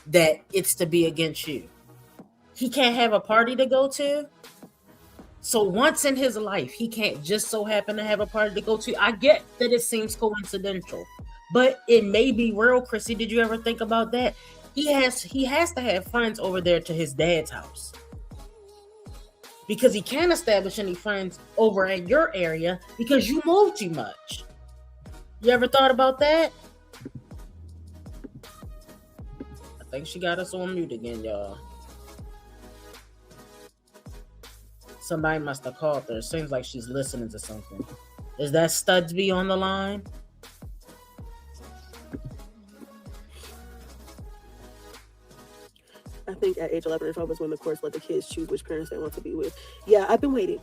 that it's to be against you. He can't have a party to go to. So once in his life, he can't just so happen to have a party to go to. I get that it seems coincidental, but it may be real. Chrissy, did you ever think about that? He has to have friends over there to his dad's house, because he can't establish any friends over at your area because you move too much. You ever thought about that? I think she got us on mute again, y'all. Somebody must have called her. It seems like she's listening to something. Is that Studsby on the line? I think at age 11 or 12 is when the courts let the kids choose which parents they want to be with. Yeah, I've been waiting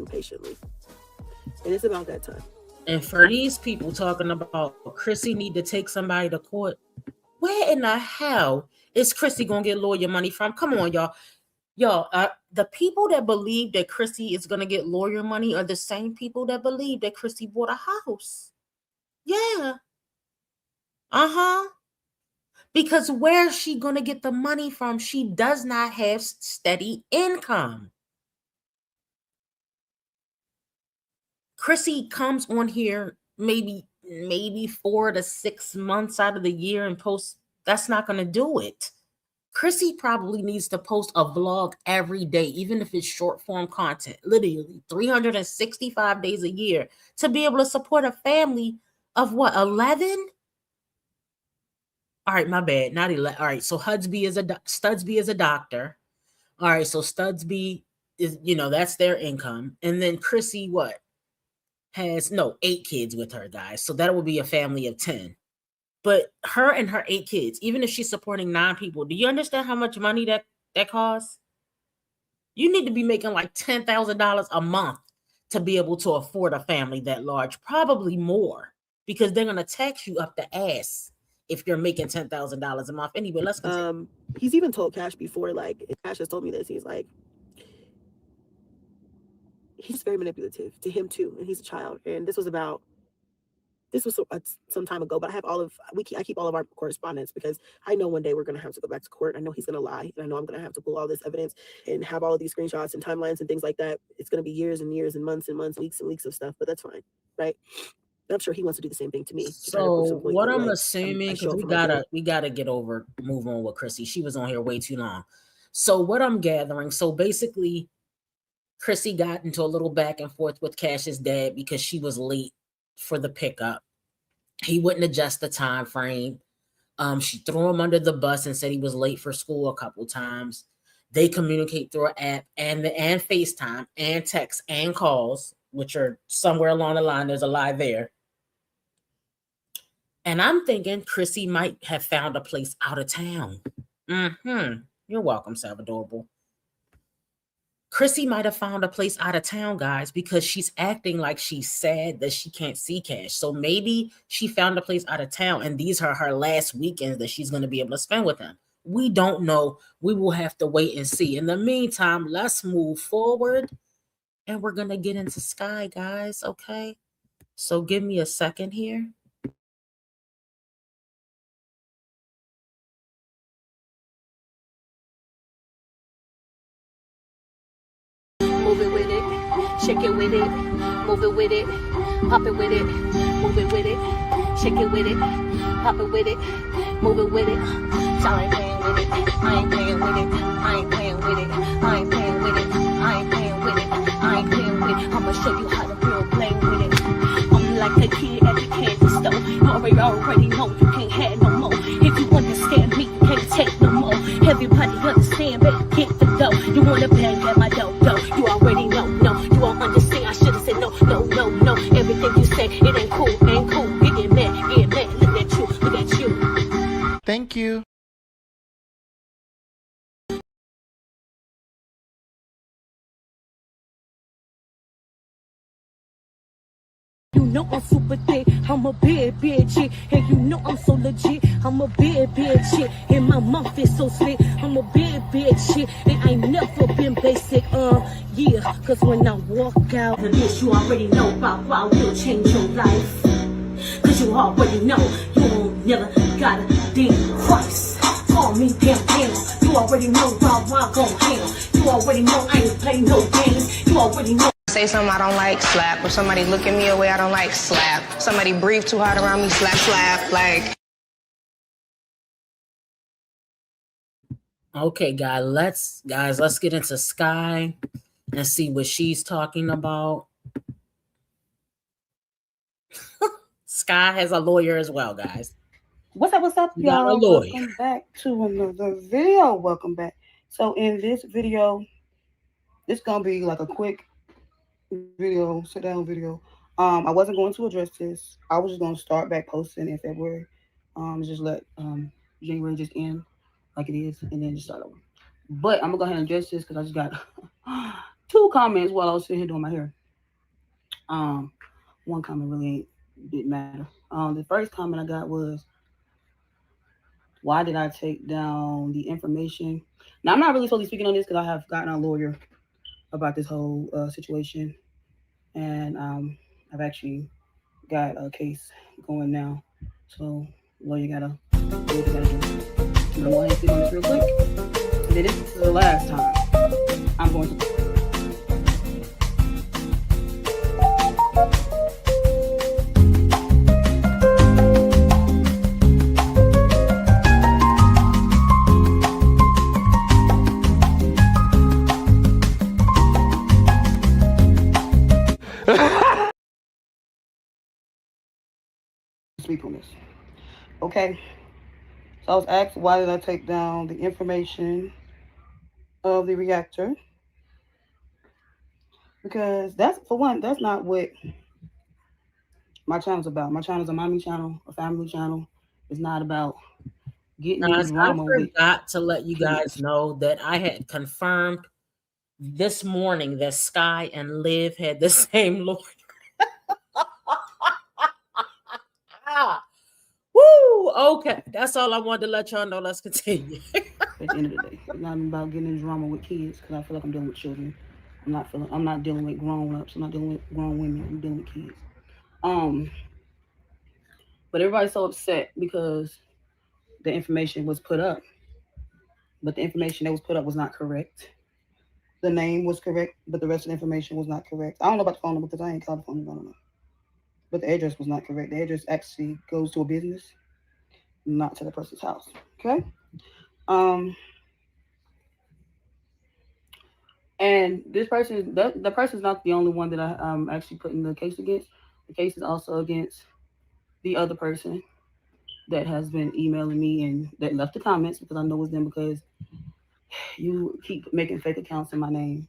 patiently. And it's about that time. And for these people talking about Chrissy need to take somebody to court, where in the hell is Chrissy gonna get lawyer money from? Come on, y'all. The people that believe that Chrissy is gonna get lawyer money are the same people that believe that Chrissy bought a house. Yeah. Because where's she gonna get the money from? She does not have steady income. Chrissy comes on here maybe 4 to 6 months out of the year and posts. That's not gonna do it. Chrissy probably needs to post a vlog every day, even if it's short form content, literally 365 days a year, to be able to support a family of what, 11? All right, my bad, not 11. All right, so Studsby is a doctor. All right, so Studsby is, that's their income. And then Chrissy, what? Has 8 kids with her, guys. So that would be a family of 10. But her and her 8 kids, even if she's supporting 9 people, do you understand how much money that costs? You need to be making like $10,000 a month to be able to afford a family that large, probably more, because they're going to tax you up the ass if you're making $10,000 a month. Anyway, let's continue. He's even told Cash before, like, Cash has told me this. He's like, he's very manipulative to him too, and he's a child. And this was some time ago, but I keep all of our correspondence, because I know one day we're going to have to go back to court. I know he's going to lie, and I know I'm going to have to pull all this evidence and have all of these screenshots and timelines and things like that. It's going to be years and years and months, weeks and weeks of stuff, but that's fine, right? I'm sure he wants to do the same thing to me. So what I'm assuming, because we gotta move on with Chrissy. She was on here way too long. So what I'm gathering, so basically Chrissy got into a little back and forth with Cash's dad because she was late for the pickup. He wouldn't adjust the time frame. She threw him under the bus and said he was late for school a couple times. They communicate through an app and FaceTime and text and calls, which are somewhere along the line. There's a lie there. And I'm thinking Chrissy might have found a place out of town. You're welcome, Salvadorable. Chrissy might have found a place out of town, guys, because she's acting like she's sad that she can't see Cash. So maybe she found a place out of town and these are her last weekends that she's going to be able to spend with him. We don't know. We will have to wait and see. In the meantime, let's move forward and we're going to get into Sky, guys. Okay. So give me a second here. Move it with it, shake it with it, move it with it, pop it with it, move it with it, shake it with it, pop it with it, move it with it. So I ain't playing with it, I ain't playing with it, I ain't playing with it, I ain't playing with it, I ain't playing with it, I ain't playing with it. I'ma show you how to real play with it. I'm like a kid at the candy store. You already know you can't have no more. If you understand me, you can't take no more. Everybody understand, better get the dough. You wanna bang at my dough. You already know, no, you won't understand. I should've said no. Everything you say, it ain't cool. Get mad. Look at you. Thank you. You know I'm super thick, I'm a big chick. And you know I'm so legit, I'm a big chick. And my mouth is so slick, I'm a big chick. And I ain't never been basic, yeah. Cause when I walk out of this, you already know about how will change your life. Cause you already know, you won't never gotta think twice. Call me damn. You already know how I gon' handle. You already know I ain't play no games. You already know. Say something I don't like, slap. If somebody look at me a way I don't like, slap. Somebody breathe too hard around me, slap. Like. Okay, let's get into Sky and see what she's talking about. Sky has a lawyer as well, guys. What's up, y'all? Welcome back to another video. Welcome back. So in this video, it's gonna be like a quick video, sit down video. I wasn't going to address this. I was just gonna start back posting in February. Just let January just end like it is, and then just start over. But I'm gonna go ahead and address this because I just got 2 comments while I was sitting here doing my hair. One comment really didn't matter. The first comment I got was, why did I take down the information? Now, I'm not really totally speaking on this because I have gotten a lawyer about this whole situation. And I've actually got a case going now. So, lawyer gotta do what you gotta do. I'm gonna go ahead and speak on this real quick. And then this is the last time I'm going to. Speak on this. Okay. So I was asked, why did I take down the information of the reactor? Because that's not what my channel's about. My channel's a mommy channel, a family channel. It's not about getting in drama. I forgot to let you guys know that I had confirmed this morning that Sky and Liv had the same lawyer. Woo! Okay, that's all I wanted to let y'all know. Let's continue. At the end of the day, it's not about getting in drama with kids, because I feel like I'm dealing with children. I'm not dealing with grown-ups. I'm not dealing with grown women. I'm dealing with kids. But everybody's so upset because the information was put up. But the information that was put up was not correct. The name was correct, but the rest of the information was not correct. I don't know about the phone number because I ain't called the phone number. I don't know. But the address was not correct. The address actually goes to a business, not to the person's house. Okay? And this person, the person's not the only one that I actually putting the case against. The case is also against the other person that has been emailing me and that left the comments, because I know it's them, because you keep making fake accounts in my name,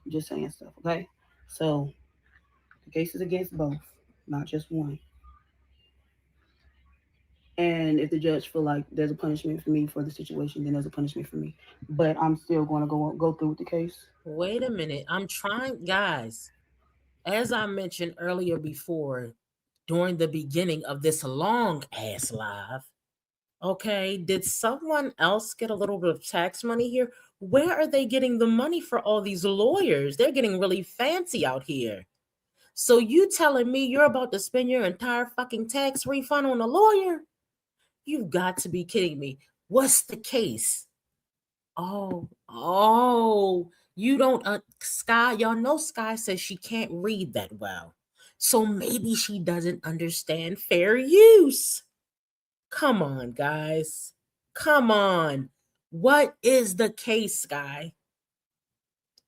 just saying stuff. Okay, so the case is against both, not just one. And if the judge feel like there's a punishment for me for the situation, then there's a punishment for me. But I'm still going to go through with the case. Wait a minute. I'm trying, guys. As I mentioned earlier before, during the beginning of this long ass live, okay, did someone else get a little bit of tax money here? Where are they getting the money for all these lawyers? They're getting really fancy out here. So you telling me you're about to spend your entire fucking tax refund on a lawyer? You've got to be kidding me. What's the case? Oh, you don't, Sky, y'all know Sky says she can't read that well. So maybe she doesn't understand fair use. Come on, guys. Come on. What is the case, Sky?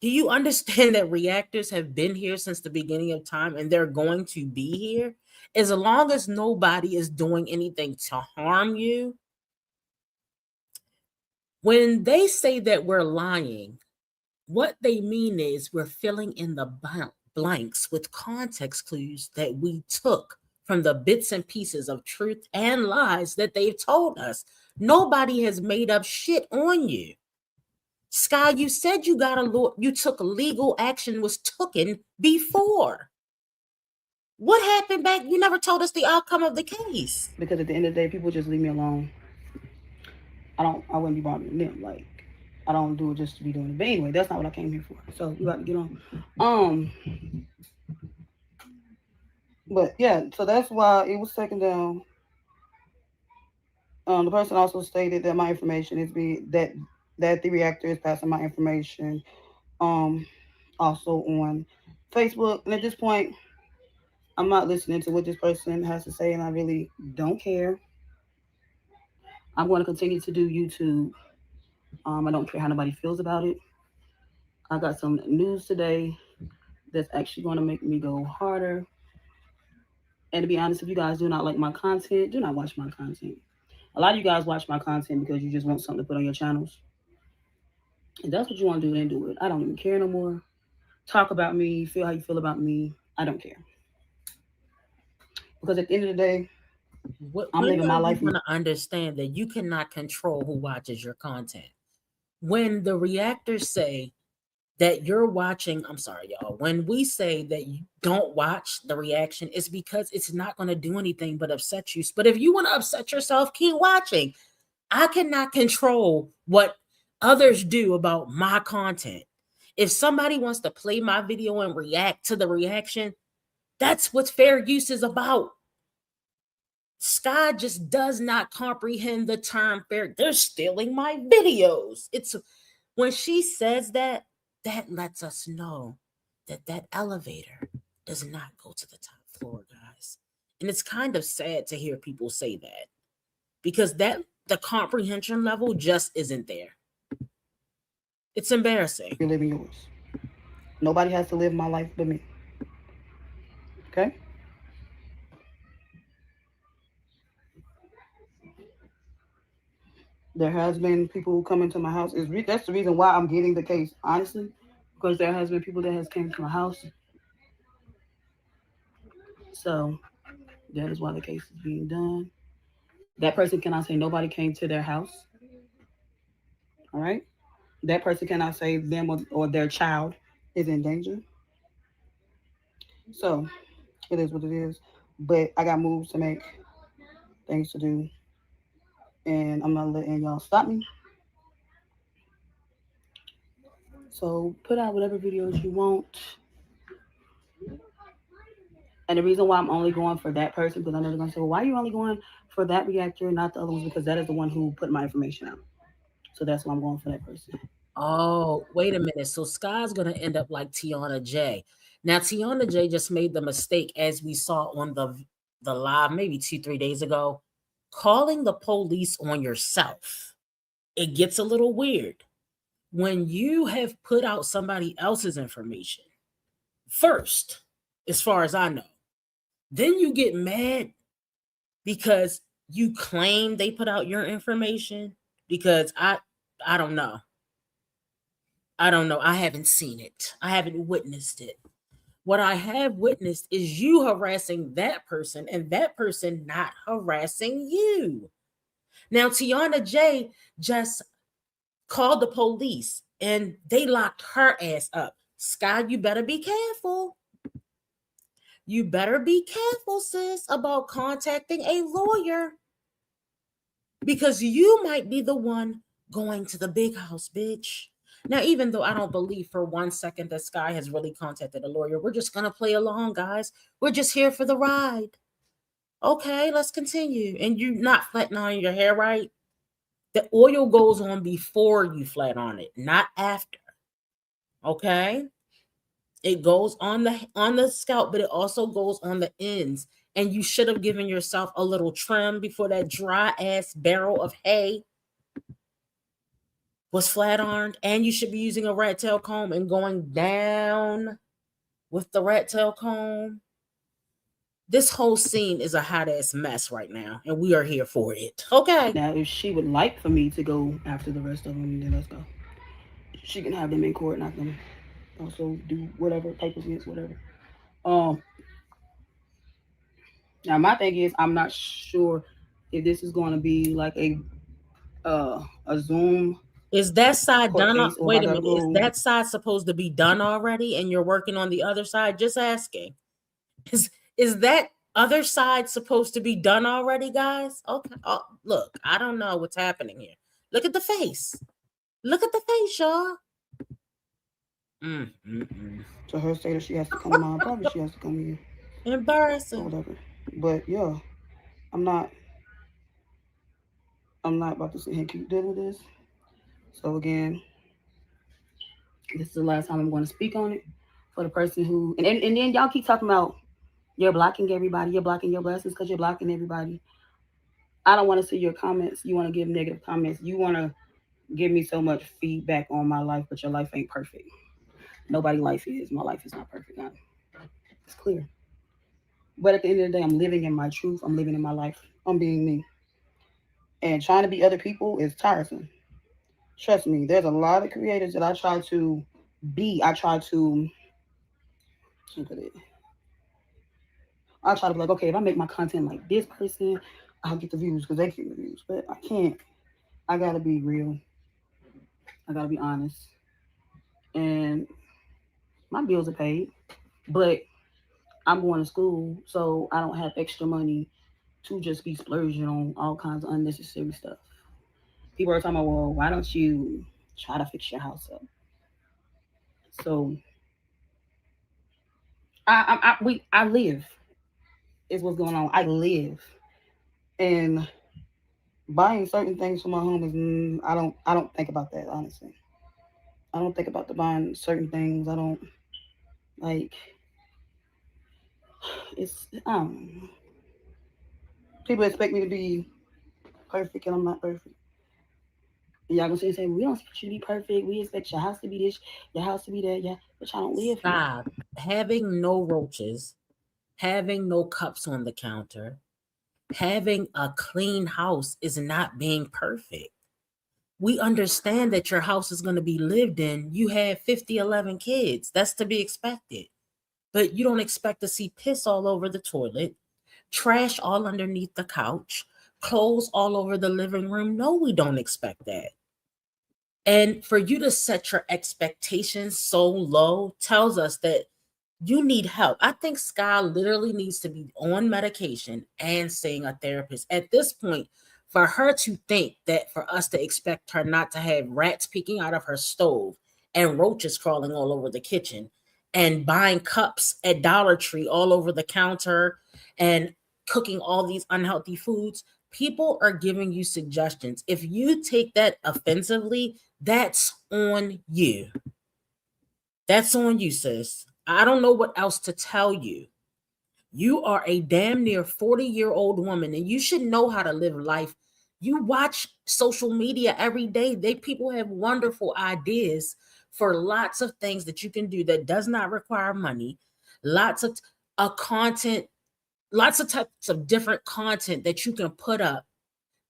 Do you understand that reactors have been here since the beginning of time and they're going to be here? As long as nobody is doing anything to harm you. When they say that we're lying, what they mean is we're filling in the blanks with context clues that we took from the bits and pieces of truth and lies that they've told us. Nobody has made up shit on you. Sky, you said you took legal action was taken before. What happened back? You never told us the outcome of the case. Because at the end of the day, people just leave me alone. I wouldn't be bothering them. Like, I don't do it just to be doing it. But anyway, that's not what I came here for. So we got to get on. But yeah, so that's why it was taken down. The person also stated that my information is that the reactor is passing my information. Also on Facebook, and at this point, I'm not listening to what this person has to say, and I really don't care. I'm going to continue to do YouTube. I don't care how nobody feels about it. I got some news today that's actually going to make me go harder. And to be honest, if you guys do not like my content, do not watch my content. A lot of you guys watch my content because you just want something to put on your channels. If that's what you want to do, then do it. I don't even care no more. Talk about me, feel how you feel about me. I don't care. Because at the end of the day, I'm living my life. You want to understand that you cannot control who watches your content. When the reactors say that you're watching, I'm sorry, y'all. When we say that you don't watch the reaction, it's because it's not going to do anything but upset you. But if you want to upset yourself, keep watching. I cannot control what others do about my content. If somebody wants to play my video and react to the reaction, that's what fair use is about. Sky just does not comprehend the term fair. They're stealing my videos. It's when she says that lets us know that elevator does not go to the top floor, guys. And it's kind of sad to hear people say that, because the comprehension level just isn't there. It's embarrassing. You're living yours. Nobody has to live my life but me. Okay? There has been people who come into my house. That's the reason why I'm getting the case, honestly, because there has been people that has came to my house. So that is why the case is being done. That person cannot say nobody came to their house. All right? That person cannot say them or their child is in danger. So it is what it is. But I got moves to make, things to do, and I'm not letting y'all stop me. So put out whatever videos you want. And the reason why I'm only going for that person, because I know they're going to say, well, why are you only going for that reactor and not the other ones? Because that is the one who put my information out. So that's why I'm going for that person. Oh, wait a minute. So Sky's going to end up like Tiana J. Now, Tiana J just made the mistake, as we saw on the live maybe 2-3 days ago, calling the police on yourself. It gets a little weird. when you have put out somebody else's information first, as far as I know, then you get mad because you claim they put out your information, because I don't know. I don't know. I haven't seen it. I haven't witnessed it. What I have witnessed is you harassing that person and that person not harassing you. Now, Tiana J just called the police and they locked her ass up. Sky, you better be careful. You better be careful, sis, about contacting a lawyer, because you might be the one going to the big house, bitch. Now, even though I don't believe for 1 second that Sky has really contacted a lawyer, we're just going to play along, guys. We're just here for the ride. Okay, let's continue. And you're not flattening on your hair, right? The oil goes on before you flat on it, not after. Okay? It goes on the scalp, but it also goes on the ends. And you should have given yourself a little trim before that dry ass barrel of hay was flat ironed. And you should be using a rat tail comb and going down with the rat tail comb. This whole scene is a hot ass mess right now, and we are here for it. Okay. Now, if she would like for me to go after the rest of them, then let's go. She can have them in court, and I can also do whatever, papers against whatever. Now my thing is, I'm not sure if this is going to be like a Zoom. Is that side done? Wait a minute. Is that side supposed to be done already, and you're working on the other side? Just asking. Is that other side supposed to be done already, guys? Okay. Oh, look, I don't know what's happening here. Look at the face. Look at the face, y'all. So her say that she has to come to mine, probably she has to come here. Embarrassing. Or whatever. But yeah, I'm not about to sit here and keep dealing with this. So again, this is the last time I'm going to speak on it. For the person who and then y'all keep talking about you're blocking everybody, you're blocking your blessings because you're blocking everybody. I don't want to see your comments. You want to give negative comments. You want to give me so much feedback on my life, but your life ain't perfect. Nobody's life is. My life is not perfect. It's clear. But at the end of the day, I'm living in my truth. I'm living in my life. I'm being me. And trying to be other people is tiresome. Trust me, there's a lot of creators that I try to be. I try to be like, okay, if I make my content like this person, I'll get the views because they get the views. But I can't. I got to be real. I got to be honest. And my bills are paid. But I'm going to school, so I don't have extra money to just be splurging on all kinds of unnecessary stuff. People are talking about, well, why don't you try to fix your house up? So I live is what's going on. I live, and buying certain things for my home is I don't think about that, honestly. I don't think about buying certain things. I don't like it's people expect me to be perfect and I'm not perfect. And y'all gonna say, we don't expect you to be perfect. We expect your house to be this, your house to be that, yeah. But y'all don't live here. Having no roaches, having no cups on the counter, having a clean house is not being perfect. We understand that your house is going to be lived in. You have 11 kids. That's to be expected. But you don't expect to see piss all over the toilet, trash all underneath the couch, clothes all over the living room. No, we don't expect that. And for you to set your expectations so low tells us that you need help. I think Sky literally needs to be on medication and seeing a therapist. At this point, for her to think that for us to expect her not to have rats peeking out of her stove and roaches crawling all over the kitchen and buying cups at Dollar Tree all over the counter and cooking all these unhealthy foods, people are giving you suggestions. If you take that offensively, that's on you. That's on you, sis. I don't know what else to tell you. You are a damn near 40-year-old woman, and you should know how to live life. You watch social media every day. People have wonderful ideas for lots of things that you can do that does not require money. Lots of content, lots of types of different content that you can put up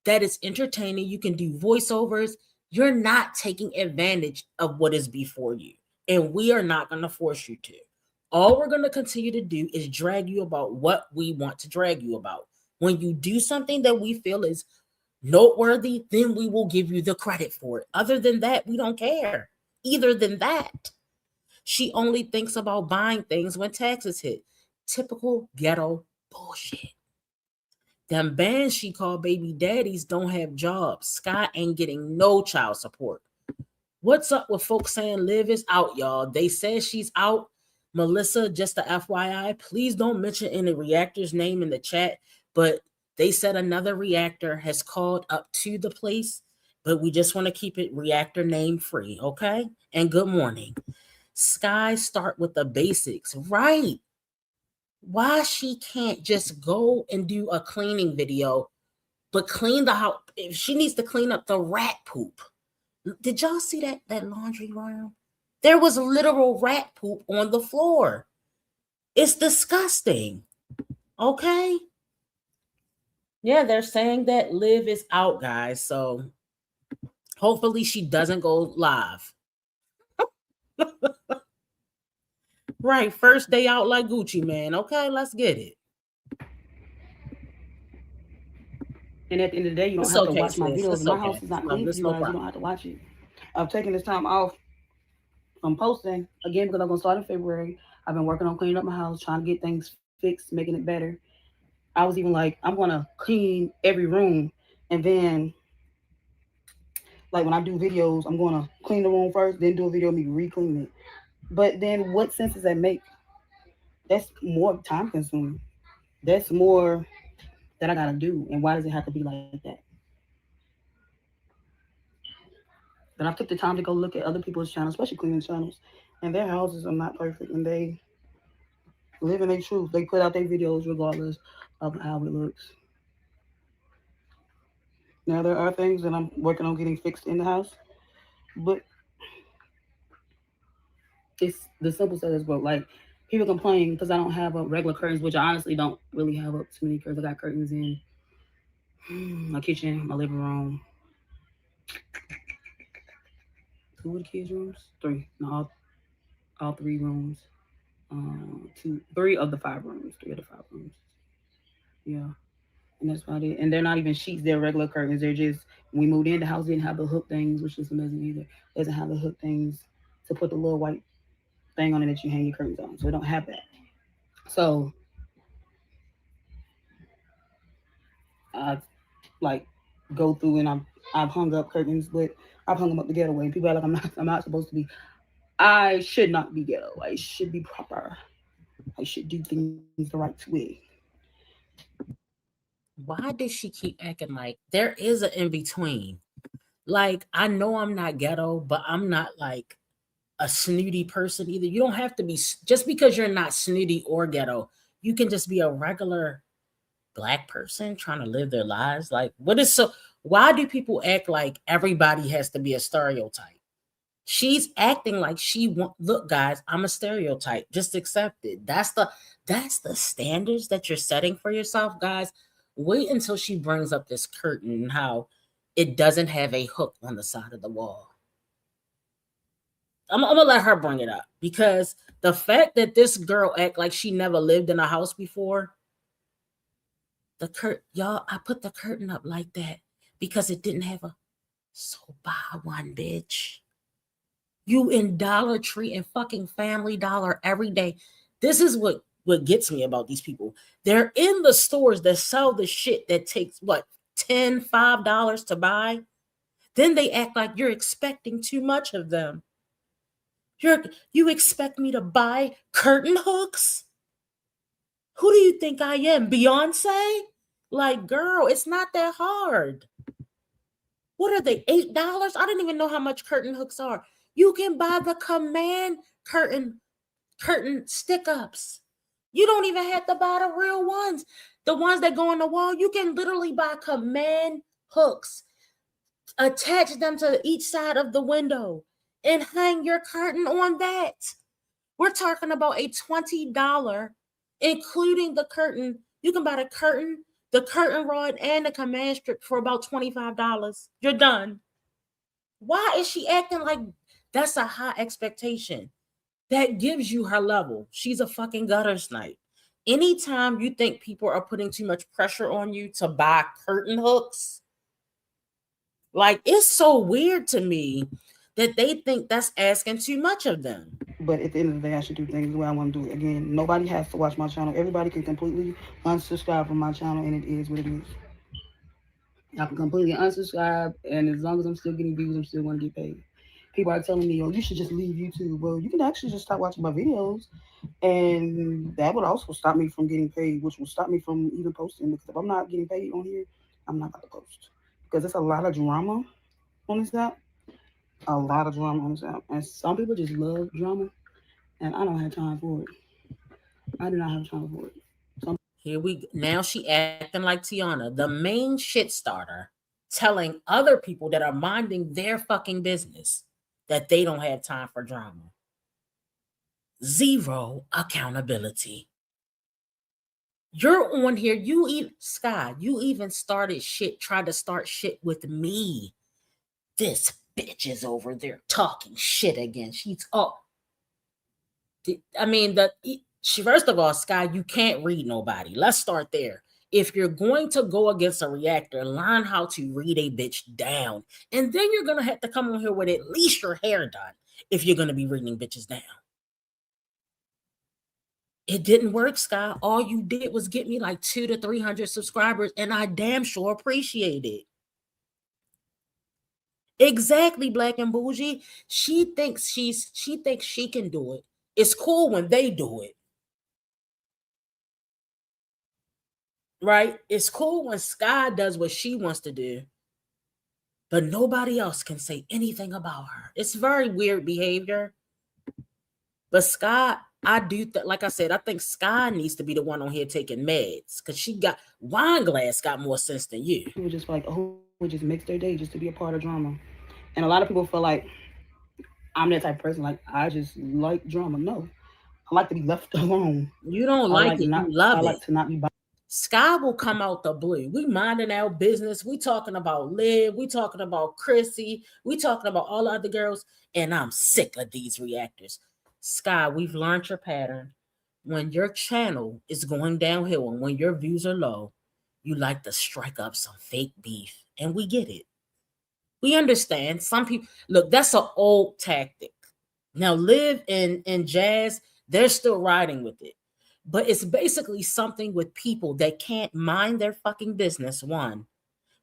that is entertaining. You can do voiceovers. You're not taking advantage of what is before you. And we are not going to force you to. All we're going to continue to do is drag you about what we want to drag you about. When you do something that we feel is noteworthy, then we will give you the credit for it. Other than that, we don't care. Either than that. She only thinks about buying things when taxes hit. Typical ghetto bullshit. Them bands she called baby daddies don't have jobs. Sky ain't getting no child support. What's up with folks saying Liv is out, y'all? They said she's out. Melissa, just a FYI, please don't mention any reactor's name in the chat, but they said another reactor has called up to the place, but we just want to keep it reactor name free, okay? And good morning. Sky, start with the basics, right? Why she can't just go and do a cleaning video, but clean the house? If she needs to clean up the rat poop. Did y'all see that laundry room? There was literal rat poop on the floor. It's disgusting. Okay? Yeah, they're saying that Liv is out, guys. So hopefully she doesn't go live. Right, first day out like Gucci Man. Okay, let's get it. And at the end of the day, you don't have to watch my videos. My house is not clean for you guys. You don't have to watch it. I'm taking this time off from posting again because I'm gonna start in February. I've been working on cleaning up my house, trying to get things fixed, making it better. I was even like, I'm gonna clean every room, and then like when I do videos, I'm gonna clean the room first, then do a video of me re-cleaning it. But then what sense does that make? That's more time consuming. That's more that I gotta do. And why does it have to be like that? But I took the time to go look at other people's channels, especially cleaning channels, and their houses are not perfect, and they live in their truth. They put out their videos regardless of how it looks. Now there are things that I'm working on getting fixed in the house, but it's the simple stuff that's broke. Like people complain because I don't have regular curtains, which I honestly don't really have up too many curtains. I got curtains in my kitchen, my living room, 2 of the kids' rooms, 3, no, all 3 rooms, 3 of the 5 rooms, 3 of the 5 rooms. Yeah, and that's about it. And they're not even sheets; they're regular curtains. They're just when we moved in, the house didn't have the hook things, which is amazing either. It doesn't have the hook things to put the little white thing on it that you hang your curtains on. So we don't have that. So I like go through and I've hung up curtains, but I've hung them up the ghetto way. And people are like, I'm not supposed to be. I should not be ghetto. I should be proper. I should do things the right way. Why does she keep acting like there is an in between? Like, I know I'm not ghetto, but I'm not like a snooty person either. You don't have to be, just because you're not snooty or ghetto, you can just be a regular Black person trying to live their lives. Like, why do people act like everybody has to be a stereotype? She's acting like look, guys, I'm a stereotype. Just accept it. That's the standards that you're setting for yourself, guys. Wait until she brings up this curtain and how it doesn't have a hook on the side of the wall. I'm gonna let her bring it up, because the fact that this girl act like she never lived in a house before, y'all, I put the curtain up like that because it didn't have so buy one, bitch. You in Dollar Tree and fucking Family Dollar every day. This is what gets me about these people. They're in the stores that sell the shit that takes $10, $5 to buy. Then they act like you're expecting too much of them. You expect me to buy curtain hooks? Who do you think I am, Beyonce? Like, girl, it's not that hard. What are they, $8? I didn't even know how much curtain hooks are. You can buy the Command curtain stick-ups. You don't even have to buy the real ones. The ones that go on the wall, you can literally buy Command hooks, attach them to each side of the window, and hang your curtain on that. We're talking about a $20, including the curtain. You can buy the curtain rod, and the command strip for about $25. You're done. Why is she acting like that's a high expectation? That gives you her level. She's a fucking gutter snipe. Anytime you think people are putting too much pressure on you to buy curtain hooks, like, it's so weird to me that they think that's asking too much of them. But at the end of the day, I should do things the way I want to do it. Again, nobody has to watch my channel. Everybody can completely unsubscribe from my channel, and it is what it is. I can completely unsubscribe, and as long as I'm still getting views, I'm still going to get paid. People are telling me, oh, you should just leave YouTube. Well, you can actually just stop watching my videos, and that would also stop me from getting paid, which will stop me from even posting, because if I'm not getting paid on here, I'm not about to post. Because there's a lot of drama on this app. A lot of drama on this app. And some people just love drama, and I don't have time for it. I do not have time for it. Here we go. Now she acting like Tiana, the main shit starter, telling other people that are minding their fucking business that they don't have time for drama. Zero accountability. You're on here. Sky, you even tried to start shit with me. This bitch is over there talking shit again. She's up. I mean, first of all, Sky, you can't read nobody. Let's start there. If you're going to go against a reactor, learn how to read a bitch down. And then you're going to have to come on here with at least your hair done if you're going to be reading bitches down. It didn't work, Sky. All you did was get me like 200 to 300 subscribers, and I damn sure appreciate it. Exactly, Black and Bougie. She thinks she can do it. It's cool when they do it. Right? It's cool when Sky does what she wants to do, but nobody else can say anything about her. It's very weird behavior. But Sky, like I said, I think Sky needs to be the one on here taking meds, because Wineglass got more sense than you. People just like, oh, just makes their day just to be a part of drama. And a lot of people feel like I'm that type of person, like I just like drama. No, I like to be left alone. You don't like it, you love it. I like to not be bothered. Sky will come out the blue. We minding our business. We talking about Liv. We talking about Chrissy. We talking about all the other girls. And I'm sick of these reactors. Sky, we've learned your pattern. When your channel is going downhill and when your views are low, you like to strike up some fake beef. And we get it. We understand. Some people, look, that's an old tactic. Now, Liv and Jazz, they're still riding with it. But it's basically something with people that can't mind their fucking business, one,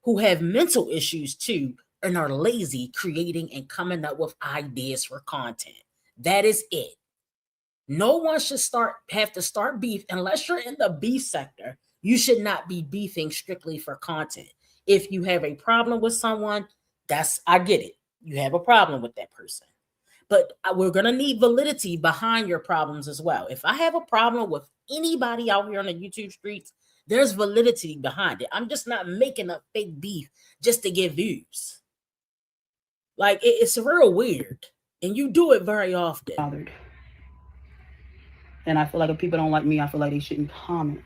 who have mental issues, two, and are lazy creating and coming up with ideas for content. That is it. No one should have to start beef unless you're in the beef sector. You should not be beefing strictly for content. If you have a problem with someone, I get it. You have a problem with that person. But we're going to need validity behind your problems as well. If I have a problem with anybody out here on the YouTube streets, there's validity behind it. I'm just not making up fake beef just to get views. Like, it's real weird. And you do it very often. Bothered. And I feel like if people don't like me, I feel like they shouldn't comment.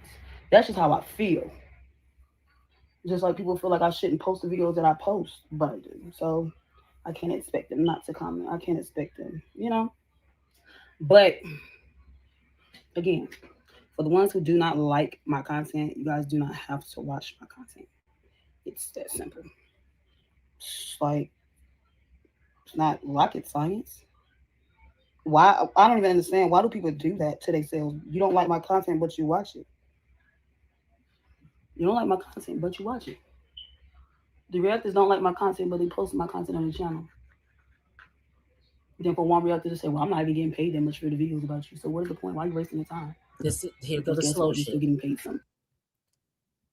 That's just how I feel. Just like people feel like I shouldn't post the videos that I post, but I do. So I can't expect them not to comment. I can't expect them, But again, for the ones who do not like my content, you guys do not have to watch my content. It's that simple. It's not rocket science. Why? I don't even understand. Why do people do that to themselves? You don't like my content, but you watch it. You don't like my content, but you watch it. The reactors don't like my content, but they post my content on the channel. Then for one reactor to say, well, I'm not even getting paid that much for the videos about you. So what is the point? Why are you wasting your time? Here goes the slow shit. Still getting paid something.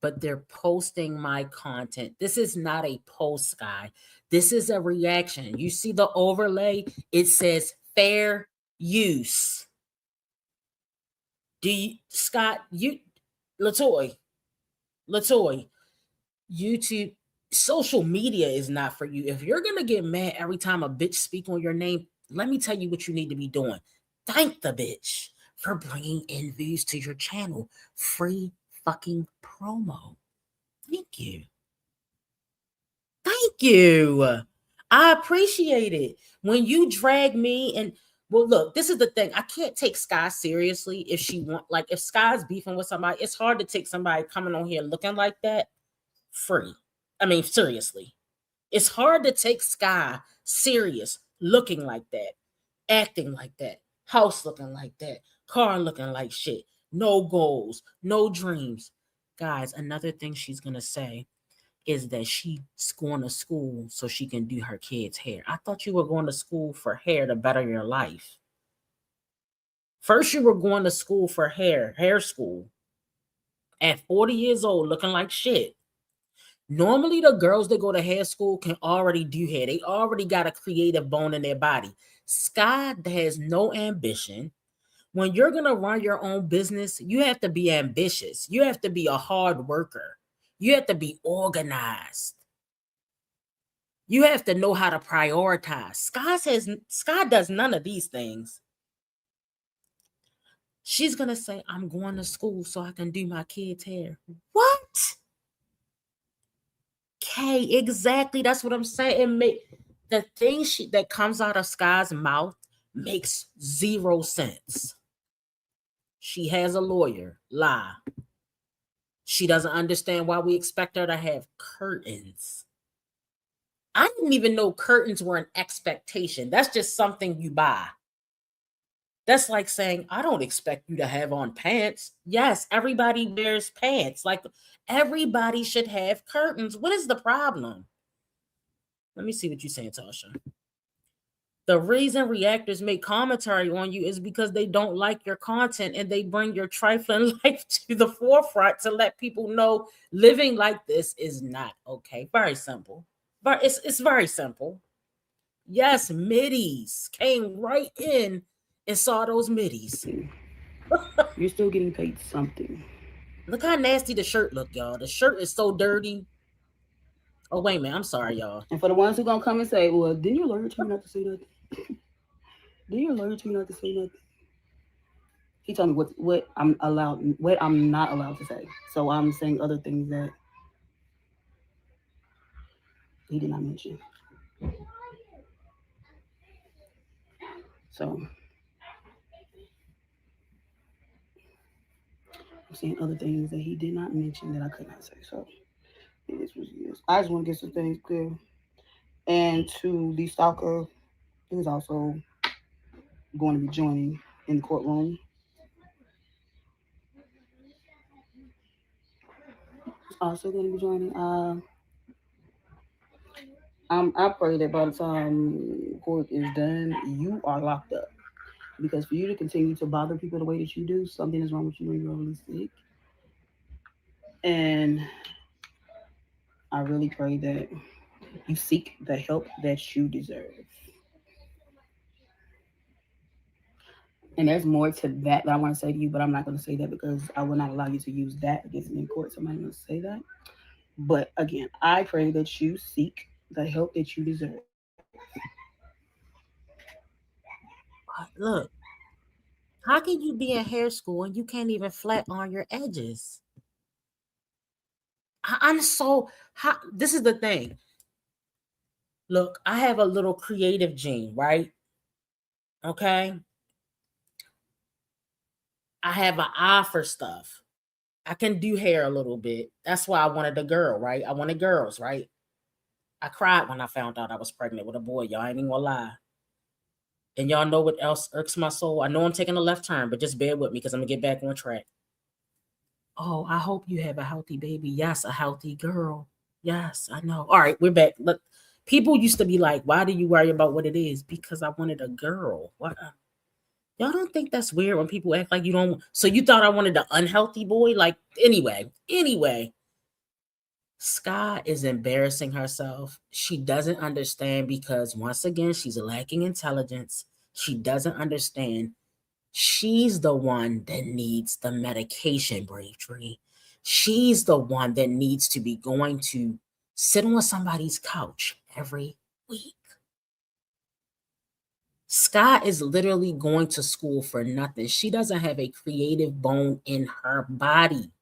But they're posting my content. This is not a post, Guy. This is a reaction. You see the overlay? It says fair use. Latoy, YouTube, social media is not for you. If you're gonna get mad every time a bitch speak on your name, let me tell you what you need to be doing. Thank the bitch for bringing in views to your channel. Free fucking promo. Thank you. Thank you. I appreciate it. When you drag me and well, look, this is the thing. I can't take Sky seriously if she want like if Sky's beefing with somebody, it's hard to take somebody coming on here looking like that free. I mean, seriously. It's hard to take Sky serious looking like that, acting like that, house looking like that, car looking like shit, no goals, no dreams. Guys, another thing she's going to say is that she's going to school so she can do her kids' hair. I thought you were going to school for hair to better your life. First, you were going to school for hair school. At 40 years old, looking like shit. Normally, the girls that go to hair school can already do hair. They already got a creative bone in their body. Sky has no ambition. When you're going to run your own business, you have to be ambitious. You have to be a hard worker. You have to be organized. You have to know how to prioritize. Sky does none of these things. She's going to say, I'm going to school so I can do my kids' hair. What? Okay, exactly. That's what I'm saying. The thing that comes out of Sky's mouth makes zero sense. She has a lawyer. Lie. She doesn't understand why we expect her to have curtains. I didn't even know curtains were an expectation. That's just something you buy. That's like saying, I don't expect you to have on pants. Yes, everybody wears pants. Like everybody should have curtains. What is the problem? Let me see what you're saying, Tasha. The reason reactors make commentary on you is because they don't like your content and they bring your trifling life to the forefront to let people know living like this is not okay. Very simple. But it's very simple. Yes, middies came right in and saw those middies. You're still getting paid something. Look how nasty the shirt look, y'all. The shirt is so dirty. Oh, wait a minute. I'm sorry, y'all. And for the ones who gonna come and say, well, didn't your lawyer tell you not to say nothing? Didn't your lawyer tell you not to say nothing? He told me what I'm allowed, what I'm not allowed to say. So I'm saying other things that he did not mention. So I'm saying other things that he did not mention that I could not say. So it is what it is. I just want to get some things clear. And to the stalker, who's also going to be joining in the courtroom. Also going to be joining. I pray that by the time court is done, you are locked up. Because for you to continue to bother people the way that you do, something is wrong with you and you're really sick. And I really pray that you seek the help that you deserve. And there's more to that I want to say to you, but I'm not going to say that because I will not allow you to use that against me in court. So I'm not going to say that. But again, I pray that you seek the help that you deserve. Look, how can you be in hair school and you can't even flat on your edges? This is the thing. Look, I have a little creative gene, right? Okay. I have an eye for stuff. I can do hair a little bit. That's why I wanted a girl, right? I wanted girls, right? I cried when I found out I was pregnant with a boy. Y'all ain't even gonna lie. And y'all know what else irks my soul? I know I'm taking a left turn, but just bear with me because I'm gonna get back on track. Oh, I hope you have a healthy baby. Yes, a healthy girl. Yes, I know. All right, we're back. Look, people used to be like, why do you worry about what it is? Because I wanted a girl. What? Y'all don't think that's weird when people act like you don't? So you thought I wanted an unhealthy boy? Like, anyway. Sky is embarrassing herself. She doesn't understand because, once again, she's lacking intelligence. She doesn't understand. She's the one that needs the medication, Bravetree. She's the one that needs to be going to sit on somebody's couch every week. Sky is literally going to school for nothing. She doesn't have a creative bone in her body.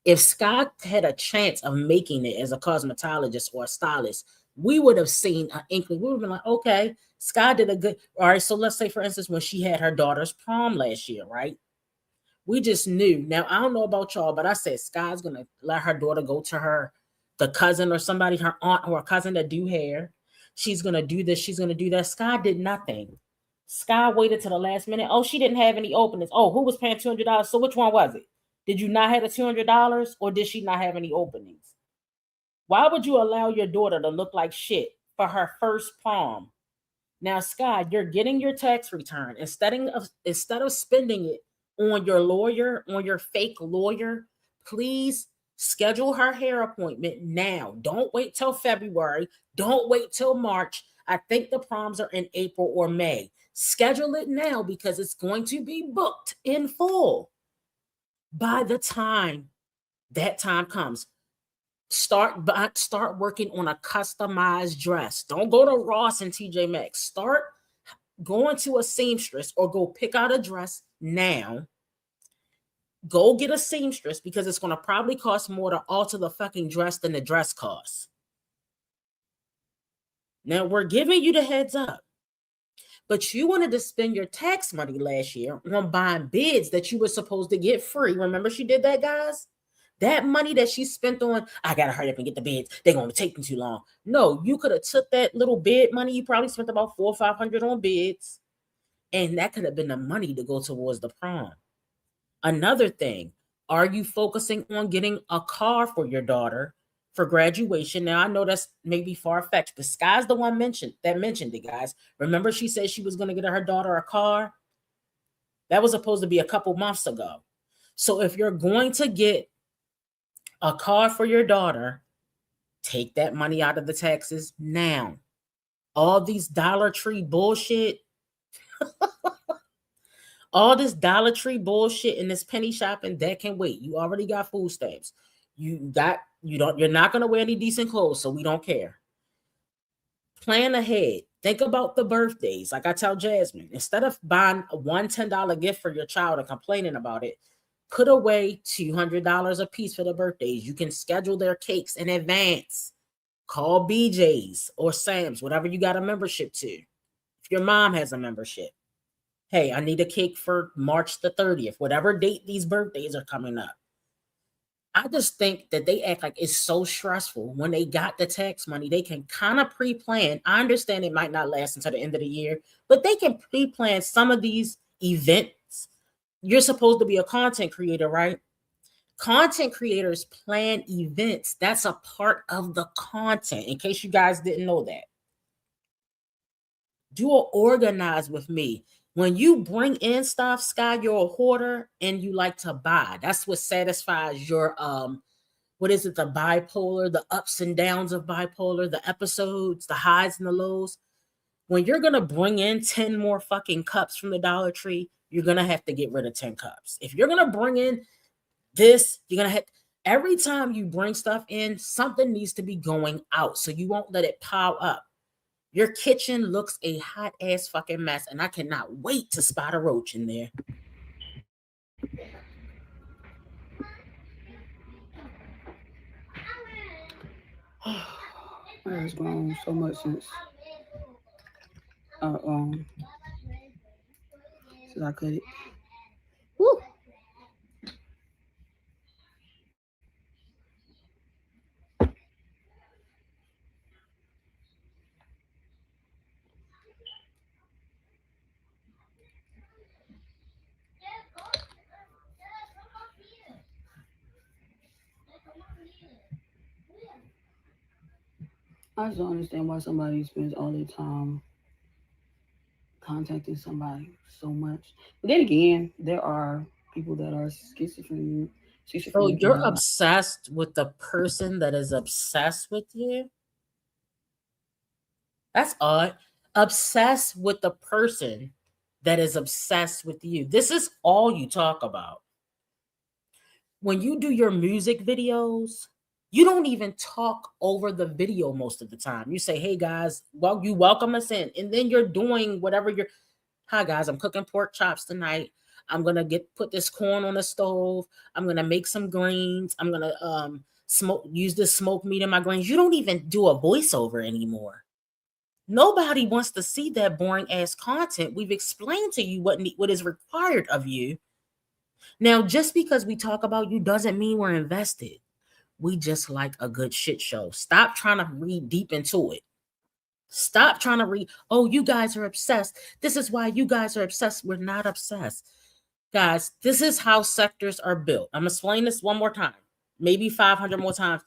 If Sky had a chance of making it as a cosmetologist or a stylist, we would have seen an inkling. We would have been like, okay, Sky did a good. All right, so let's say, for instance, when she had her daughter's prom last year, right? We just knew. Now, I don't know about y'all, but I said Sky's going to let her daughter go to the cousin or somebody, her aunt or a cousin that do hair. She's going to do this. She's going to do that. Sky did nothing. Sky waited to the last minute. Oh, she didn't have any openings. Oh, who was paying $200? So which one was it? Did you not have the $200 or did she not have any openings? Why would you allow your daughter to look like shit for her first prom? Now, Sky, you're getting your tax return. Instead of spending it on your lawyer, on your fake lawyer, please schedule her hair appointment now. Don't wait till February. Don't wait till March. I think the proms are in April or May. Schedule it now because it's going to be booked in full. By the time that time comes, start working on a customized dress. Don't go to Ross and TJ Maxx. Start going to a seamstress or go pick out a dress now. Go get a seamstress because it's going to probably cost more to alter the fucking dress than the dress costs. Now, we're giving you the heads up. But you wanted to spend your tax money last year on buying bids that you were supposed to get free. Remember she did that, guys? That money that she spent on, I got to hurry up and get the bids. They're going to take me too long. No, you could have took that little bid money. You probably spent about $400 or $500 on bids. And that could have been the money to go towards the prom. Another thing, are you focusing on getting a car for your daughter for graduation? Now, I know that's maybe far-fetched, but Sky's the one mentioned it, guys. Remember she said she was going to get her daughter a car? That was supposed to be a couple months ago. So if you're going to get a car for your daughter, take that money out of the taxes now. All these Dollar Tree bullshit, all this Dollar Tree bullshit and this penny shopping, that can wait. You already got food stamps. You're not going to wear any decent clothes, so we don't care. Plan ahead. Think about the birthdays. Like I tell Jasmine, instead of buying a $110 gift for your child and complaining about it, put away $200 a piece for the birthdays. You can schedule their cakes in advance. Call BJ's or Sam's, whatever you got a membership to. If your mom has a membership. Hey, I need a cake for March the 30th, whatever date these birthdays are coming up. I just think that they act like it's so stressful when they got the tax money. They can kind of pre-plan. I understand it might not last until the end of the year, but they can pre-plan some of these events. You're supposed to be a content creator, right? Content creators plan events. That's a part of the content, in case you guys didn't know that. Do a organize with me. When you bring in stuff, Sky, you're a hoarder and you like to buy. That's what satisfies your what is it? The bipolar, the ups and downs of bipolar, the episodes, the highs and the lows. When you're gonna bring in 10 more fucking cups from the Dollar Tree, you're gonna have to get rid of 10 cups. If you're gonna bring in this, you're gonna have every time you bring stuff in, something needs to be going out so you won't let it pile up. Your kitchen looks a hot ass fucking mess, and I cannot wait to spot a roach in there. My hair's grown so much since I cut it. Woo. I just don't understand why somebody spends all their time contacting somebody so much. But then again, there are people that are schizophrenic. So you're obsessed with the person that is obsessed with you? That's odd. Obsessed with the person that is obsessed with you. This is all you talk about. When you do your music videos, You don't even talk over the video most of the time. You say, hey guys, well, you welcome us in. And then you're doing whatever you're, hi guys, I'm cooking pork chops tonight. I'm gonna put this corn on the stove. I'm gonna make some greens. I'm gonna use this smoked meat in my greens. You don't even do a voiceover anymore. Nobody wants to see that boring ass content. We've explained to you what is required of you. Now, just because we talk about you doesn't mean we're invested. We just like a good shit show. Stop trying to read deep into it. Stop trying to read, oh, you guys are obsessed. This is why you guys are obsessed. We're not obsessed. Guys, this is how sectors are built. I'm going to explain this one more time, maybe 500 more times.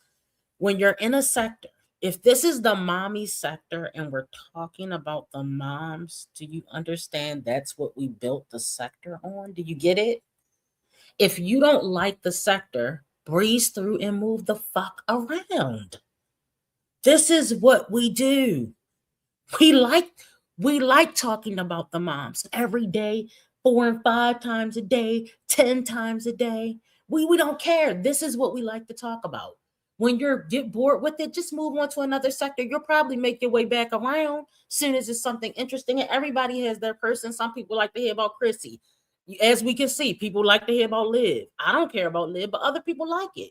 When you're in a sector, if this is the mommy sector and we're talking about the moms, do you understand that's what we built the sector on? Do you get it? If you don't like the sector, breeze through and move the fuck around. This is what we do. We like talking about the moms every day, 4 and 5 times a day, 10 times a day. We don't care. This is what we like to talk about. When get bored with it, just move on to another sector. You'll probably make your way back around soon as it's something interesting. And everybody has their person. Some people like to hear about Chrissy. As we can see, people like to hear about Liv. I don't care about Liv, but other people like it.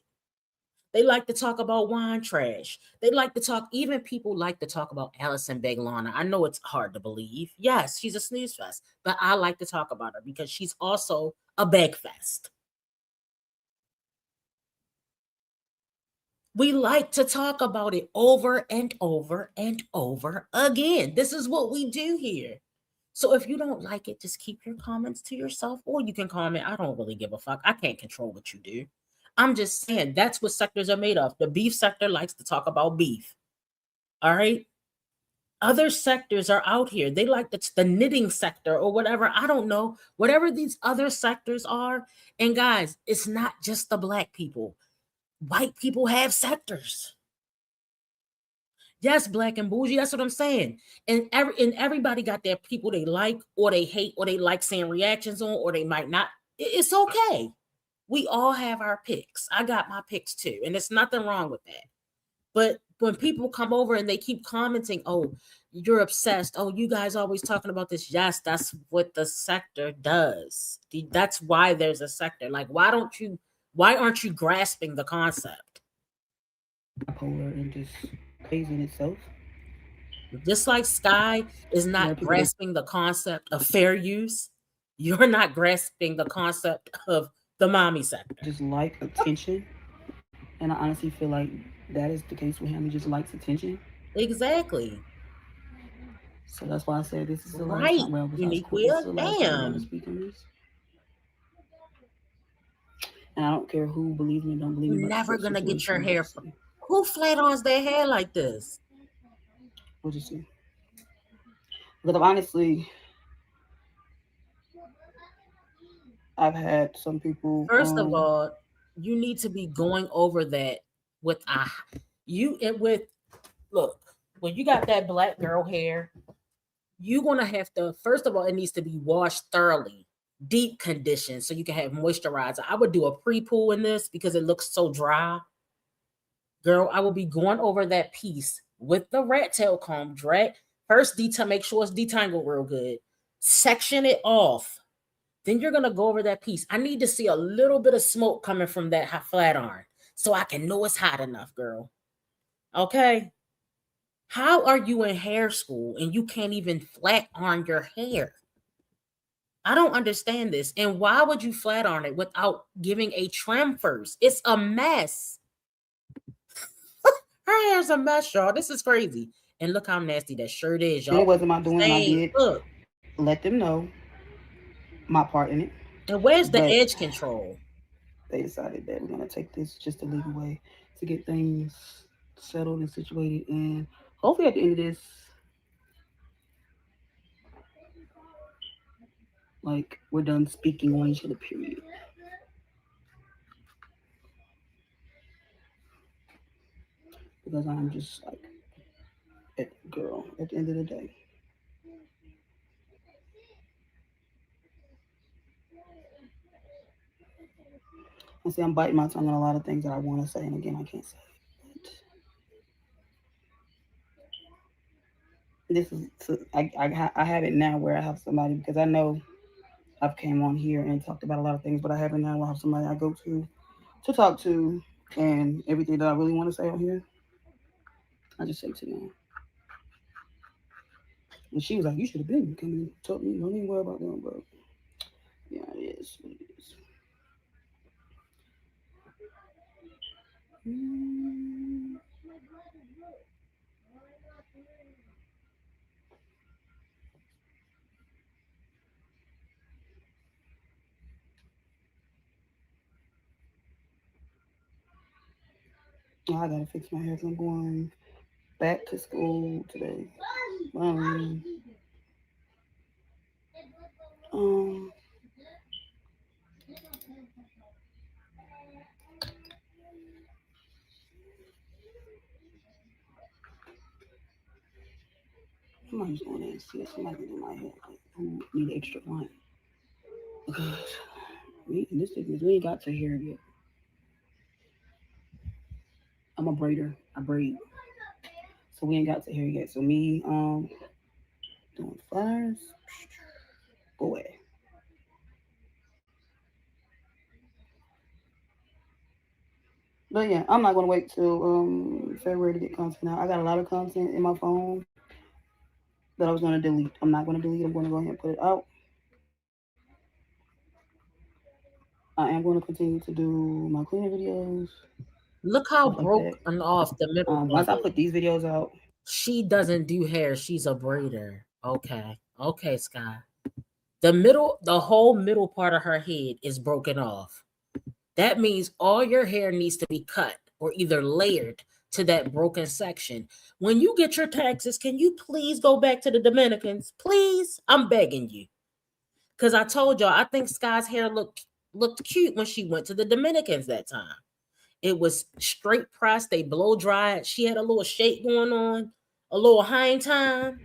They like to talk about wine trash. They like to talk, even people like to talk about Alison Beglana. I know it's hard to believe. Yes, she's a snooze fest, but I like to talk about her because she's also a bag fest. We like to talk about it over and over and over again. This is what we do here. So if you don't like it, just keep your comments to yourself, or you can comment. I don't really give a fuck. I can't control what you do. I'm just saying that's what sectors are made of. The beef sector likes to talk about beef. All right. Other sectors are out here. They like the knitting sector or whatever. I don't know. Whatever these other sectors are. And guys, it's not just the black people. White people have sectors. Yes, black and bougie. That's what I'm saying. And everybody got their people they like or they hate or they like seeing reactions on or they might not. It's okay. We all have our picks. I got my picks too. And there's nothing wrong with that. But when people come over and they keep commenting, oh, you're obsessed. Oh, you guys always talking about this. Yes, that's what the sector does. That's why there's a sector. Like, why aren't you grasping the concept? Bipolar and just crazy in itself. Just like Sky is not grasping the concept of fair use, you're not grasping the concept of the mommy sector. Just like attention. And I honestly feel like that is the case with him. He just likes attention. Exactly. So that's why I said this is the last right. time. Well, Uniquely, damn. And I don't care who believes me, don't believe me. You're never gonna get your hair from. Who flat irons their hair like this? We'll just see. Because honestly, I've had some people. First of all, you need to be going over that with look, when you got that black girl hair, you're gonna have to, first of all, it needs to be washed thoroughly, deep conditioned, so you can have moisturizer. I would do a pre-poo in this because it looks so dry. Girl, I will be going over that piece with the rat tail comb, first make sure it's detangled real good. Section it off. Then you're gonna go over that piece. I need to see a little bit of smoke coming from that flat iron so I can know it's hot enough, girl. Okay? How are you in hair school and you can't even flat iron your hair? I don't understand this. And why would you flat iron it without giving a trim first? It's a mess. Her hair's a mess, y'all. This is crazy. And look how nasty that shirt is, y'all. It wasn't my doing. I did let them know my part in it. And where's the edge control? They decided that we're going to take this just a legal way to get things settled and situated. And hopefully at the end of this, like, we're done speaking on each other, period. Because I'm just like, girl, at the end of the day. And see, I'm biting my tongue on a lot of things that I want to say, and again, I can't say. this is I have it now where I have somebody, because I know I've came on here and talked about a lot of things, but I have it now where I have somebody I go to talk to, and everything that I really want to say on here, I just say to them. And she was like, "You should have been coming and told me. Don't even worry about them, bro." Yeah, it is. It is. Oh, I gotta fix my hair 'cause I'm going back to school today. Um, um, I might just go in there and see if somebody can do my hair. Like, who need an extra client? Because this is we ain't got to hair yet. I'm a braider. I braid. So we ain't got to hair yet. So me doing flowers. Go away. But yeah, I'm not gonna wait till February to get content out. I got a lot of content in my phone that I was gonna delete. I'm not gonna delete. I'm gonna go ahead and put it out. I am gonna continue to do my cleaning videos, Look how stuff like that. broken off the middle Once part I is. put these videos out, She doesn't do hair. She's a braider. Okay. Okay, Sky. The whole middle part of her head is broken off. That means all your hair needs to be cut or either layered to that broken section. When you get your taxes, can you please go back to the Dominicans? Please? I'm begging you. Because I told y'all, I think Sky's hair looked cute when she went to the Dominicans that time. It was straight pressed, they blow dried. She had a little shake going on, a little hang time.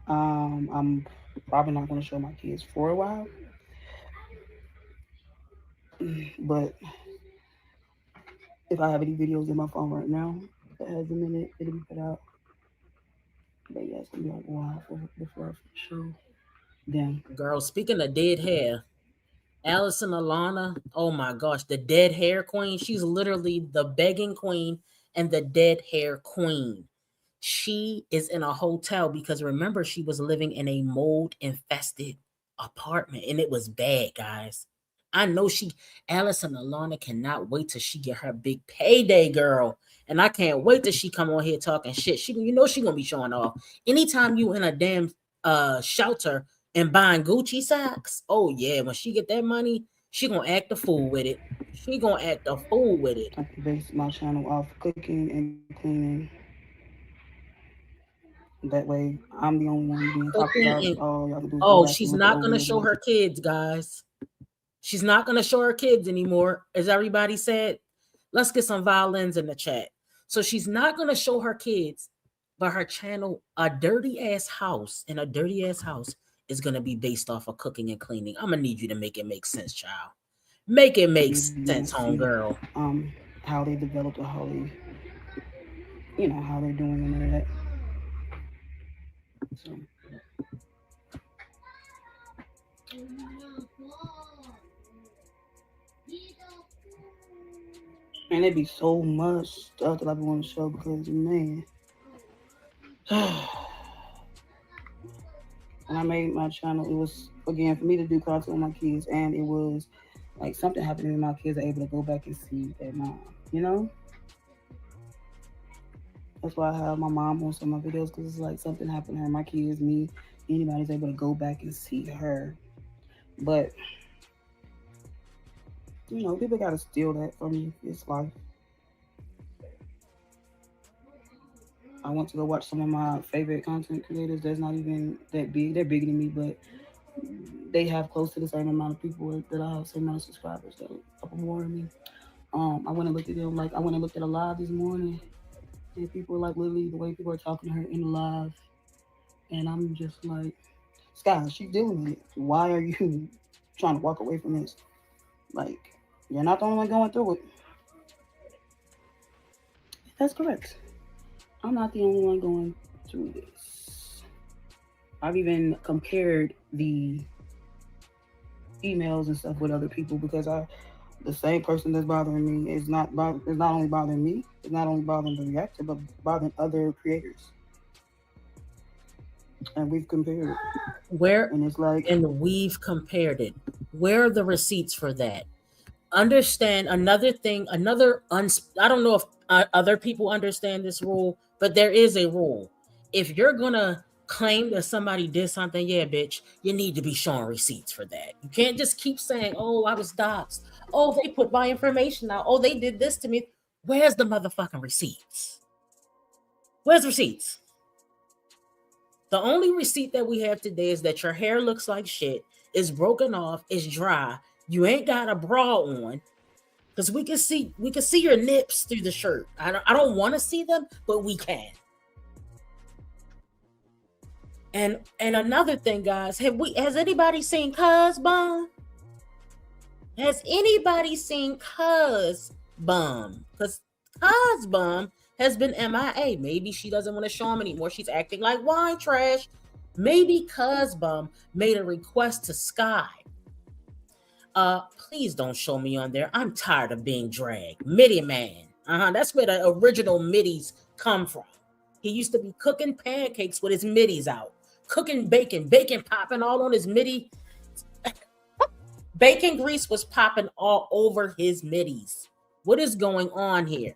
I'm probably not gonna show my kids for a while. But if I have any videos in my phone right now that has them in it, it'll be put out. But yeah, it's gonna be like a while before I show them. Girl, speaking of dead hair, Allison Alana, oh my gosh, the dead hair queen. She's literally the begging queen and the dead hair queen. She is in a hotel because remember, she was living in a mold infested apartment and it was bad, guys. I know Allison Alana cannot wait till she get her big payday, girl. And I can't wait till she come on here talking shit. She gonna be showing off. Anytime you in a damn shelter and buying Gucci socks, oh yeah, when she get that money, she gonna act a fool with it. She gonna act a fool with it. I can base my channel off cooking and cleaning. That way, I'm the only one being talked Cooking about. and All y'all can do is go oh, back and she's look at not old gonna videos show and her kids, guys. She's not going to show her kids anymore, as everybody said. Let's get some violins in the chat. So she's not going to show her kids, but her channel, a dirty ass house is going to be based off of cooking and cleaning. I'm going to need you to make it make sense, child. Make it make sense, homegirl. How they developed or how they, how they're doing and all that. So. And it'd be so much stuff that I want to show because, man. When I made my channel, it was, again, for me to do content with my kids. And it was like something happening and my kids are able to go back and see their mom, That's why I have my mom on some of my videos because it's like something happened to her. My kids, me, anybody's able to go back and see her. But, people got to steal that from me. It's life. I want to go watch some of my favorite content creators that's not even that big. They're bigger than me, but they have close to the same amount of people that I have, same amount of subscribers, that a couple more than me. I went and looked at them, like I went and looked at a live this morning, and people are like literally the way people are talking to her in the live, and I'm just like, Sky, she's dealing with it. Why are you trying to walk away from this? Like, you're not the only one going through it. That's correct. I'm not the only one going through this. I've even compared the emails and stuff with other people because the same person that's bothering me is not only bothering me, it's not only bothering the reactor, but bothering other creators. And we've compared it. And it's like, and we've compared it. Where are the receipts for that? Understand another thing, I don't know if other people understand this rule, but there is a rule. If you're gonna claim that somebody did something, yeah, bitch, you need to be showing receipts for that. You can't just keep saying, oh, I was doxxed. Oh, they put my information out. Oh, they did this to me. Where's the motherfucking receipts? Where's receipts? The only receipt that we have today is that your hair looks like shit, is broken off, is dry. You ain't got a bra on, because we can see your nips through the shirt. I don't want to see them, but we can. And another thing, guys, has anybody seen Cuz Bum? Has anybody seen Cuz Bum? Because Cuz Bum has been MIA. Maybe she doesn't want to show him anymore. She's acting like wine trash. Maybe Cuz Bum made a request to Sky. Please don't show me on there. I'm tired of being dragged. Midi Man. That's where the original middies come from. He used to be cooking pancakes with his middies out. Cooking bacon popping all on his midi. Bacon grease was popping all over his middies. What is going on here?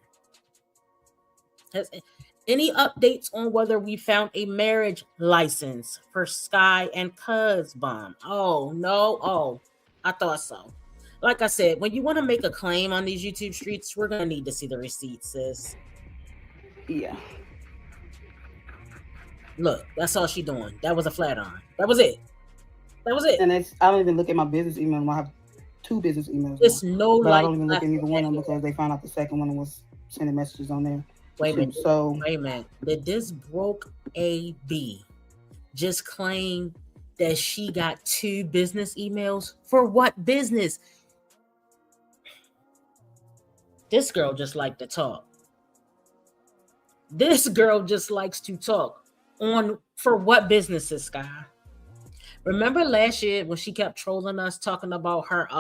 Any updates on whether we found a marriage license for Sky and Cuz Bum? Oh, no. Oh, I thought so. Like I said, when you want to make a claim on these YouTube streets, we're going to need to see the receipts, sis. Yeah. Look, that's all she doing. That was a flat iron. That was it. And I don't even look at my business email. I have 2 business emails. It's no but light. I don't even look at either one of them because they found out the second one was sending messages on there. Wait a minute. Did this broke AB just claim that she got 2 business emails? For what business? This girl just likes to talk. This girl just likes to talk. For what businesses, Sky? Remember last year when she kept trolling us talking about her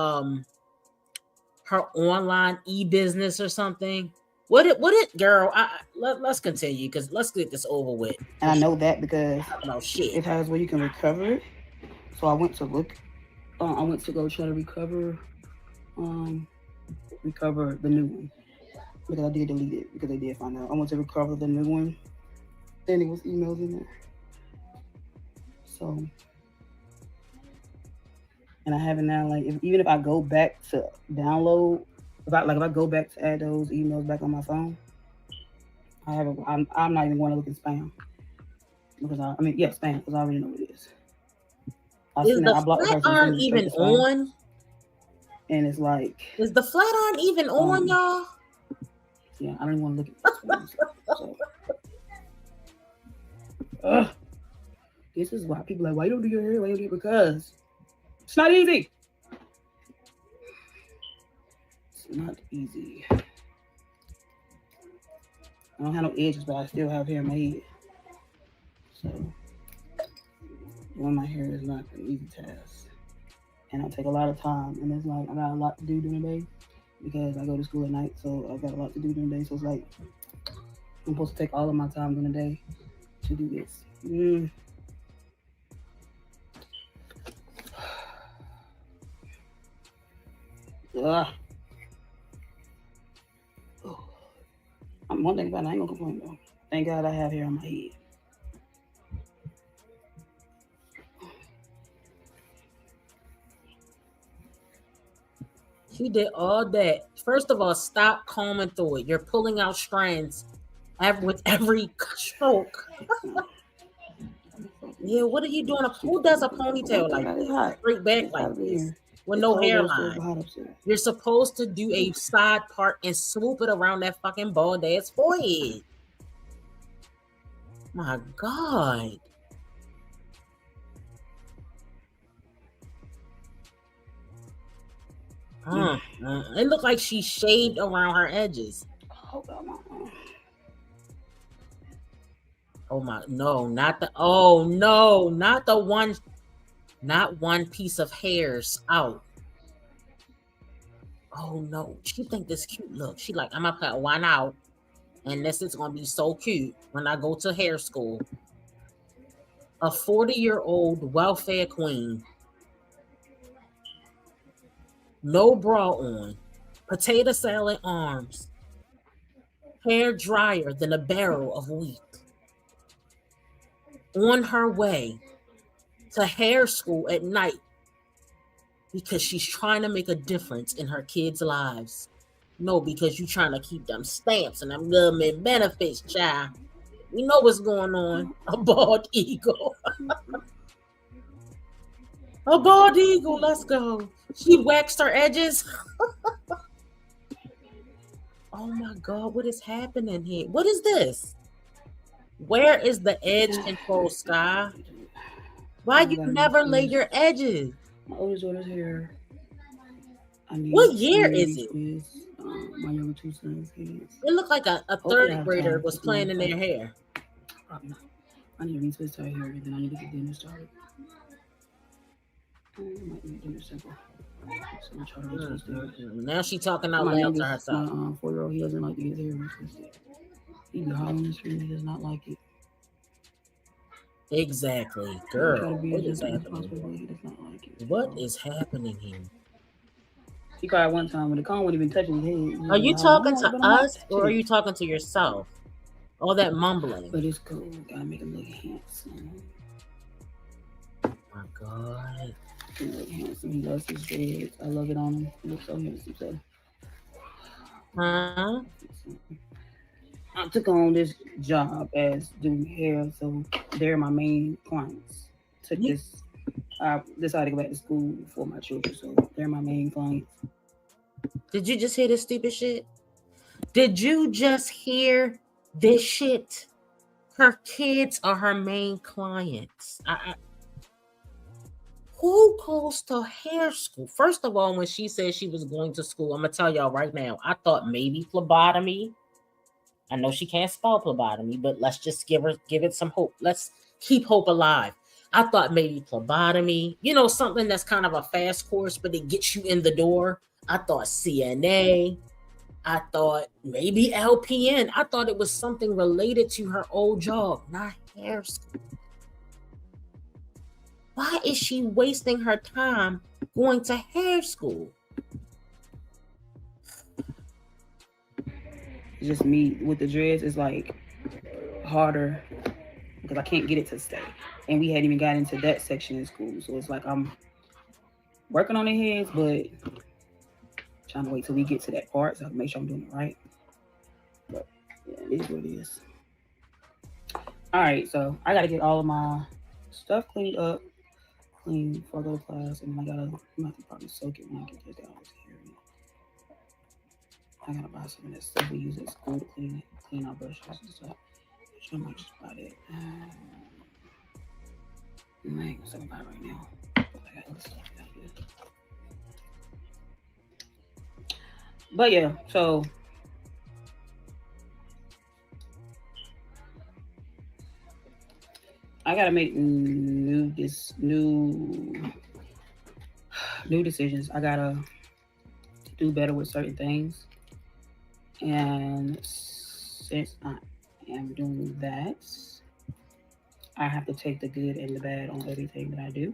online e-business or something? What it girl? Let's continue because let's get this over with. And I know that because shit. It has where you can recover it. So I went to look. I went to go try to recover the new one because I did delete it because they did find out. I went to recover the new one. Then it was emails in there. So, and I have it now. Like even if I go back to download, if I go back to add those emails back on my phone, I have. I'm not even going to look at spam because spam because I already know what it is. Is the flat iron even on? And it's like, is the flat iron even on, y'all? Yeah, I don't even want to look at this. This is why people are like, why you don't do your hair? Why you don't do it? Because it's not easy. It's not easy. I don't have no edges, but I still have hair in my head. So, doing my hair is not an easy task. And it'll take a lot of time. And it's like, I got a lot to do during the day because I go to school at night. So I got a lot to do during the day. So it's like, I'm supposed to take all of my time during the day to do this. One thing about it, I ain't gonna complain though. Thank God I have hair on my head. She did all that. First of all, stop combing through it. You're pulling out strands with every stroke. Yeah, what are you doing? Who does a ponytail like this? Straight back like this with no hairline. You're supposed to do a side part and swoop it around that fucking bald ass forehead. My God. It looked like she shaved around her edges. Oh my, no, not the, oh no, not the one, not one piece of hairs out. Oh no, she think this cute look. She like, I'm gonna put one out, and this is gonna be so cute when I go to hair school. A 40-year-old welfare queen, no bra on, potato salad arms, hair drier than a barrel of wheat, on her way to hair school at night because she's trying to make a difference in her kids' lives. No, because you're trying to keep them stamps and them government benefits, child. We know what's going on. A bald eagle. A bald eagle, let's go. She waxed her edges. Oh my God, what is happening here? What is this? Where is the edge control, Sky? Why you never lay your edges? My oldest daughter's hair. What year is it? My younger two sons' heads. It looked like a third grader was playing in their hair. Probably not. I need to retwist her hair and then I need to get dinner started. I might need dinner simple. So I'm trying to retwist it. Now she talking out loud to herself. My 4-year-old, he doesn't like to get his hair retwisted. He be hollering and screaming. He does not like it. Exactly, girl. What is happening? He does not like it. What is happening here? He cried one time when the cone wasn't even touching his head. Are you talking to us or are you talking to yourself? All that mumbling. But it's cool. Gotta make him look handsome. Oh my God. He look handsome. He loves his dreads. I love it on him. He looks so handsome. So. Huh? I took on this job as doing hair, so they're my main clients. I decided to go back to school for my children, so they're my main clients. Did you just hear this stupid shit? Did you just hear this shit? Her kids are her main clients. Who goes to hair school? First of all, when she said she was going to school, I'm gonna tell y'all right now, I thought maybe phlebotomy. I know she can't spell phlebotomy, but let's just give it some hope. Let's keep hope alive. I thought maybe phlebotomy, something that's kind of a fast course, but it gets you in the door. I thought CNA. I thought maybe LPN. I thought it was something related to her old job, not hair school. Why is she wasting her time going to hair school? It's just me with the dreads. It's like harder because I can't get it to stay. And we hadn't even got into that section in school. So it's like I'm working on the heads, but trying to wait till we get to that part so I can make sure I'm doing it right. But yeah, it is what it is. All right, so I got to get all of my stuff cleaned up, clean before I go to class. And I'm going to probably soak it when I get this down here. I got to buy some of that stuff we use at school to clean our brushes and stuff. I might just buy that. I ain't gonna say about it right now. I got other stuff out here. But yeah, so I gotta make new decisions. I gotta do better with certain things, and since I am doing that, I have to take the good and the bad on everything that I do.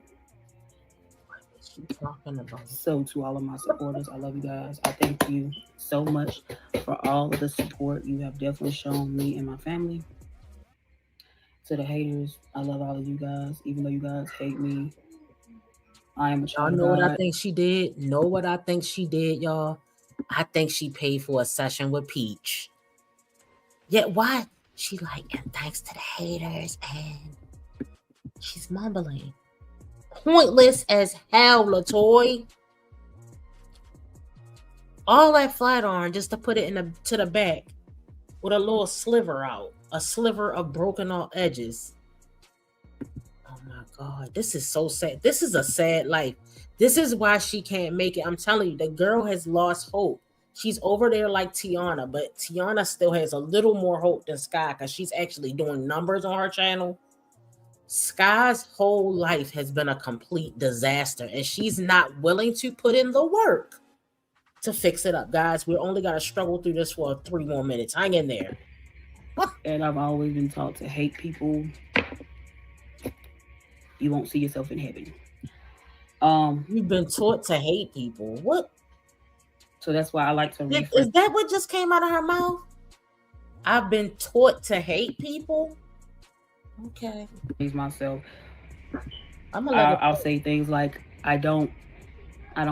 What is she talking about? So to all of my supporters, I love you guys. I thank you so much for all of the support you have definitely shown me and my family. To the haters, I love all of you guys, even though you guys hate me. I am a child of God. What I think she did? Know what I think she did, y'all? I think she paid for a session with Peach. Yet why? She like, and thanks to the haters, and she's mumbling. Pointless as hell, LaToy. All that flat iron just to put it to the back with a little sliver out. A sliver of broken off edges. Oh my God, this is so sad. This is a sad life. This is why she can't make it. I'm telling you, the girl has lost hope. She's over there like Tiana, but Tiana still has a little more hope than Sky because she's actually doing numbers on her channel. Sky's whole life has been a complete disaster, and she's not willing to put in the work to fix it up. Guys, we're only going to struggle through this for 3 more minutes. Hang in there. And I've always been taught to hate people. You won't see yourself in heaven. You've been taught to hate people. What? So that's why I like to read. Is that what just came out of her mouth? I've been taught to hate people. Okay. Myself. I'll say things like I don't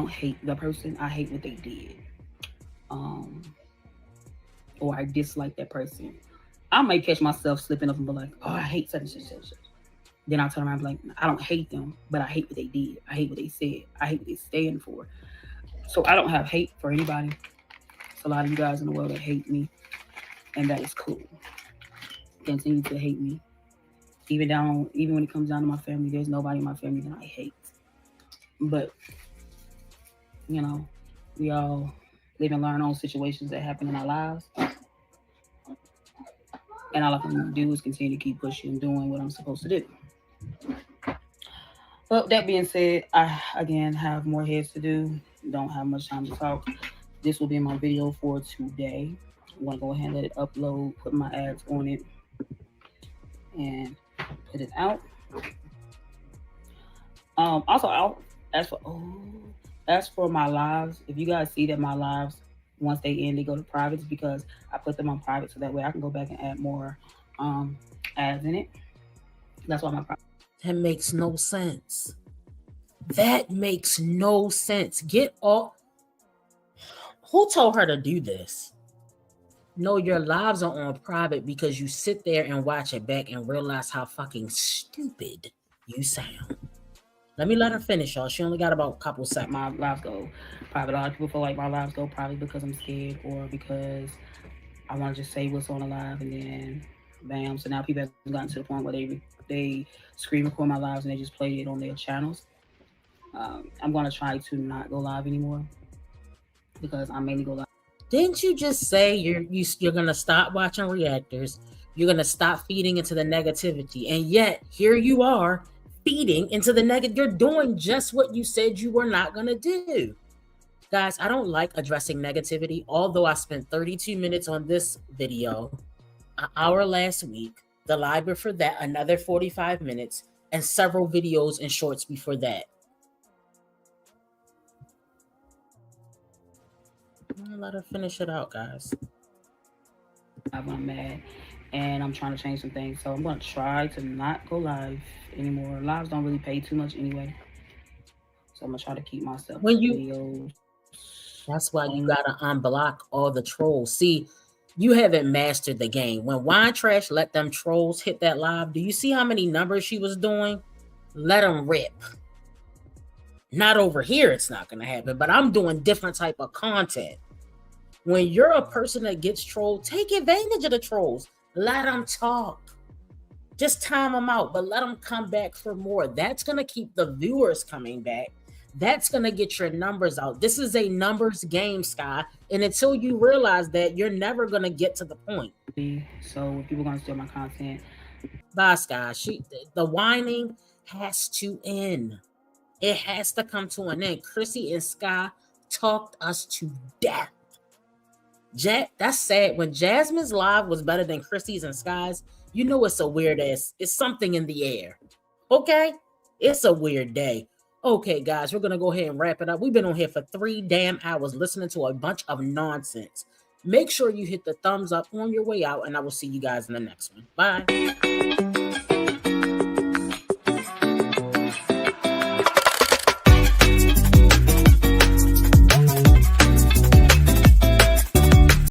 hate the person. I hate what they did. Or I dislike that person. I might catch myself slipping up and be like, oh, I hate such and such and such. Then I'll turn around and be like, I don't hate them, but I hate what they did. I hate what they said. I hate what they stand for. So I don't have hate for anybody. There's a lot of you guys in the world that hate me, and that is cool. Continue to hate me. Even when it comes down to my family, there's nobody in my family that I hate. But, you know, we all live and learn on situations that happen in our lives. And all I can do is continue to keep pushing and doing what I'm supposed to do. But that being said, I, again, have more heads to do. Don't have much time to talk. This will be my video for today. I'm going to go ahead and let it upload, put my ads on it, and put it out. Also, as for my lives, if you guys see that my lives, once they end, they go to privates, because I put them on private so that way I can go back and add more ads in it. That's why my private. That makes no sense. That makes no sense. Get off. Who told her to do this? No, your lives are on private because you sit there and watch it back and realize how fucking stupid you sound. Let me let her finish, y'all. She only got about a couple seconds. My lives go private. A lot of people feel like my lives go private because I'm scared or because I want to just say what's on the live, and then bam. So now people have gotten to the point where they screen record my lives and they just play it on their channels. I'm going to try to not go live anymore because I mainly go live. Didn't you just say you're going to stop watching reactors? You're going to stop feeding into the negativity. And yet here you are feeding into the negative. You're doing just what you said you were not going to do. Guys, I don't like addressing negativity, although I spent 32 minutes on this video, an hour last week, the live before that, another 45 minutes, and several videos and shorts before that. I'm gonna let her finish it out, guys. I'm mad and I'm trying to change some things. So I'm going to try to not go live anymore. Lives don't really pay too much anyway. So I'm going to try to keep myself videos. That's why you got to unblock all the trolls. See, you haven't mastered the game. When Wine Trash let them trolls hit that live, do you see how many numbers she was doing? Let them rip. Not over here, it's not going to happen, but I'm doing different type of content. When you're a person that gets trolled, take advantage of the trolls. Let them talk. Just time them out, but let them come back for more. That's going to keep the viewers coming back. That's going to get your numbers out. This is a numbers game, Sky. And until you realize that, you're never going to get to the point. So if people are going to steal my content. Bye, Sky. The whining has to end. It has to come to an end. Chrissy and Sky talked us to death. That's sad. When Jasmine's live was better than Chrissy's and Sky's, you know it's a weird ass. It's something in the air. Okay? It's a weird day. Okay, guys, we're going to go ahead and wrap it up. We've been on here for 3 damn hours listening to a bunch of nonsense. Make sure you hit the thumbs up on your way out, and I will see you guys in the next one. Bye.